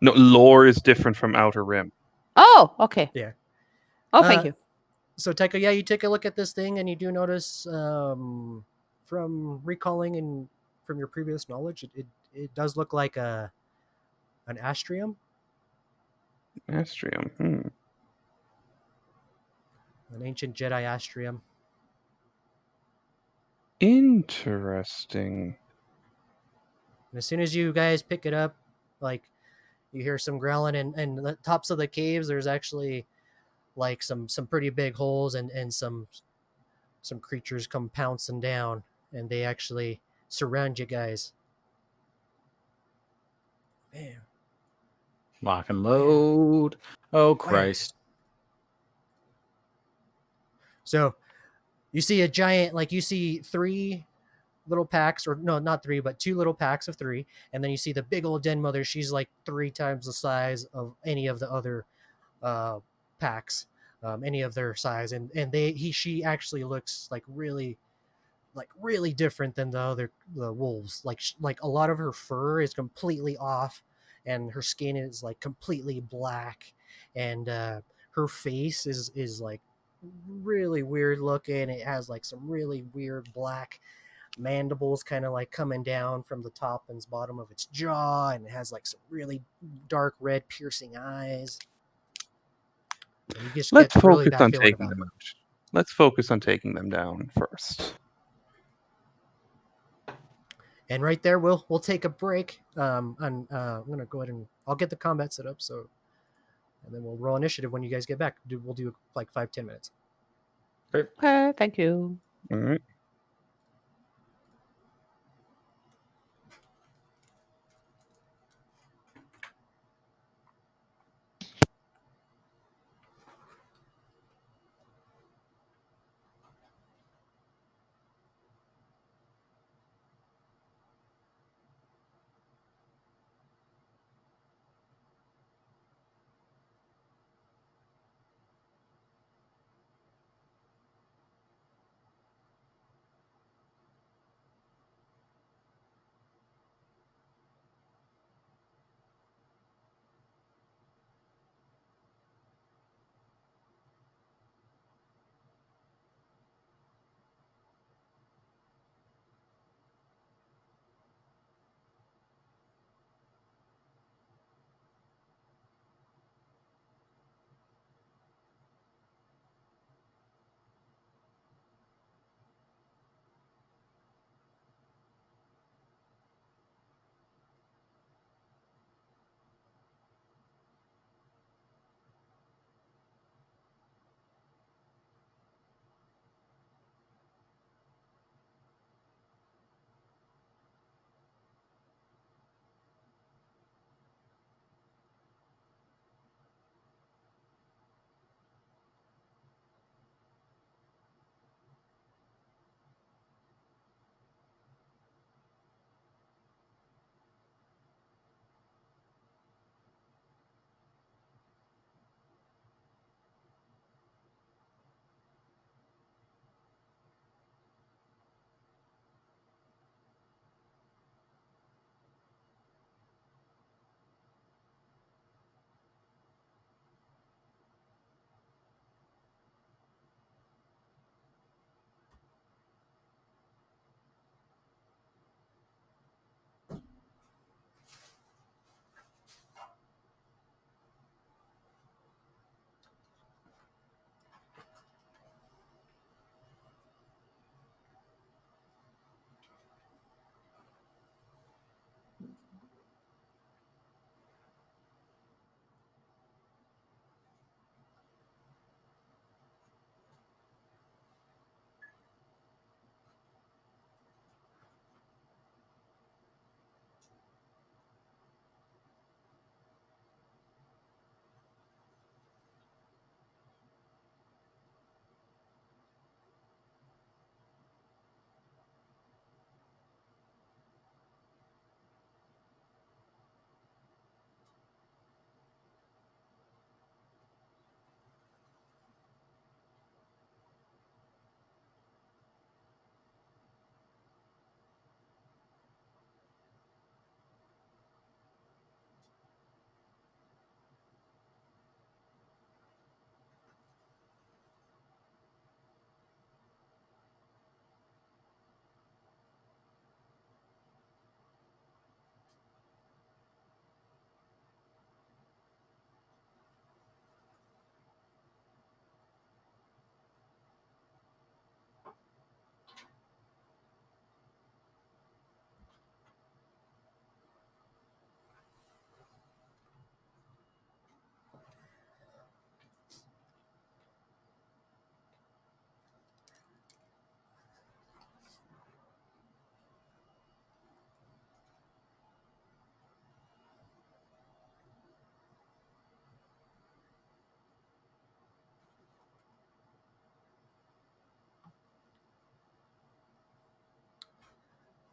No, lore is different from Outer Rim. Oh, okay. Yeah. Oh, thank Uh, you. So Tycho, yeah, you take a look at this thing, and you do notice from recalling and from your previous knowledge, it does look like an astrium. Astrium. An ancient Jedi astrium. Interesting. And as soon as you guys pick it up, like you hear some growling, and the tops of the caves, there's actually like some pretty big holes, and some creatures come pouncing down, and they actually surround you guys. Man. Lock and load. Oh, Christ. So you see a giant, like you see 3 little packs, or no, not 3, but 2 little packs of 3, and then you see the big old den mother. She's like 3 times the size of any of the other packs, any of their size, and she actually looks like really different than the wolves. Like a lot of her fur is completely off, and her skin is like completely black, and her face is like really weird looking. It has like some really weird black mandibles kind of like coming down from the top and bottom of its jaw, and it has like some really dark red piercing eyes. And you just Let's get a really focus bad on feeling taking about them it. out. Let's focus on taking them down first. And right there, we'll take a break. And I'm gonna go ahead and I'll get the combat set up. So, and then we'll roll initiative when you guys get back. We'll do like 5-10 minutes. Okay, thank you. All right.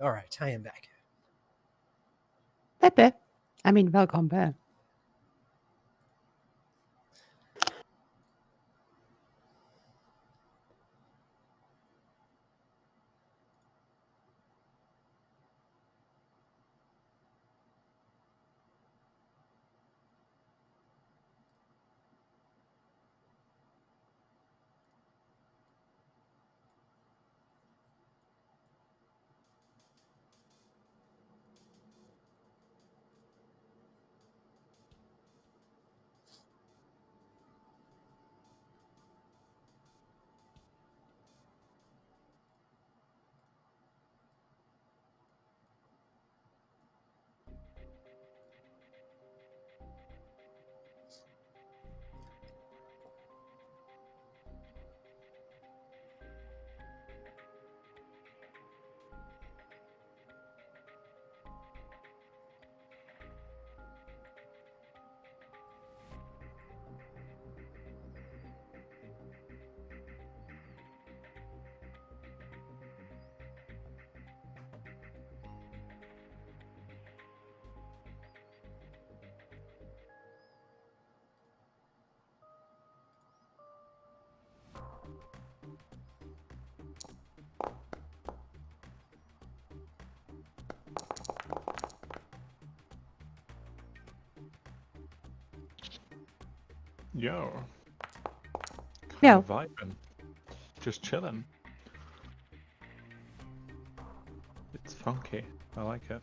All right, I am back. Pepe. I mean, welcome back. Yo. Yo. Vibing. Just chilling. It's funky. I like it.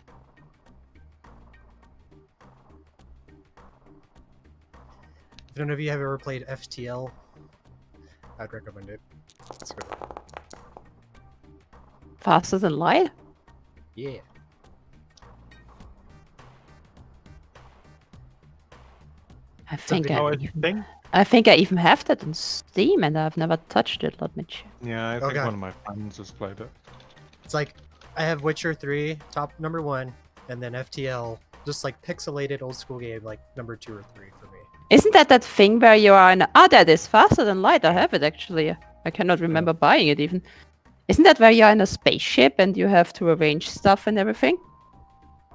If none of you have ever played FTL, I'd recommend it. It's good. Faster than light? Yeah. I think video Oh, I I even, think. I think I even have that on Steam and I've never touched it. Let me check. Yeah, I Oh, think God. one of my friends has played it. It's like I have Witcher 3, top number 1, and then FTL, just like pixelated old school game, like number 2 or 3 for me. Isn't that thing where you are in? Ah, that is faster than light. I have it actually. I cannot remember buying it even. Isn't that where you're in a spaceship and you have to arrange stuff and everything?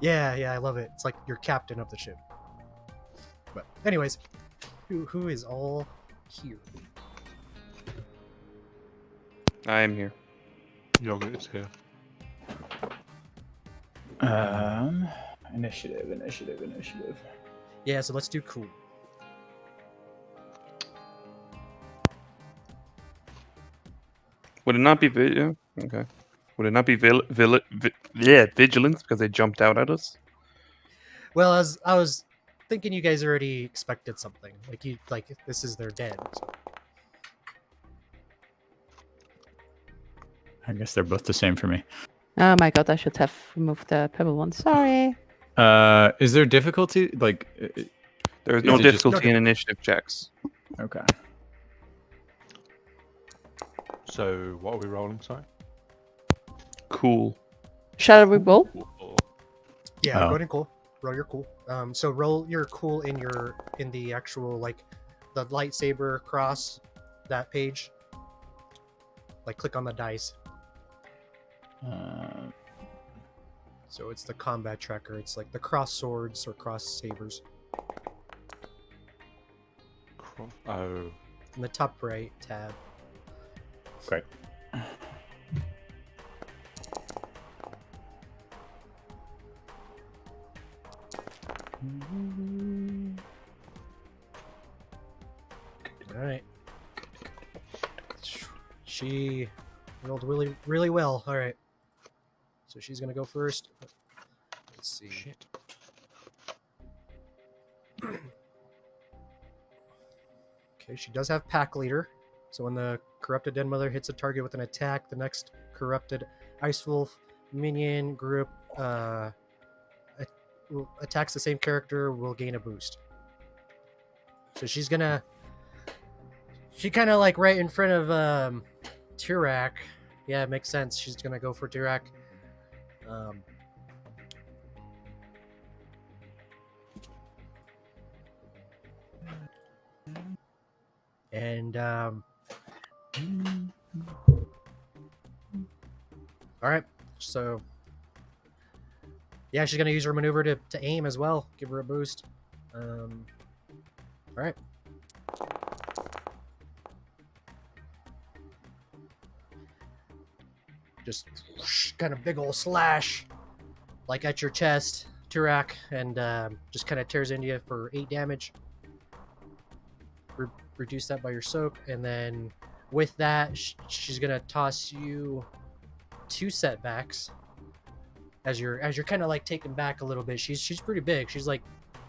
Yeah, I love it. It's like you're captain of the ship. But anyways, who is all here? I am here. Yogurt is here. Initiative. Yeah, so let's do cool. Would it not be okay? Would it not be vigilance because they jumped out at us? Well, as I was thinking, you guys already expected something. Like this is their den. So. I guess they're both the same for me. Oh my god, I should have removed the pebble one. Sorry. Is there difficulty? Like, There is Is no it just- difficulty in initiative checks. okay. So, what are we rolling, sorry? Cool. Shall we roll? Yeah, Oh. go ahead and cool. Roll your cool. So roll your cool in the actual like the lightsaber cross that page. Like click on the dice. So it's the combat tracker. It's like the cross swords or cross sabers. Oh. In the top right tab. Great. All right. She rolled really, really well. All right. So she's gonna go first. Let's see. Shit. Okay, she does have pack leader. So when the corrupted den mother hits a target with an attack, the next corrupted ice wolf minion group attacks the same character will gain a boost. So she's gonna. She kind of like right in front of Tirak. Yeah, it makes sense. She's gonna go for Tirak. And all right, so Yeah, she's gonna use her maneuver to aim as well. Give her a boost. All right. Just whoosh, kind of big old slash, like at your chest, Turak, and just kind of tears into you for 8 damage. Reduce that by your soak, and then with that, she's gonna toss you 2 setbacks. As you're kind of like taken back a little bit. She's pretty big. She's like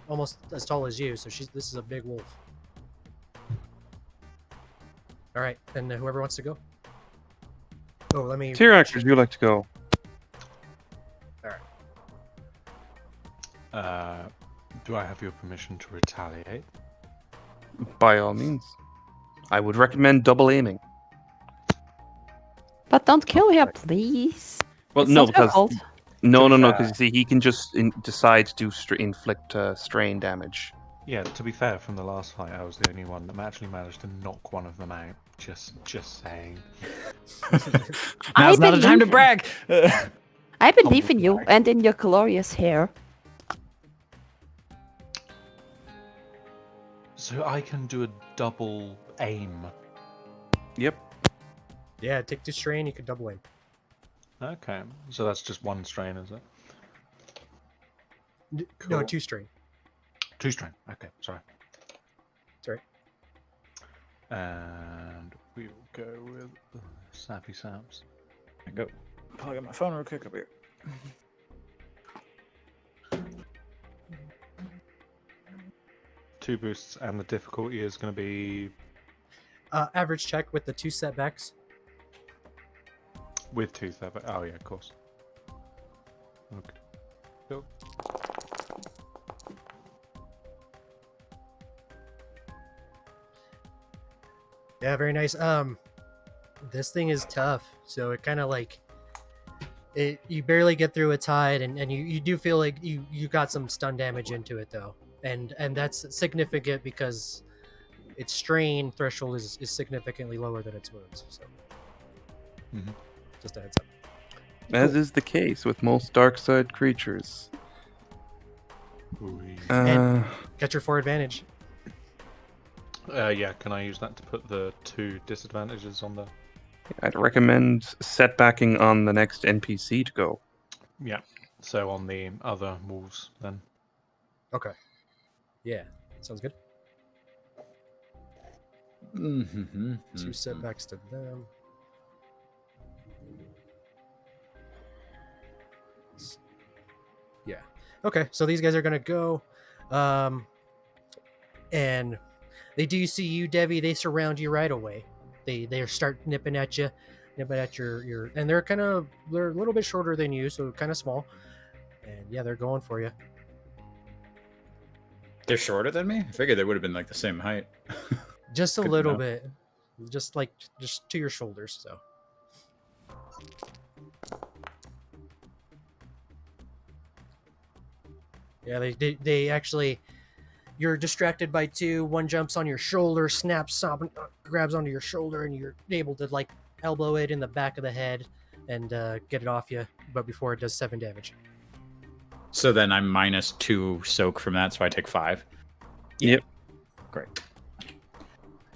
almost as tall as you, so this is a big wolf. All right, and whoever wants to go. Oh, let me. Tyrak, would you like to go? Do I have your permission to retaliate? By all means. I would recommend double aiming. But don't kill her, please. Well, It's no, not her because fault. no, To be because fair- you see, he can just decide to inflict strain damage. Yeah, to be fair, from the last fight, I was the only one that actually managed to knock one of them out. Just saying. Now's not a time to believe- brag. I believe in you and in your glorious hair. So I can do a double aim. Yep. Yeah, take 2 strain. You can double aim. Okay, so that's just 1 strain, is it? No, Cool. 2 strain. 2 strain. Okay, sorry. Sorry. And we will go with Sappy Saps. Go. Plug in my phone real quick up here. 2 boosts, and the difficulty is going to be Average check with the 2 setbacks. with 2 theft. Oh yeah, of course. Okay. Cool. Yeah, very nice. This thing is tough, so it kind of like you barely get through its hide, and you do feel like you got some stun damage into it though, and that's significant because its strain threshold is significantly lower than its wounds. So, Mhm. just a heads up. As Cool. is the case with most dark side creatures. Ooh. And- Got your 4 advantage. Yeah, can I use that to put the 2 disadvantages on the? I'd recommend setbacking on the next NPC to go. Yeah. So on the other wolves then. Okay. Yeah, sounds good. Mm-hmm. 2 setbacks to them. Yeah. Okay, so these guys are gonna go, and they do see you, Devi. They surround you right away. They start nipping at you, nipping at your, and they're a little bit shorter than you, so kind of small. And yeah, they're going for you. They're shorter than me? I figured they would have been like the same height. Just a Good to little know. bit, just to your shoulders. So. Yeah, they actually. You're distracted by 2. 1 jumps on your shoulder, snaps, grabs onto your shoulder, and you're able to like elbow it in the back of the head and get it off you. But before it does 7 damage. So then I'm -2 soak from that, so I take 5. Yep. Great.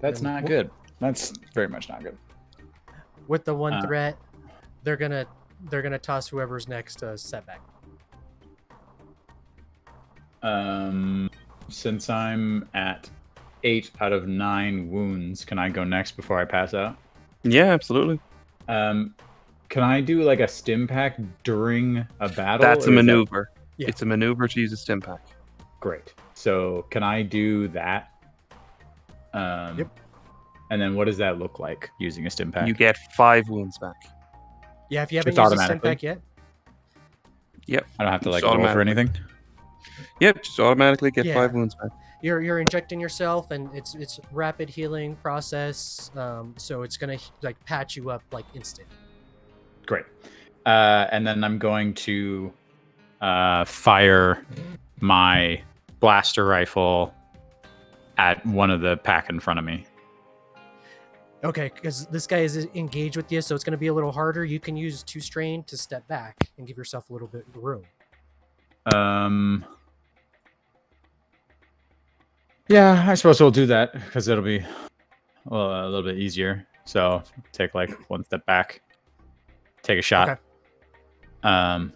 That's Then not wh- good. That's very much not good. With the 1 Uh. threat, they're gonna toss whoever's next setback. Since I'm at 8 out of 9 wounds, can I go next before I pass out? Yeah, absolutely. Can I do like a stim pack during a battle? That's a or is that- maneuver. Yeah. It's a maneuver to use a stim pack. Great. So can I do that? Yep. And then what does that look like using a stim pack? You get 5 wounds back. Yeah, if you Just haven't used a stim automatically? pack yet, I don't have to like Just roll for automatically. anything. Yep, just automatically get Yeah. 5 wounds back. you're injecting yourself, and it's rapid healing process. So it's gonna like patch you up like instant. Great. And then I'm going to fire my blaster rifle at one of the pack in front of me. Okay, because this guy is engaged with you, so it's going to be a little harder. You can use 2 strain to step back and give yourself a little bit of room. Yeah, I suppose we'll do that because it'll be a little bit easier. So take like one step back, take a shot. Okay. How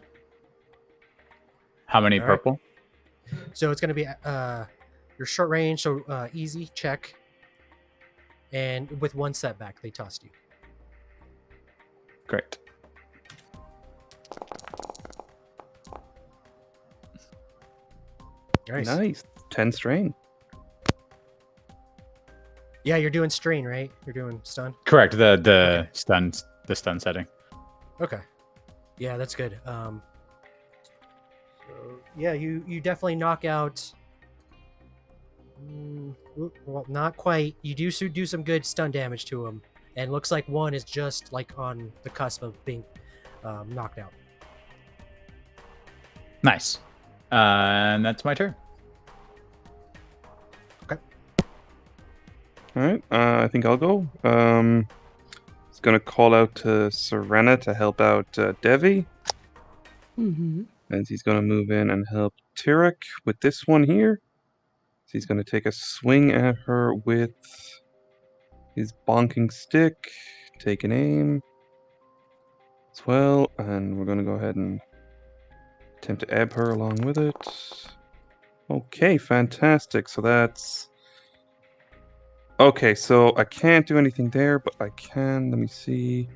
many All right. purple? So it's going to be your short range, so easy check, and with one setback, they tossed you. Great. Nice. 10 strain. Yeah, you're doing strain, right? You're doing stun. Correct. The Okay. stun setting. Okay. Yeah, that's good. So yeah, you definitely knock out. Well, not quite. You do some good stun damage to him, and looks like one is just like on the cusp of being knocked out. Nice. And that's my turn. All right. I think I'll go. It's going to call out to Serena to help out Devi. Mm-hmm. And he's going to move in and help Tyrek with this one here. So he's going to take a swing at her with his bonking stick, take an aim as well, and we're going to go ahead and attempt to ebb her along with it. Okay, fantastic. So that's... Okay, so I can't do anything there, but I can... Let me see.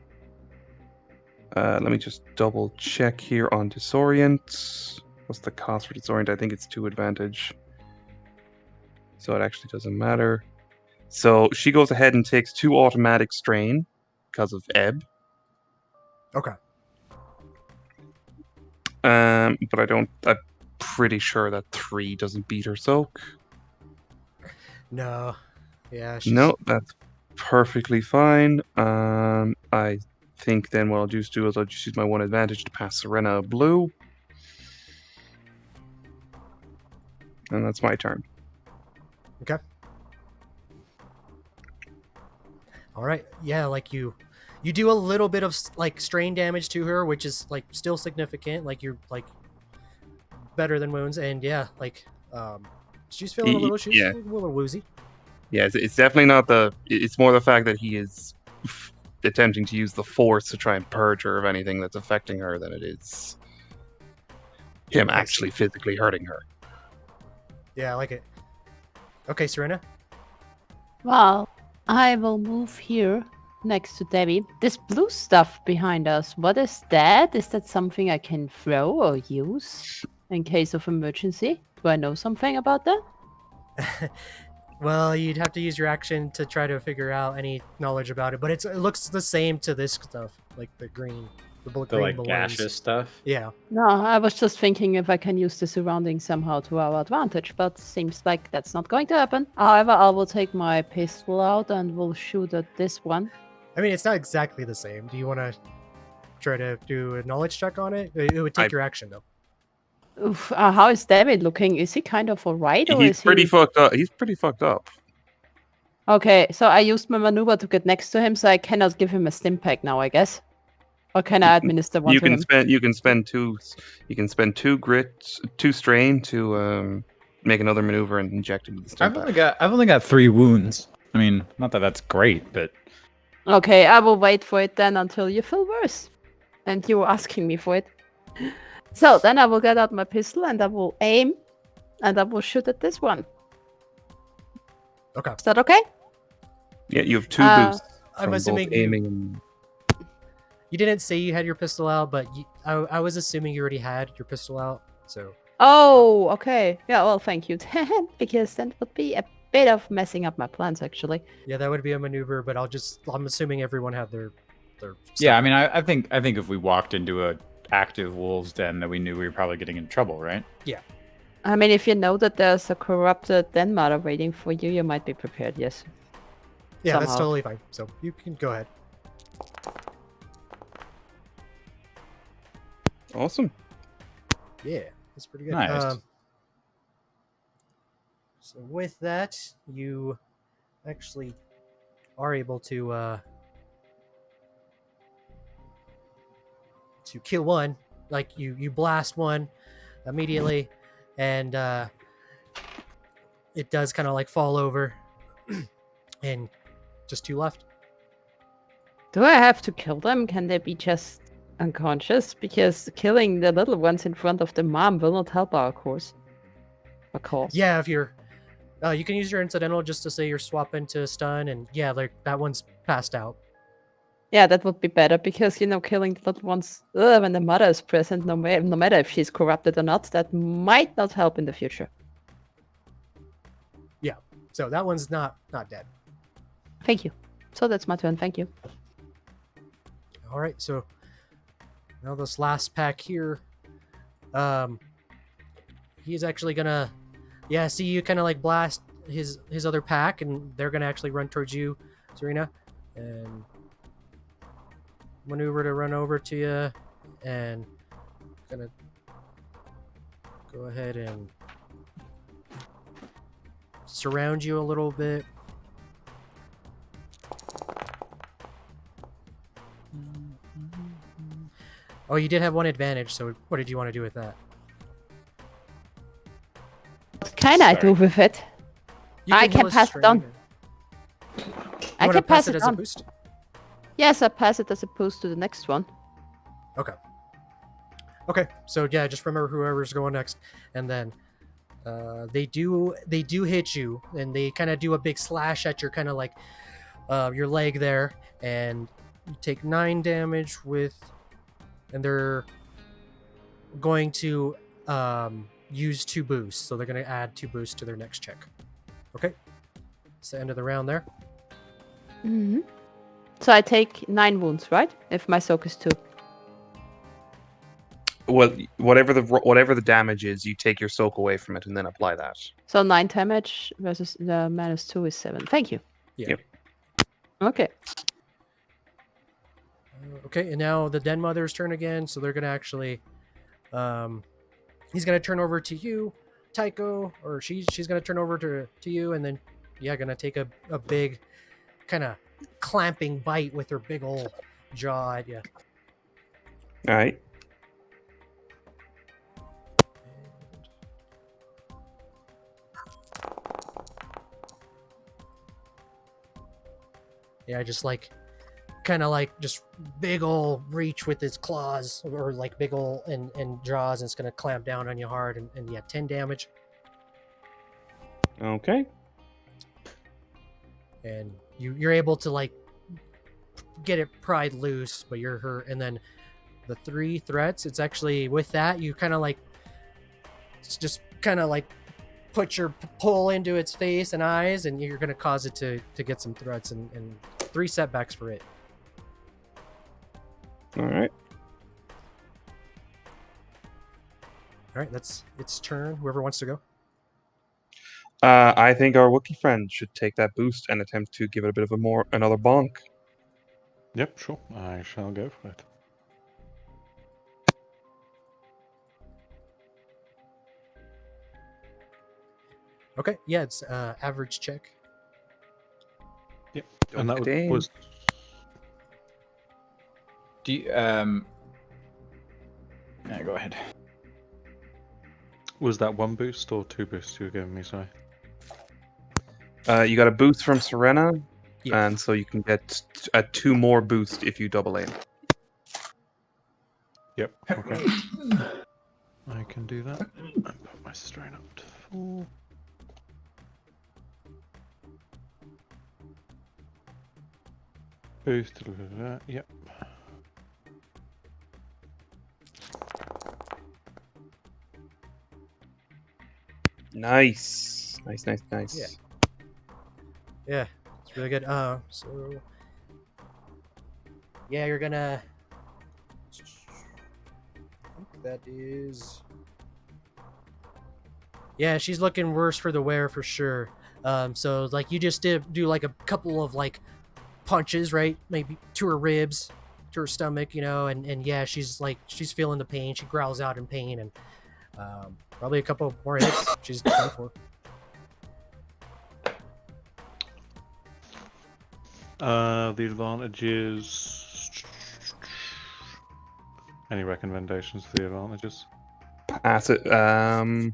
Let me just double check here on Disorient. What's the cost for Disorient? I think it's 2 advantage. So it actually doesn't matter. So she goes ahead and takes 2 automatic strain because of ebb. Okay. But I'm pretty sure that 3 doesn't beat her soak. No. Yeah. She's... No, that's perfectly fine. I think then what I'll just do is I'll just use my 1 advantage to pass Serena a blue. And that's my turn. Okay. All right. Yeah, like you do a little bit of like strain damage to her, which is like still significant. Like you're like better than wounds, and yeah, like she's feeling a little. She's Yeah. a little woozy. Yeah, it's definitely not the... It's more the fact that he is attempting to use the force to try and purge her of anything that's affecting her than it is him I see. actually physically hurting her. Yeah, I like it. Okay, Serena. Well, I will move here next to Debbie. This blue stuff behind us, what is that? Is that something I can throw or use in case of emergency? Do I know something about that? Well, you'd have to use your action to try to figure out any knowledge about it, but it looks the same to this stuff, like the green, the The green like balloons. gaseous stuff. Yeah. No, I was just thinking if I can use the surroundings somehow to our advantage, but seems like that's not going to happen. However, I will take my pistol out and will shoot at this one. I mean, it's not exactly the same. Do you want to try to do a knowledge check on it? It would take your action though. Oof, how is David looking? Is he kind of alright, or He's is pretty he... fucked up. He's pretty fucked up. Okay, so I used my maneuver to get next to him, so I cannot give him a stim pack now, I guess. Or can I administer one You to can him? spend 2 grit, 2 strain to make another maneuver and inject him with the stim pack. I've only got 3 wounds. I mean, not that that's great, but Okay, I will wait for it then until you feel worse. And you were asking me for it. So then I will get out my pistol and I will aim and I will shoot at this one. Okay. Is that okay? Yeah, you have 2 boosts. I'm from assuming both aiming and... You didn't say you had your pistol out, but I was assuming you already had your pistol out. So Oh, okay. Yeah, well, thank you then, because that would be a bit of messing up my plans, actually. yeah, that would be a maneuver. But I'm assuming everyone had their. yeah, I stuff. mean, I think if we walked into a active wolves den, that we knew we were probably getting in trouble, right? I mean, if you know that there's a corrupted den mother waiting for you, you might be prepared, yes. Yeah, that's somehow. totally fine. So you can go ahead. Awesome. Yeah, that's pretty good. Nice. So with that, you actually are able to kill one. Like you blast one, immediately, and it does kind of like fall over, and just 2 left. Do I have to kill them? Can they be just unconscious? Because killing the little ones in front of the mom will not help our cause. Of course. Yeah, if you're, you can use your incidental just to say you're swapping to stun, and yeah, like that one's passed out. Yeah, that would be better because killing the little ones when the mother is present, no matter if she's corrupted or not, that might not help in the future. So that one's not dead. Thank you. So that's my turn. Thank you. All right, so now this last pack here, he's actually gonna, see you kind of like blast his other pack, and they're gonna actually run towards you, Serena, and maneuver to run over to you, and gonna go ahead and surround you a little bit. Oh, you did have one advantage, so what did you want to do with that? What can I do Sorry. with it? You I heal can a pass it strain. on. You I wanna can pass it it as a on. boost. Yes, I pass it as opposed to the next one. Okay, so yeah, just remember whoever's going next, and then they do hit you, and they kind of do a big slash at your kind of like your leg there, and you take 9 damage and they're going to use 2 boosts, so they're going to add 2 boosts to their next check. Okay, it's the end of the round there. Mm-hmm. So I take 9 wounds, right? If my soak is 2. Well, whatever the damage is, you take your soak away from it and then apply that. So 9 damage versus the -2 is 7. Thank you. Yeah. Yep. Okay. Okay, and now the Den Mother's turn again, so they're going to actually he's going to turn over to you, Tycho, or she's going to turn over to you, and then going to take a big kind of clamping bite with her big old jaw at you. All right. Yeah, just like kind of like just big old reach with his claws, or like big old and jaws, and it's gonna clamp down on you hard, and 10 damage. Okay. And you're able to like get it pried loose, but you're hurt. And then the 3 threats, it's actually with that you kind of like just kind of like put your pull into its face and eyes, and you're gonna cause it to get some threats and 3 setbacks for it. All right. All right, that's its turn. Whoever wants to go. I think our Wookiee friend should take that boost and attempt to give it a bit of another bonk. Yep, sure. I shall go for it. Okay, yeah, it's average check. Yep. And that Okay. was Do you, yeah, go ahead. was that 1 boost or 2 boosts you were giving me? Sorry. You got a boost from Serena, Yeah. and so you can get a 2 more boost if you double aim. Yep. Okay. I can do that. And put my strain up to 4. Boost. Yep. Nice. Nice. Yeah. Yeah, it's really good. So yeah, you're gonna. I think that is. Yeah, she's looking worse for the wear for sure. So like you just do like a couple of like punches, right? Maybe to her ribs, to her stomach, and yeah, she's feeling the pain. She growls out in pain, and probably a couple more hits. She's done for. The advantages. Any recommendations for the advantages? pass it. Well,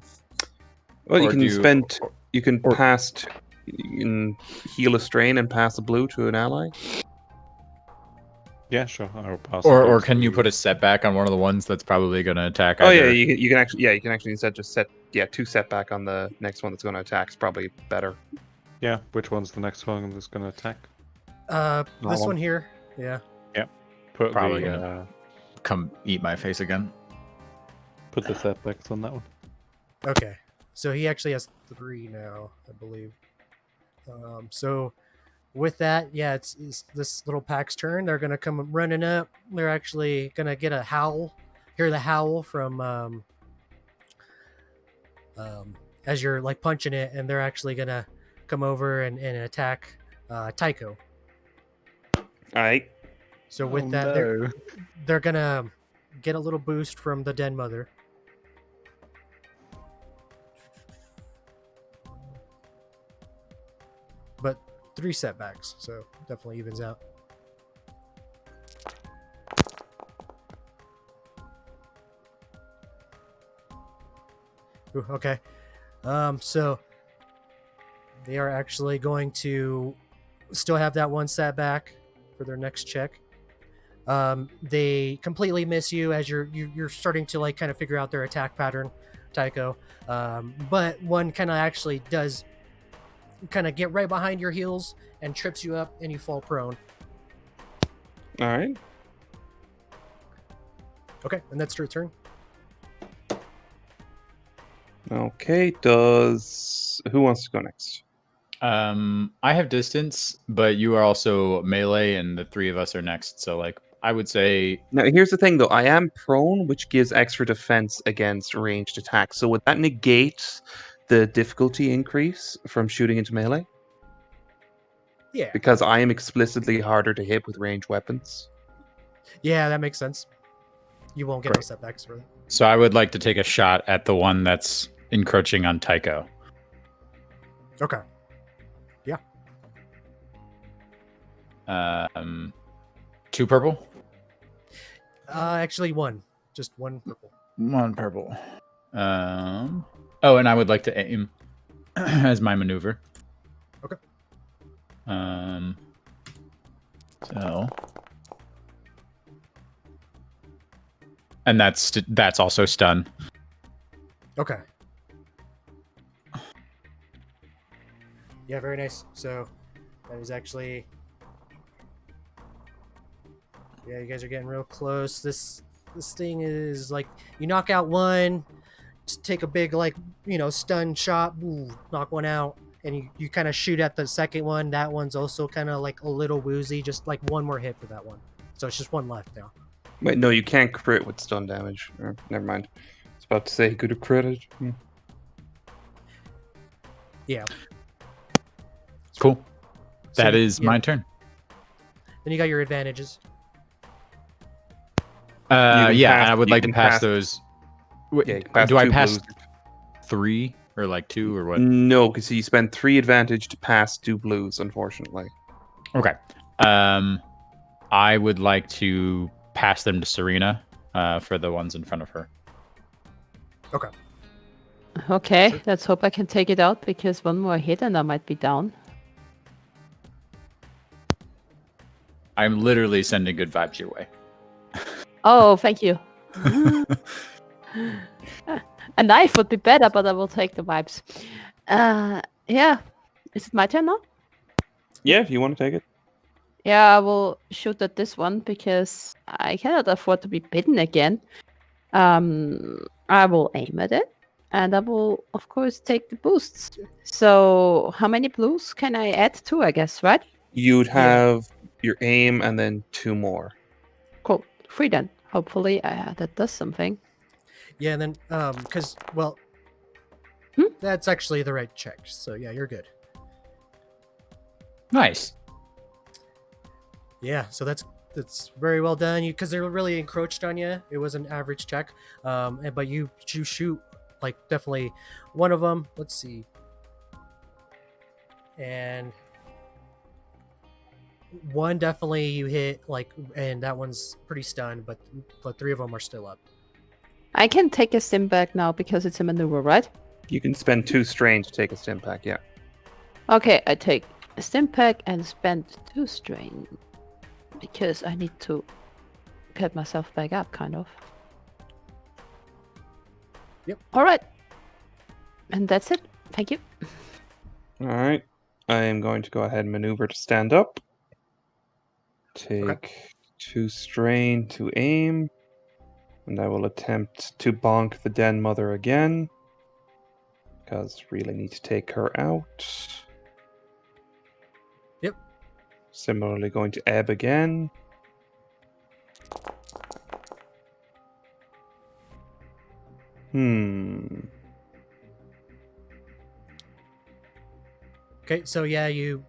you Or can do- spend. You can or- pass. You can heal a strain and pass a blue to an ally. Yeah, sure. I'll pass. Or can you put a setback on one of the ones that's probably going to attack? Oh yeah, either- you can actually instead just set 2 setback on the next one that's going to attack. It's probably better. Yeah, which one's the next one that's going to attack? This one. one here. Yeah. Put Probably the gonna- Come eat my face again. put the setbacks on that one. Okay. So he actually has 3 now, I believe. So with that, yeah, it's this little pack's turn. They're gonna come running up. They're actually gonna get a howl. Hear the howl from as you're like punching it, and they're actually gonna come over and attack Tycho. All right. So with that, they're gonna get a little boost from the Den Mother. But 3 setbacks, so definitely evens out. Ooh, okay. So they are actually going to still have that 1 setback for their next check. They completely miss you as you're starting to like kind of figure out their attack pattern, Tycho. But one kind of actually does kind of get right behind your heels and trips you up, and you fall prone. All right. Okay, and that's your turn. Okay. Who wants to go next? I have distance, but you are also melee, and the 3 of us are next. So, like, I would say Now, here's the thing, though. I am prone, which gives extra defense against ranged attacks. So would that negate the difficulty increase from shooting into melee? Yeah, Because I am explicitly harder to hit with ranged weapons. yeah, that makes sense. You won't get no setbacks for that. so. I would like to take a shot at the one that's encroaching on Tycho. Okay. 2 purple, Actually, 1, just 1 purple. 1 purple. Oh, and I would like to aim as my maneuver. Okay. So, and that's also stun. Okay. Yeah, very nice. So that is actually. Yeah, you guys are getting real close. This thing is like you knock out one, just take a big like stun shot, ooh, knock one out, and you kind of shoot at the second one. That one's also kind of like a little woozy. Just like one more hit for that one. So it's just 1 left now. Wait, no, you can't crit with stun damage. Never mind. I was about to say could have critted. Yeah. Cool. So That you- is yeah, my turn. Then you got your advantages. can Yeah, pass- and I would you like to can pass pass- those. Wait, Yeah, you can pass do I 2 pass blues. 3 or like 2 or what? No, because you spend 3 advantage to pass 2 blues, unfortunately. Okay. I would like to pass them to Serena for the ones in front of her. Okay, Sure. let's hope I can take it out because 1 more hit and I might be down. I'm literally sending good vibes your way. Oh, thank you. A knife would be better, but I will take the vibes. Yeah. Is it my turn now? Yeah, if you want to take it. Yeah, I will shoot at this one because I cannot afford to be bitten again. I will aim at it, and I will, of course, take the boosts. So, how many blues can I add to? I guess, right? You'd Yeah. have your aim and then 2 more. Cool. 3 then. Hopefully, that does something. Yeah, and then because that's actually the right check. So yeah, you're good. Nice. Yeah, so that's very well done. You because they're really encroached on you. It was an average check, but you shoot like definitely one of them. Let's see, and one definitely you hit like, and that one's pretty stunned, but 3 of them are still up. I can take a stim back now because it's a maneuver, right? You can spend 2 strain to take a stim pack. Yeah. Okay, I take a stim pack and spend 2 strain because I need to get myself back up, kind of. Yep. All right. And that's it. Thank you. All right. I am going to go ahead and maneuver to stand up. Take 2 strain to aim. And I will attempt to bonk the Den Mother again. Because really need to take her out. Yep. Similarly going to Ebb again. Okay, so yeah, you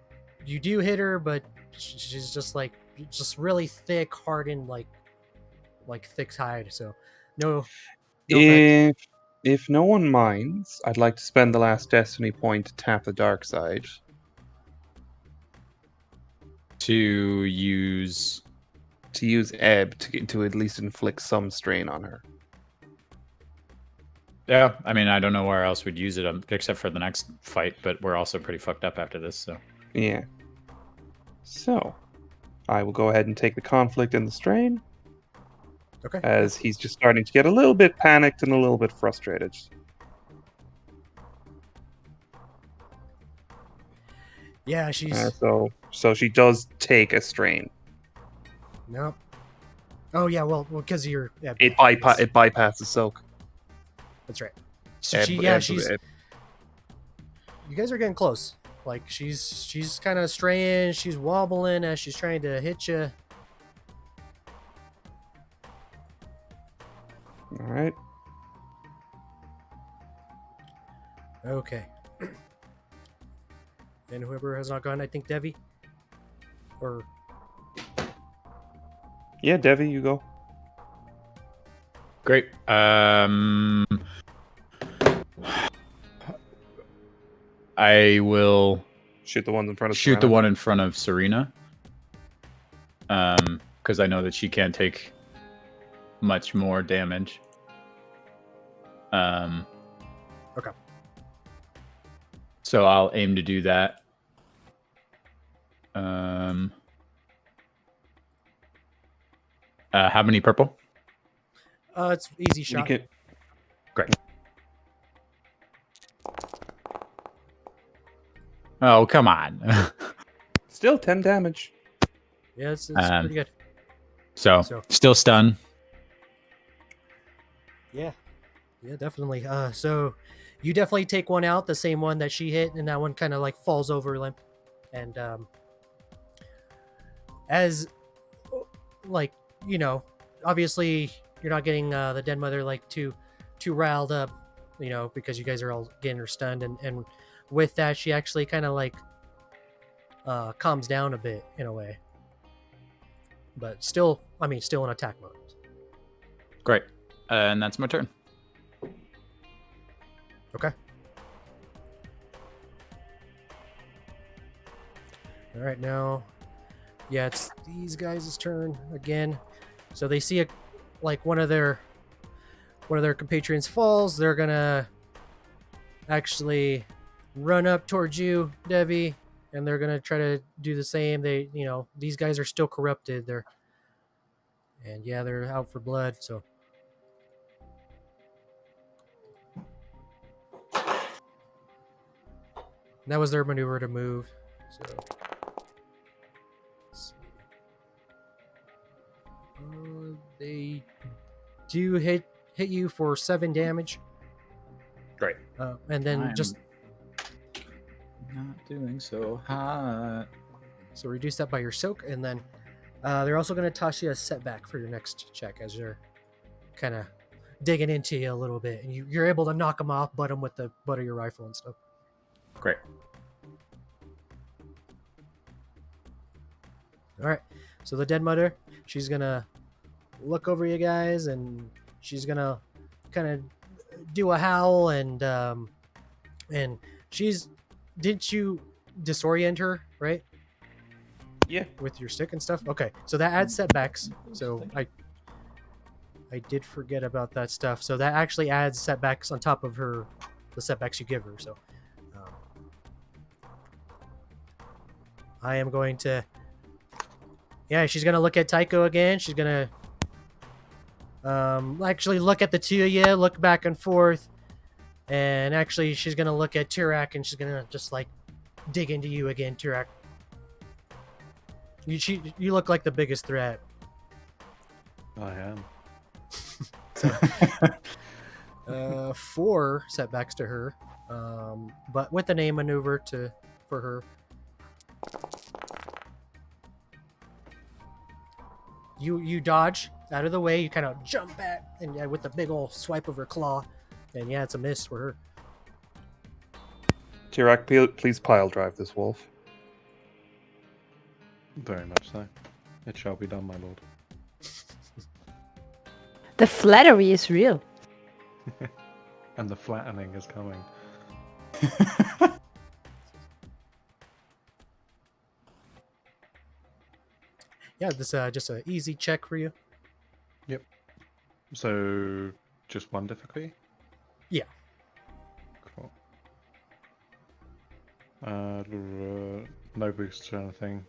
do hit her, but she's just like really thick, hardened, like thick hide. So no effect. If no one minds, I'd like to spend the last destiny point to tap the dark side. To use Ebb to at least inflict some strain on her. Yeah, I mean, I don't know where else we'd use it except for the next fight, but we're also pretty fucked up after this, so. Yeah. So, I will go ahead and take the conflict and the strain, Okay. as he's just starting to get a little bit panicked and a little bit frustrated. Yeah, she's So she does take a strain. no. Oh yeah, well, because you're It bypasses soak. That's right. So Ebb- she's. You guys are getting close. Like she's kind of straying. She's wobbling as she's trying to hit you. All right. Okay. And whoever has not gone, I think Devi. Or Yeah, Devi, you go. Great. I will Shoot the one in front of shoot the Serena. one in front of Serena. Because I know that she can't take much more damage. Okay. So I'll aim to do that. How many purple? it's easy You shot. can, Great. Oh, come on. still 10 damage. Yeah, it's pretty good. So, So- still stun. Yeah, definitely. So you definitely take one out, the same one that she hit, and that one kind of like falls over limp. And as like obviously you're not getting the Den Mother like too riled up, because you guys are all getting her stunned, and with that she actually kind of like calms down a bit in a way, but still in attack mode. Great. And that's my turn. Okay. All right, now, yeah, it's these guys' turn again. So they see one of their compatriots falls. They're gonna actually run up towards you, Devi, and they're gonna try to do the same. They, these guys are still corrupted. They're out for blood. So. And that was their maneuver to move. So let's see. They do hit you for 7 damage. Great. And then I'm just not doing so hot. so reduce that by your soak, and then they're also going to toss you a setback for your next check as they're kind of digging into you a little bit, and you're able to knock them off, butt them with the butt of your rifle and stuff. Great. All right. So the Den Mother, she's gonna look over you guys, and she's gonna kind of do a howl, and didn't you disorient her, right? Yeah. With your stick and stuff. Okay. So that adds setbacks. So I did forget about that stuff. So that actually adds setbacks on top of the setbacks you give her. So I am going to. Yeah, she's gonna look at Tycho again. She's gonna actually look at the two of you, look back and forth, and actually she's gonna look at Turak and she's gonna just like dig into you again, Turak. You look like the biggest threat. I am. So 4 setbacks to her, but with an A maneuver for her. You dodge out of the way. You kind of jump back, and with a big old swipe of her claw, and yeah, it's a miss for her. Tirak, please pile drive this wolf. Very much so. It shall be done, my lord. The flattery is real. And the flattening is coming. Yeah, this just an easy check for you. Yep. So, just one difficulty? Yeah. Cool. No boosts or anything.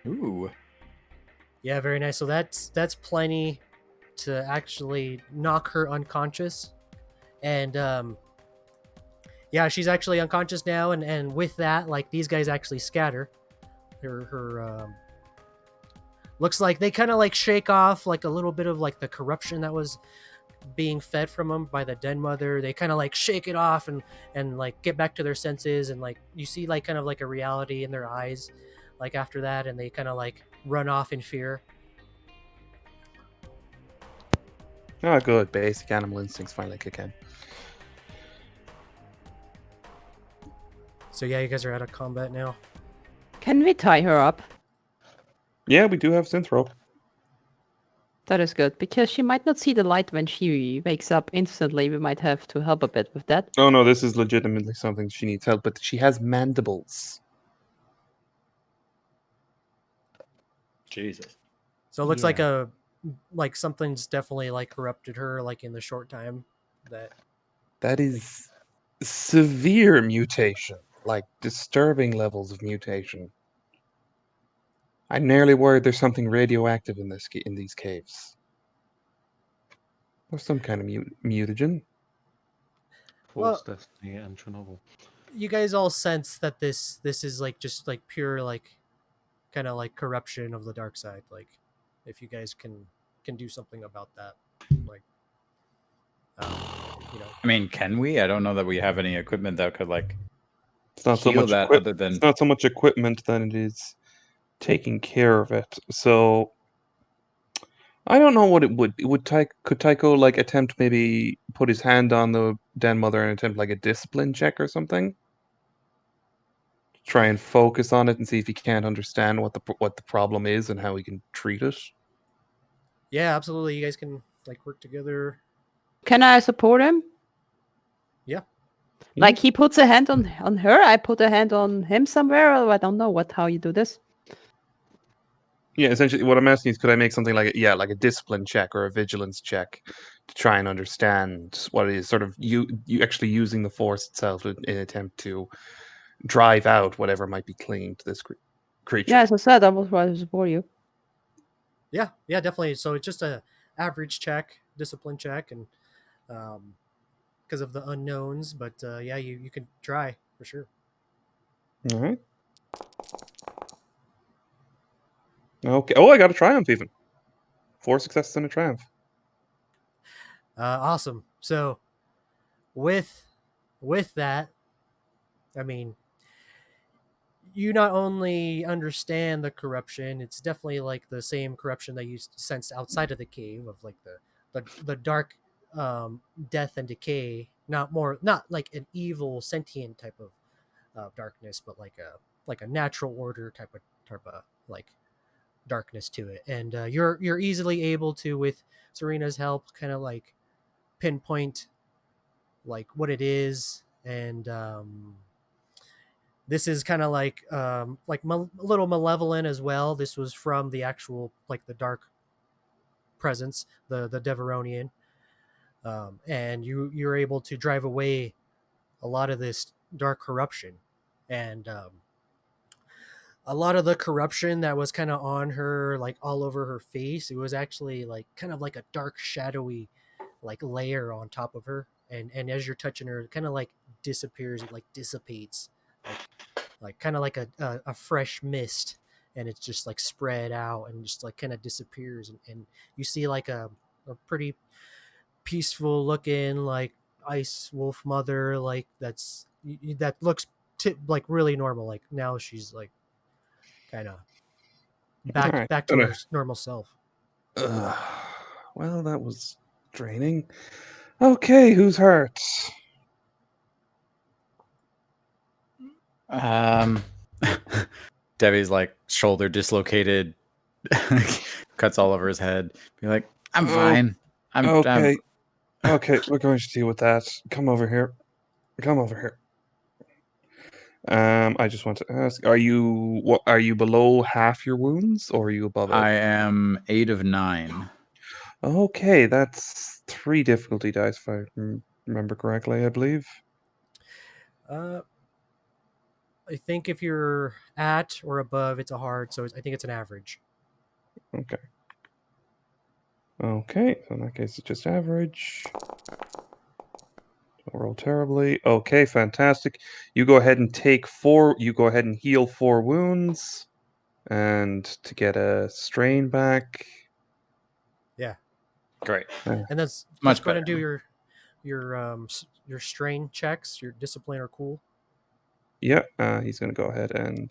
Ooh. Yeah, very nice. So that's plenty to actually knock her unconscious, and yeah, she's actually unconscious now, and with that, like these guys actually scatter. Her looks like they kind of like shake off like a little bit of like the corruption that was being fed from them by the den mother. They kind of like shake it off and like get back to their senses, and like you see like kind of like a reality in their eyes like after that, and they kind of like run off in fear. Oh, good. Basic animal instincts finally kick in. So yeah, you guys are out of combat now. Can we tie her up? Yeah, we do have synth rope. That is good, because she might not see the light when she wakes up instantly. We might have to help a bit with that. Oh no, this is legitimately something she needs help, but she has mandibles. Jesus. So it looks like something's definitely like corrupted her like in the short time That is severe mutation, like disturbing levels of mutation. I'm nearly worried there's something radioactive in these caves. Or some kind of mutagen. Force Destiny and Chernobyl. you guys all sense that this is like just like pure like kind of like corruption of the dark side. Like if you guys can do something about that, like you know. I mean, can we? I don't know that we have any equipment that could like It's not so heal much that other than it's not so much equipment than it is taking care of it. So I don't know what it would. Could Tycho like attempt maybe put his hand on the den mother and attempt like a discipline check or something? Try and focus on it and see if he can't understand what the problem is and how he can treat it. Yeah, absolutely. You guys can like work together. Can I support him? Yeah. Like he puts a hand on her, I put a hand on him somewhere, or I don't know how you do this. Yeah, essentially, what I'm asking is, could I make something like a discipline check or a vigilance check to try and understand what it is? Sort of you actually using the force itself in an attempt to drive out whatever might be clinging to this creature. Yeah, as I said, I was trying to support you. Yeah, definitely. So it's just a average check, discipline check, and because of the unknowns. But yeah, you can try for sure. All right. Okay. Oh, I got a triumph even. 4 successes and a triumph. Awesome. So with that, I mean, you not only understand the corruption, it's definitely like the same corruption that you sensed outside of the cave of like the dark death and decay, not like an evil sentient type of darkness, but like a natural order type of like darkness to it. And you're easily able to, with Serena's help, kind of like pinpoint like what it is, and This is kind of like a little malevolent as well. This was from the actual like the dark presence, the Deveronian, and you're able to drive away a lot of this dark corruption, and a lot of the corruption that was kind of on her, like all over her face, it was actually like kind of like a dark shadowy like layer on top of her, and as you're touching her, it kind of like disappears, it like dissipates, like kind of like a fresh mist, and it's just like spread out and just like kind of disappears, and you see like a pretty peaceful looking like ice wolf mother, like that looks like really normal, like now she's like kind of back Alright, back to gonna- her normal self. Well, that was draining. Okay, who's hurt? Debbie's like shoulder dislocated, cuts all over his head. Be like, I'm Oh, fine. I'm Okay. Okay, we're going to deal with that. Come over here. Come over here. I just want to ask: Are you below half your wounds, or are you above it? I am 8 of 9. Okay, that's 3 difficulty dice, if I remember correctly. I believe. I think if you're at or above, it's a hard, so I think it's an average. Okay. Okay, so in that case, it's just average. Don't roll terribly. Okay, fantastic. You go ahead and take 4. You go ahead and heal 4 wounds, and to get a strain back. Great. And that's Much go ahead and better. do your strain checks, your discipline or cool. Yeah, he's going to go ahead and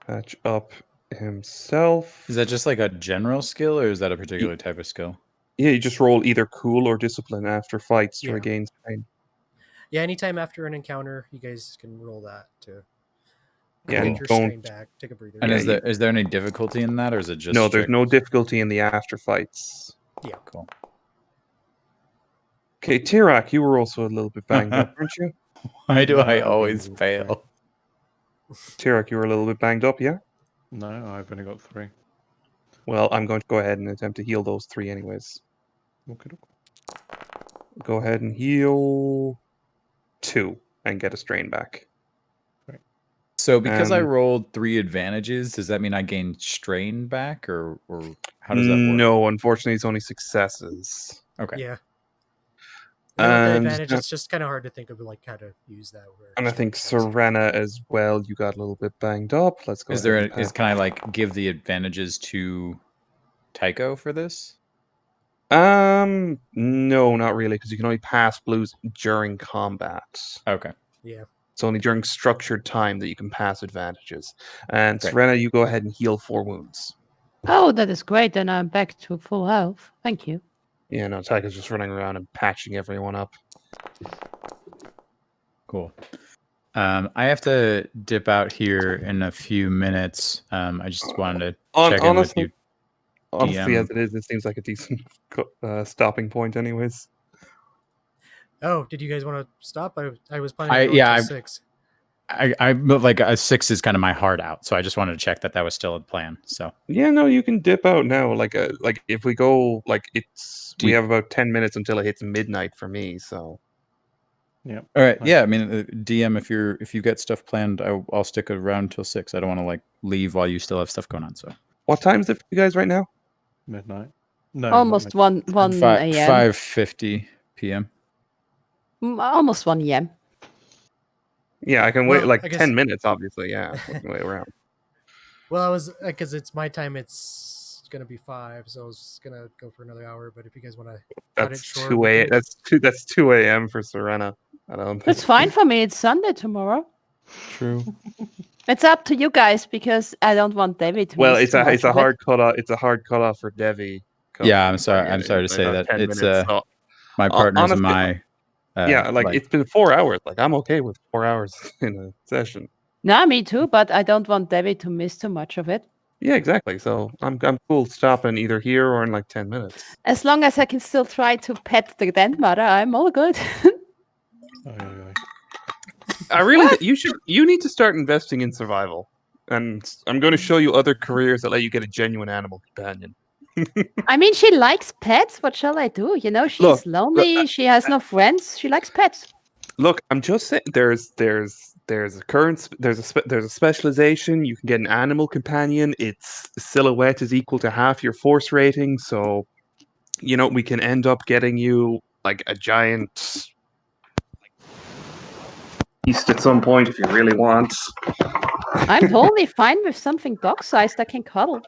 patch up himself. Is that just like a general skill, or is that a particular type of skill? Yeah, you just roll either cool or discipline after fights to Yeah. regain strain. Yeah, anytime after an encounter, you guys can roll that to Yeah, get and your don't. strain back. Take a breather. And Yeah, is there any difficulty in that, or is it just No, there's strict? no difficulty in the after fights. Cool. Okay, Tirak, you were also a little bit banged up, weren't you? Why do No, I I've only always got fail? Tirak, you were a little bit banged up, yeah? No, I've only got 3. Well, I'm going to go ahead and attempt to heal those 3 anyways. Okay. Go ahead and heal 2 and get a strain back. So because I Um, rolled 3 advantages, does that mean I gain strain back, or how does that work? No, unfortunately, it's only successes. Okay. Yeah. And then with the And advantage, it's just kind of hard to think of like how to use that. And I think Serena as well, you got a little bit banged up. Let's go Is ahead there and pass. can I like give the advantages to Tycho for this? No, not really, because you can only pass blues during combat. Okay. Yeah. It's only during structured time that you can pass advantages. And Great. Serena, you go ahead and heal 4 wounds. Oh, that is great. Then I'm back to full health. Thank you. Yeah, no, Tycho's just running around and patching everyone up. Cool. I have to dip out here in a few minutes. I just wanted to check in with you. Honestly, DM. as it is, it seems like a decent stopping point, anyways. Oh, did you guys want to stop? I was planning to go until 6. I like a 6 is kind of my hard out, so I just wanted to check that was still a plan. So Yeah, no, you can dip out now. Like if we go, we have about 10 minutes until it hits midnight for me. So Yeah. all right, Nice. yeah. I mean, DM, if you get stuff planned, I'll stick around till 6. I don't want to like leave while you still have stuff going on. So what time is it for you guys right now? Midnight. No, Almost 1 a.m. 5:50 p.m. Almost 1 a.m. Yeah, I can wait Well, like I guess- 10 minutes, obviously. Yeah, we can wait around. Well, I was because it's my time. It's gonna be 5, so I was gonna go for another hour. But if you guys want to cut it That's short, 2 we a. can- That's 2 a.m. for Serena. I don't. It's fine for me. It's Sunday tomorrow. True. It's up to you guys because I don't want David to Well, miss it's too a much of it. hard cutoff. It's a hard cutoff for Devi. Yeah, I'm sorry. I'm sorry to say that it's my partners honestly, and my. Yeah, like it's been 4 hours. Like I'm okay with 4 hours in a session. No, me too, but I don't want David to miss too much of it. Yeah, exactly. So I'm cool stopping either here or in like 10 minutes. As long as I can still try to pet the grandmother, I'm all good. Aye, aye, aye. I really you need to start investing in survival. And I'm going to show you other careers that let you get a genuine animal companion. I mean, she likes pets. What shall I do? You know, she's Look, lonely. She has no friends. She likes pets. Look, I'm just saying there's a specialization. You can get an animal companion. Its silhouette is equal to half your force rating, so we can end up getting you like a giant beast at some point if you really want. I'm totally fine with something dog-sized that can cuddle.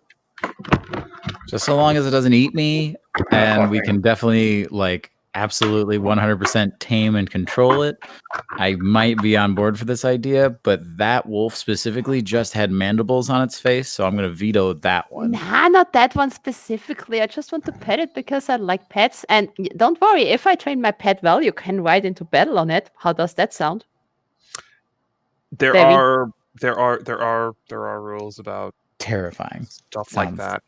Just so long as it doesn't eat me, and we can definitely like absolutely 100% tame and control it, I might be on board for this idea. But that wolf specifically just had mandibles on its face, so I'm going to veto that one. Nah, not that one specifically. I just want to pet it because I like pets. And don't worry, if I train my pet well, you can ride into battle on it. How does that sound? There Debbie. are rules about Terrifying. stuff like Sounds that.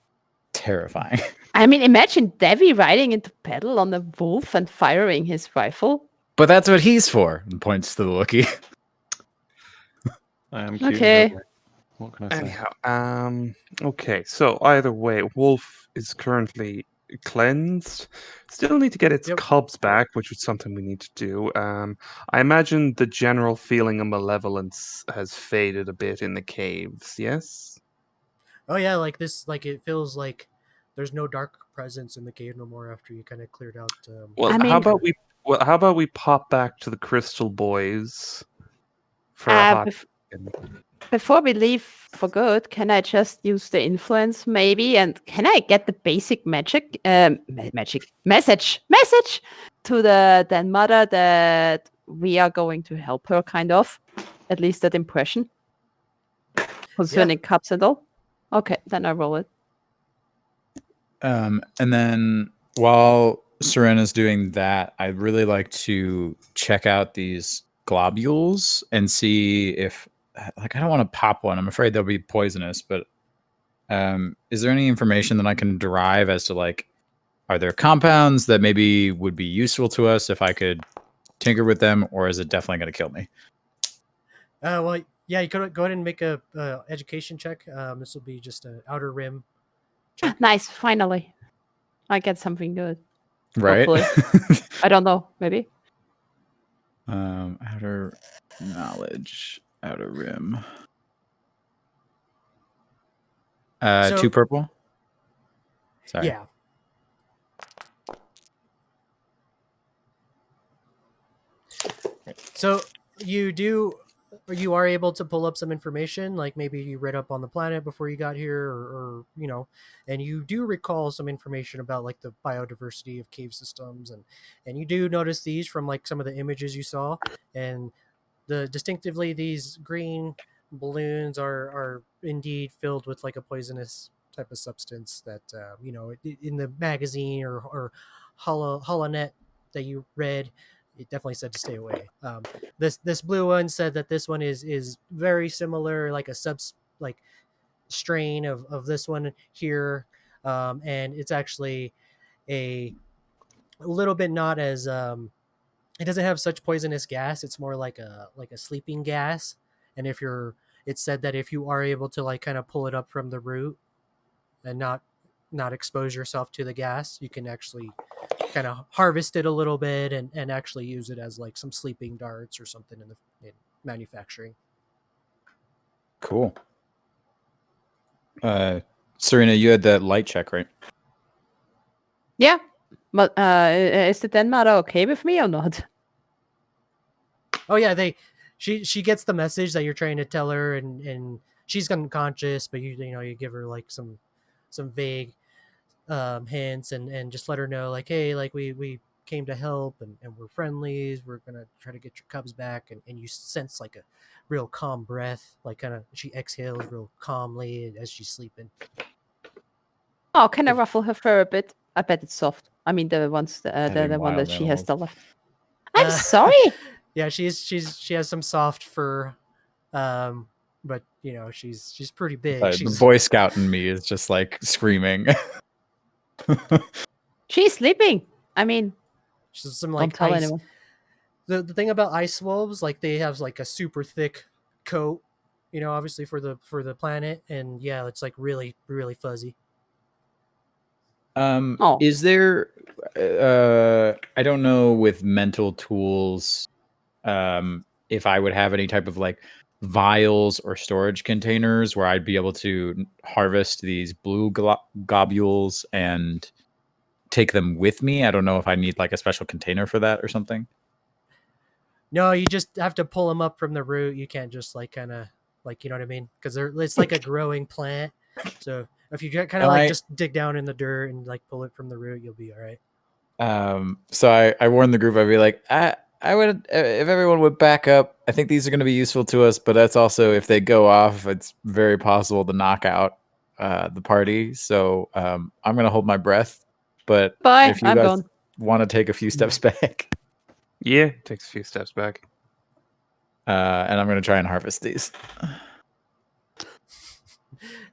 Terrifying. I mean, imagine Devi riding into battle on a wolf and firing his rifle. But that's what he's for. And points to the Wookiee. I am cute. Okay. and ugly. What can I say? Anyhow, okay. So either way, Wolf is currently cleansed. Still need to get its Yep. cubs back, which is something we need to do. I imagine the general feeling of malevolence has faded a bit in the caves. Yes. Oh yeah, like this, like it feels like there's no dark presence in the cave no more after you kind of cleared out. Well, I mean- how about we pop back to the Crystal Boys for a hot second? Before we leave for good, can I just use the influence maybe? And can I get the basic message to the then mother that we are going to help her, kind of? At least that impression concerning cups and all. Okay, then I roll it. And then while Serena's doing that, I'd really like to check out these globules and see if, like, I don't want to pop one. I'm afraid they'll be poisonous, but is there any information that I can derive as to, like, are there compounds that maybe would be useful to us if I could tinker with them, or is it definitely going to kill me? Well, yeah, you could go ahead and make a education check. This will be just an outer rim. Nice, finally. I get something good. Right? I don't know, maybe. Outer knowledge, outer rim. So- 2 purple? Sorry. Yeah. So you are able to pull up some information, like maybe you read up on the planet before you got here, or and you do recall some information about like the biodiversity of cave systems, and you do notice these from like some of the images you saw, and distinctively these green balloons are indeed filled with like a poisonous type of substance that in the magazine or holonet that you read, it definitely said to stay away. This blue one said that this one is very similar, like a strain of this one here, and it's actually a little bit not as it doesn't have such poisonous gas. It's more like a sleeping gas, and it said that if you are able to like kind of pull it up from the root and not expose yourself to the gas, you can actually kind of harvest it a little bit and actually use it as like some sleeping darts or something in manufacturing. Cool. Serena, you had that light check, right? Yeah. But is the Den Mother okay with me or not? Oh yeah, she gets the message that you're trying to tell her, and she's unconscious, but you give her like some vague hints and just let her know like, hey, like we came to help and we're friendlies, we're gonna try to get your cubs back, and you sense like a real calm breath, like kind of she exhales real calmly as she's sleeping. Oh, can I ruffle her fur a bit? I bet it's soft. I mean, the one that she has still left. I'm sorry. Yeah, she has some soft fur, but she's pretty big. The Boy Scout in me is just like screaming. She's sleeping. I mean, She's some don't like tell ice, anyone. The thing about ice wolves, like they have like a super thick coat, obviously for the planet, and yeah, it's like really really fuzzy. Oh. Is there I don't know with mental tools if I would have any type of like vials or storage containers where I'd be able to harvest these blue globules and take them with me. I don't know if I need like a special container for that or something. No, you just have to pull them up from the root. You can't just like kind of like, you know what I mean? Because it's like a growing plant. So if you kind of like just dig down in the dirt and like pull it from the root, you'll be all right. So I warned the group. I'd be like, I would, if everyone would back up. I think these are going to be useful to us, but that's also if they go off, it's very possible to knock out the party. So I'm going to hold my breath. But Bye. if you I'm guys gone. want to take a few steps back, Yeah, takes a few steps back. and I'm going to try and harvest these.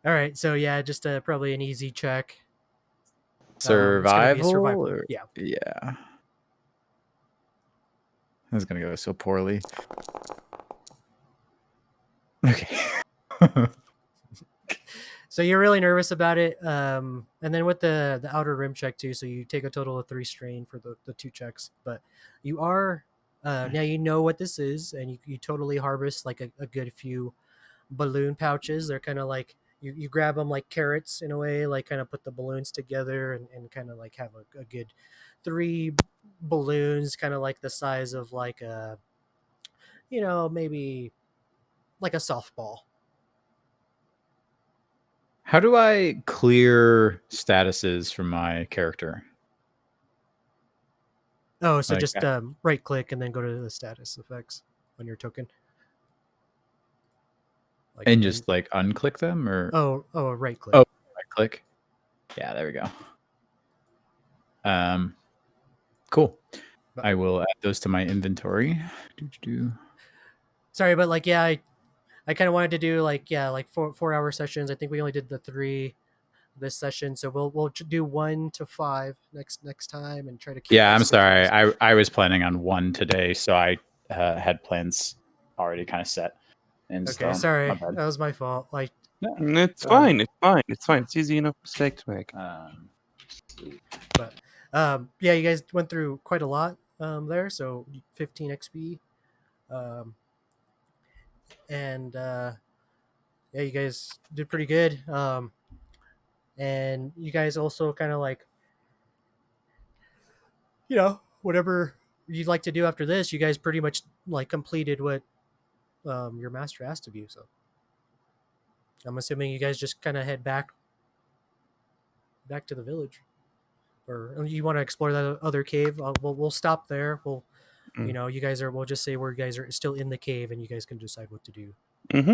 All right. So yeah, just probably an easy check. It's gonna be a Survival? survival. Or- Yeah. Yeah. This is going to go so poorly. Okay. So you're really nervous about it, and then with the outer rim check too. So you take a total of 3 strain for the 2 checks, but you are now you know what this is, and you totally harvest like a good few balloon pouches. They're kind of like you grab them like carrots in a way, like kind of put the balloons together and kind of like have a good 3 balloons, kind of like the size of like a maybe like a softball. How do I clear statuses from my character? Oh, so Like just that. right click and then go to the status effects on your token. Like And just like unclick them or right click. Oh, right click. Yeah, there we go. Cool. I will add those to my inventory. Sorry, but like yeah, I kind of wanted to do like 4 hour sessions. I think we only did the 3 this session, so we'll do 1 to 5 next time and try to keep. Yeah, I'm stick to sorry. those. I was planning on 1 today, so I had plans already kind of set. And Okay, sorry, that was my fault. Like It's fine. It's fine. It's fine. It's easy enough mistake to make. but yeah, you guys went through quite a lot there. So 15 XP, and yeah, you guys did pretty good. And you guys also kind of like, whatever you'd like to do after this, you guys pretty much like completed what your master asked of you. So I'm assuming you guys just kind of head back to the village, or you want to explore that other cave. We'll stop there. You guys are. We'll just say where you guys are still in the cave, and you guys can decide what to do. Mm-hmm.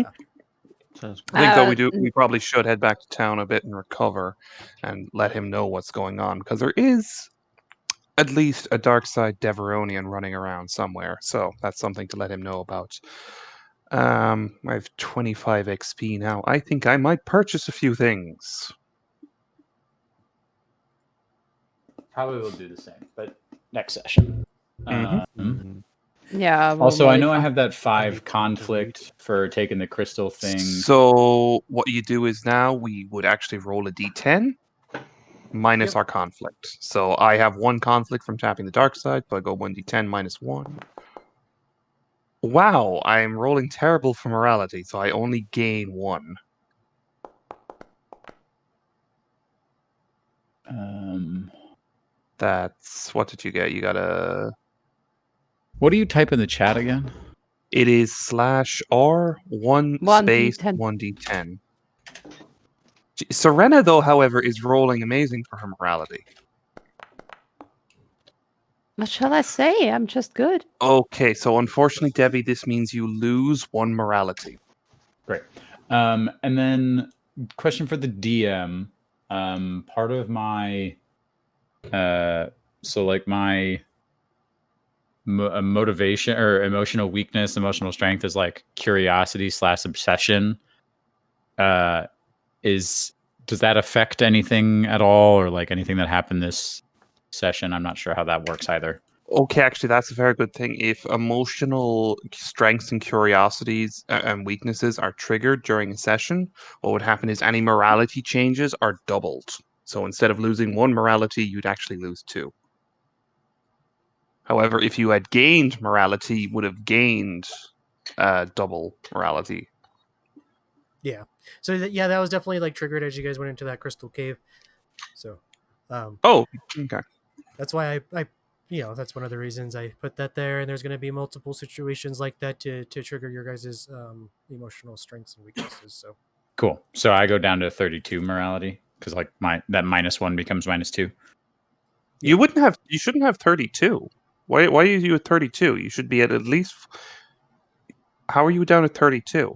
Sounds I think though we probably should head back to town a bit and recover, and let him know what's going on, because there is at least a dark side Deveronian running around somewhere. So that's something to let him know about. I have 25 XP now. I think I might purchase a few things. Probably will do the same, but next session. Yeah. Also, I know I have that 5 conflict for taking the crystal thing. So what you do is now we would actually roll a d10 minus our conflict. So I have 1 conflict from tapping the dark side, so I go 1d10 minus 1. Wow, I'm rolling terrible for morality, so I only gain 1. That's what did you get? You got a. What do you type in the chat again? It is /R1 space 1d10. Serena, though, however, is rolling amazing for her morality. What shall I say? I'm just good. Okay, so unfortunately, Debbie, this means you lose 1 morality. Great. And then question for the DM. Part of my so like my motivation or emotional weakness, emotional strength is like curiosity / obsession. Does that affect anything at all, or like anything that happened this session? I'm not sure how that works either. Okay, actually, that's a very good thing. If emotional strengths and curiosities and weaknesses are triggered during a session, what would happen is any morality changes are doubled. So instead of losing 1 morality, you'd actually lose 2. However, if you had gained morality, you would have gained double morality. Yeah. So that was definitely like triggered as you guys went into that crystal cave. So, Oh, okay. that's why I that's one of the reasons I put that there. And there's going to be multiple situations like that to trigger your guys' emotional strengths and weaknesses. So Cool. So I go down to 32 morality because like that -1 becomes -2. You shouldn't have 32. Why are you at 32? You should be at least. How are you down at 32?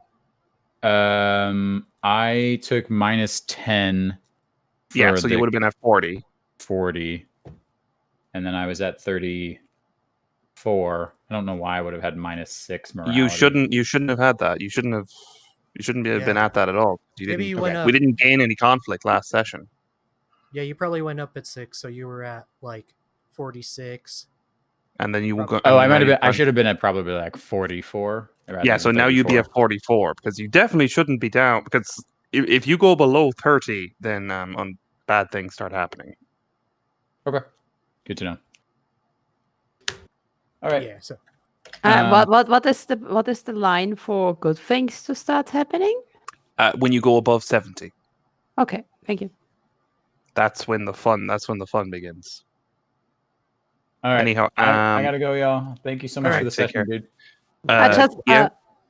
I took -10 Yeah, for so you the would have been at 40. 40, and then I was at 34. I don't know why I would have had -6 morality. You shouldn't have had that. You shouldn't have been Yeah. at that at all. Maybe you went We up. didn't gain any conflict last session. Yeah, you probably went up at 6, so you were at like 46. And then you will go. Oh, I and might now have been. I you've should have been at probably like 44. rather Yeah, than so now you'd be 34. at 44 because you definitely shouldn't be down because if you go below 30, then bad things start happening. Okay, good to know. All right. Yeah. So What is the line for good things to start happening? When you go above 70, Okay, thank you. that's when the fun begins. All right. Anyhow, I gotta go, y'all. Thank you so much All for right, the take session, care. dude.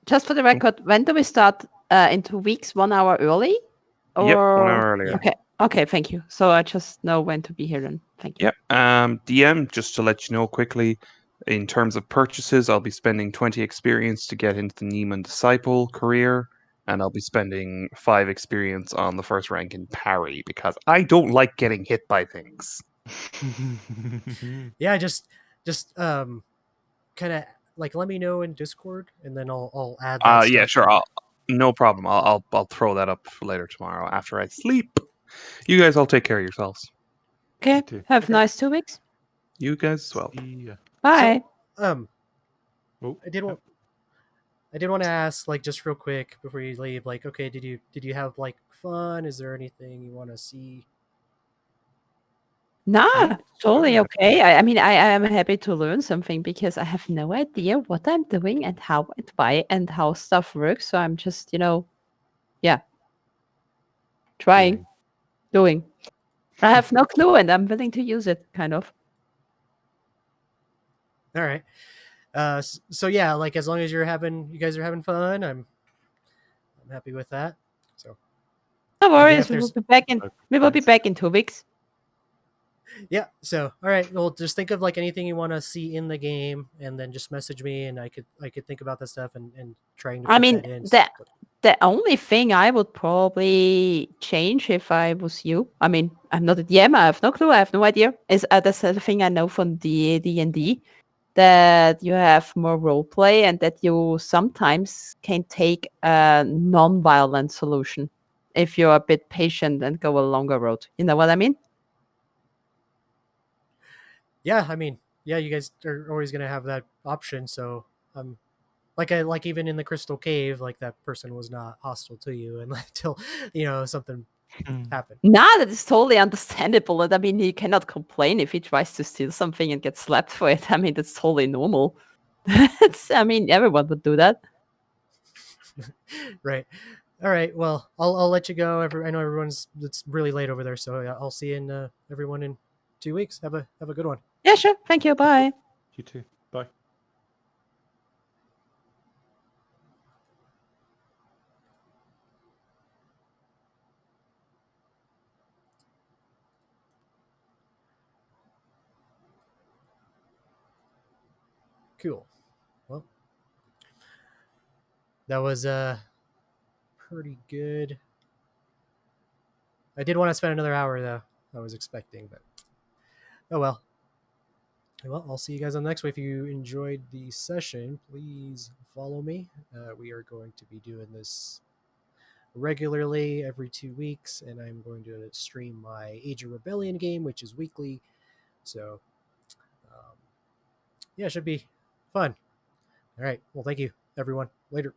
Just for the record, when do we start in 2 weeks? 1 hour early? Yep, 1 hour Or earlier. Okay, thank you. So I just know when to be here then. Thank you. Yep. DM, just to let you know quickly, in terms of purchases, I'll be spending 20 experience to get into the Neiman Disciple career, and I'll be spending 5 experience on the first rank in parry because I don't like getting hit by things. yeah, just kind of like let me know in Discord, and then I'll add that. Yeah, stuff sure. to- No problem. I'll throw that up later tomorrow after I sleep. You guys all take care of yourselves. Okay, too. have Okay. nice 2 weeks. You guys as well. See ya. Bye. So, Oh, I did want to ask, like, just real quick before you leave, like, okay, did you have like fun? Is there anything you want to see? Nah, totally yeah. okay. I mean, I am happy to learn something because I have no idea what I'm doing and how and why and how stuff works. So I'm just, trying, doing. I have no clue and I'm willing to use it, kind of. All right. So yeah, like as long as you guys are having fun, I'm happy with that. So No again, worries. if We will there's be back in. We will be Thanks. back in 2 weeks. yeah. So all right, well, just think of like anything you want to see in the game, and then just message me, and I could think about that stuff and trying to fit I mean, that in. the only thing I would probably change if I was you, I mean, I'm not a DM, I have no clue, I have no idea, is that's the thing I know from the D&D, that you have more role play and that you sometimes can take a non-violent solution if you're a bit patient and go a longer road. You know what I mean? Yeah, I mean, yeah, you guys are always gonna have that option. So like even in the Crystal Cave, like that person was not hostile to you, and until something happened. Nah, that is totally understandable. And I mean, he cannot complain if he tries to steal something and gets slapped for it. I mean, that's totally normal. I mean, everyone would do that. Right. All right. Well, I'll let you go. I know it's really late over there, so yeah, I'll see you in everyone in 2 weeks. Have a good one. Yeah, sure. Thank you. Bye. You too. Bye. Cool. Well, that was pretty good. I did want to spend another hour though. I was expecting, but oh well. Well, I'll see you guys on the next one. If you enjoyed the session, please follow me. We are going to be doing this regularly every 2 weeks, and I'm going to stream my Age of Rebellion game, which is weekly. So yeah, it should be fun. All right. Well, thank you, everyone. Later.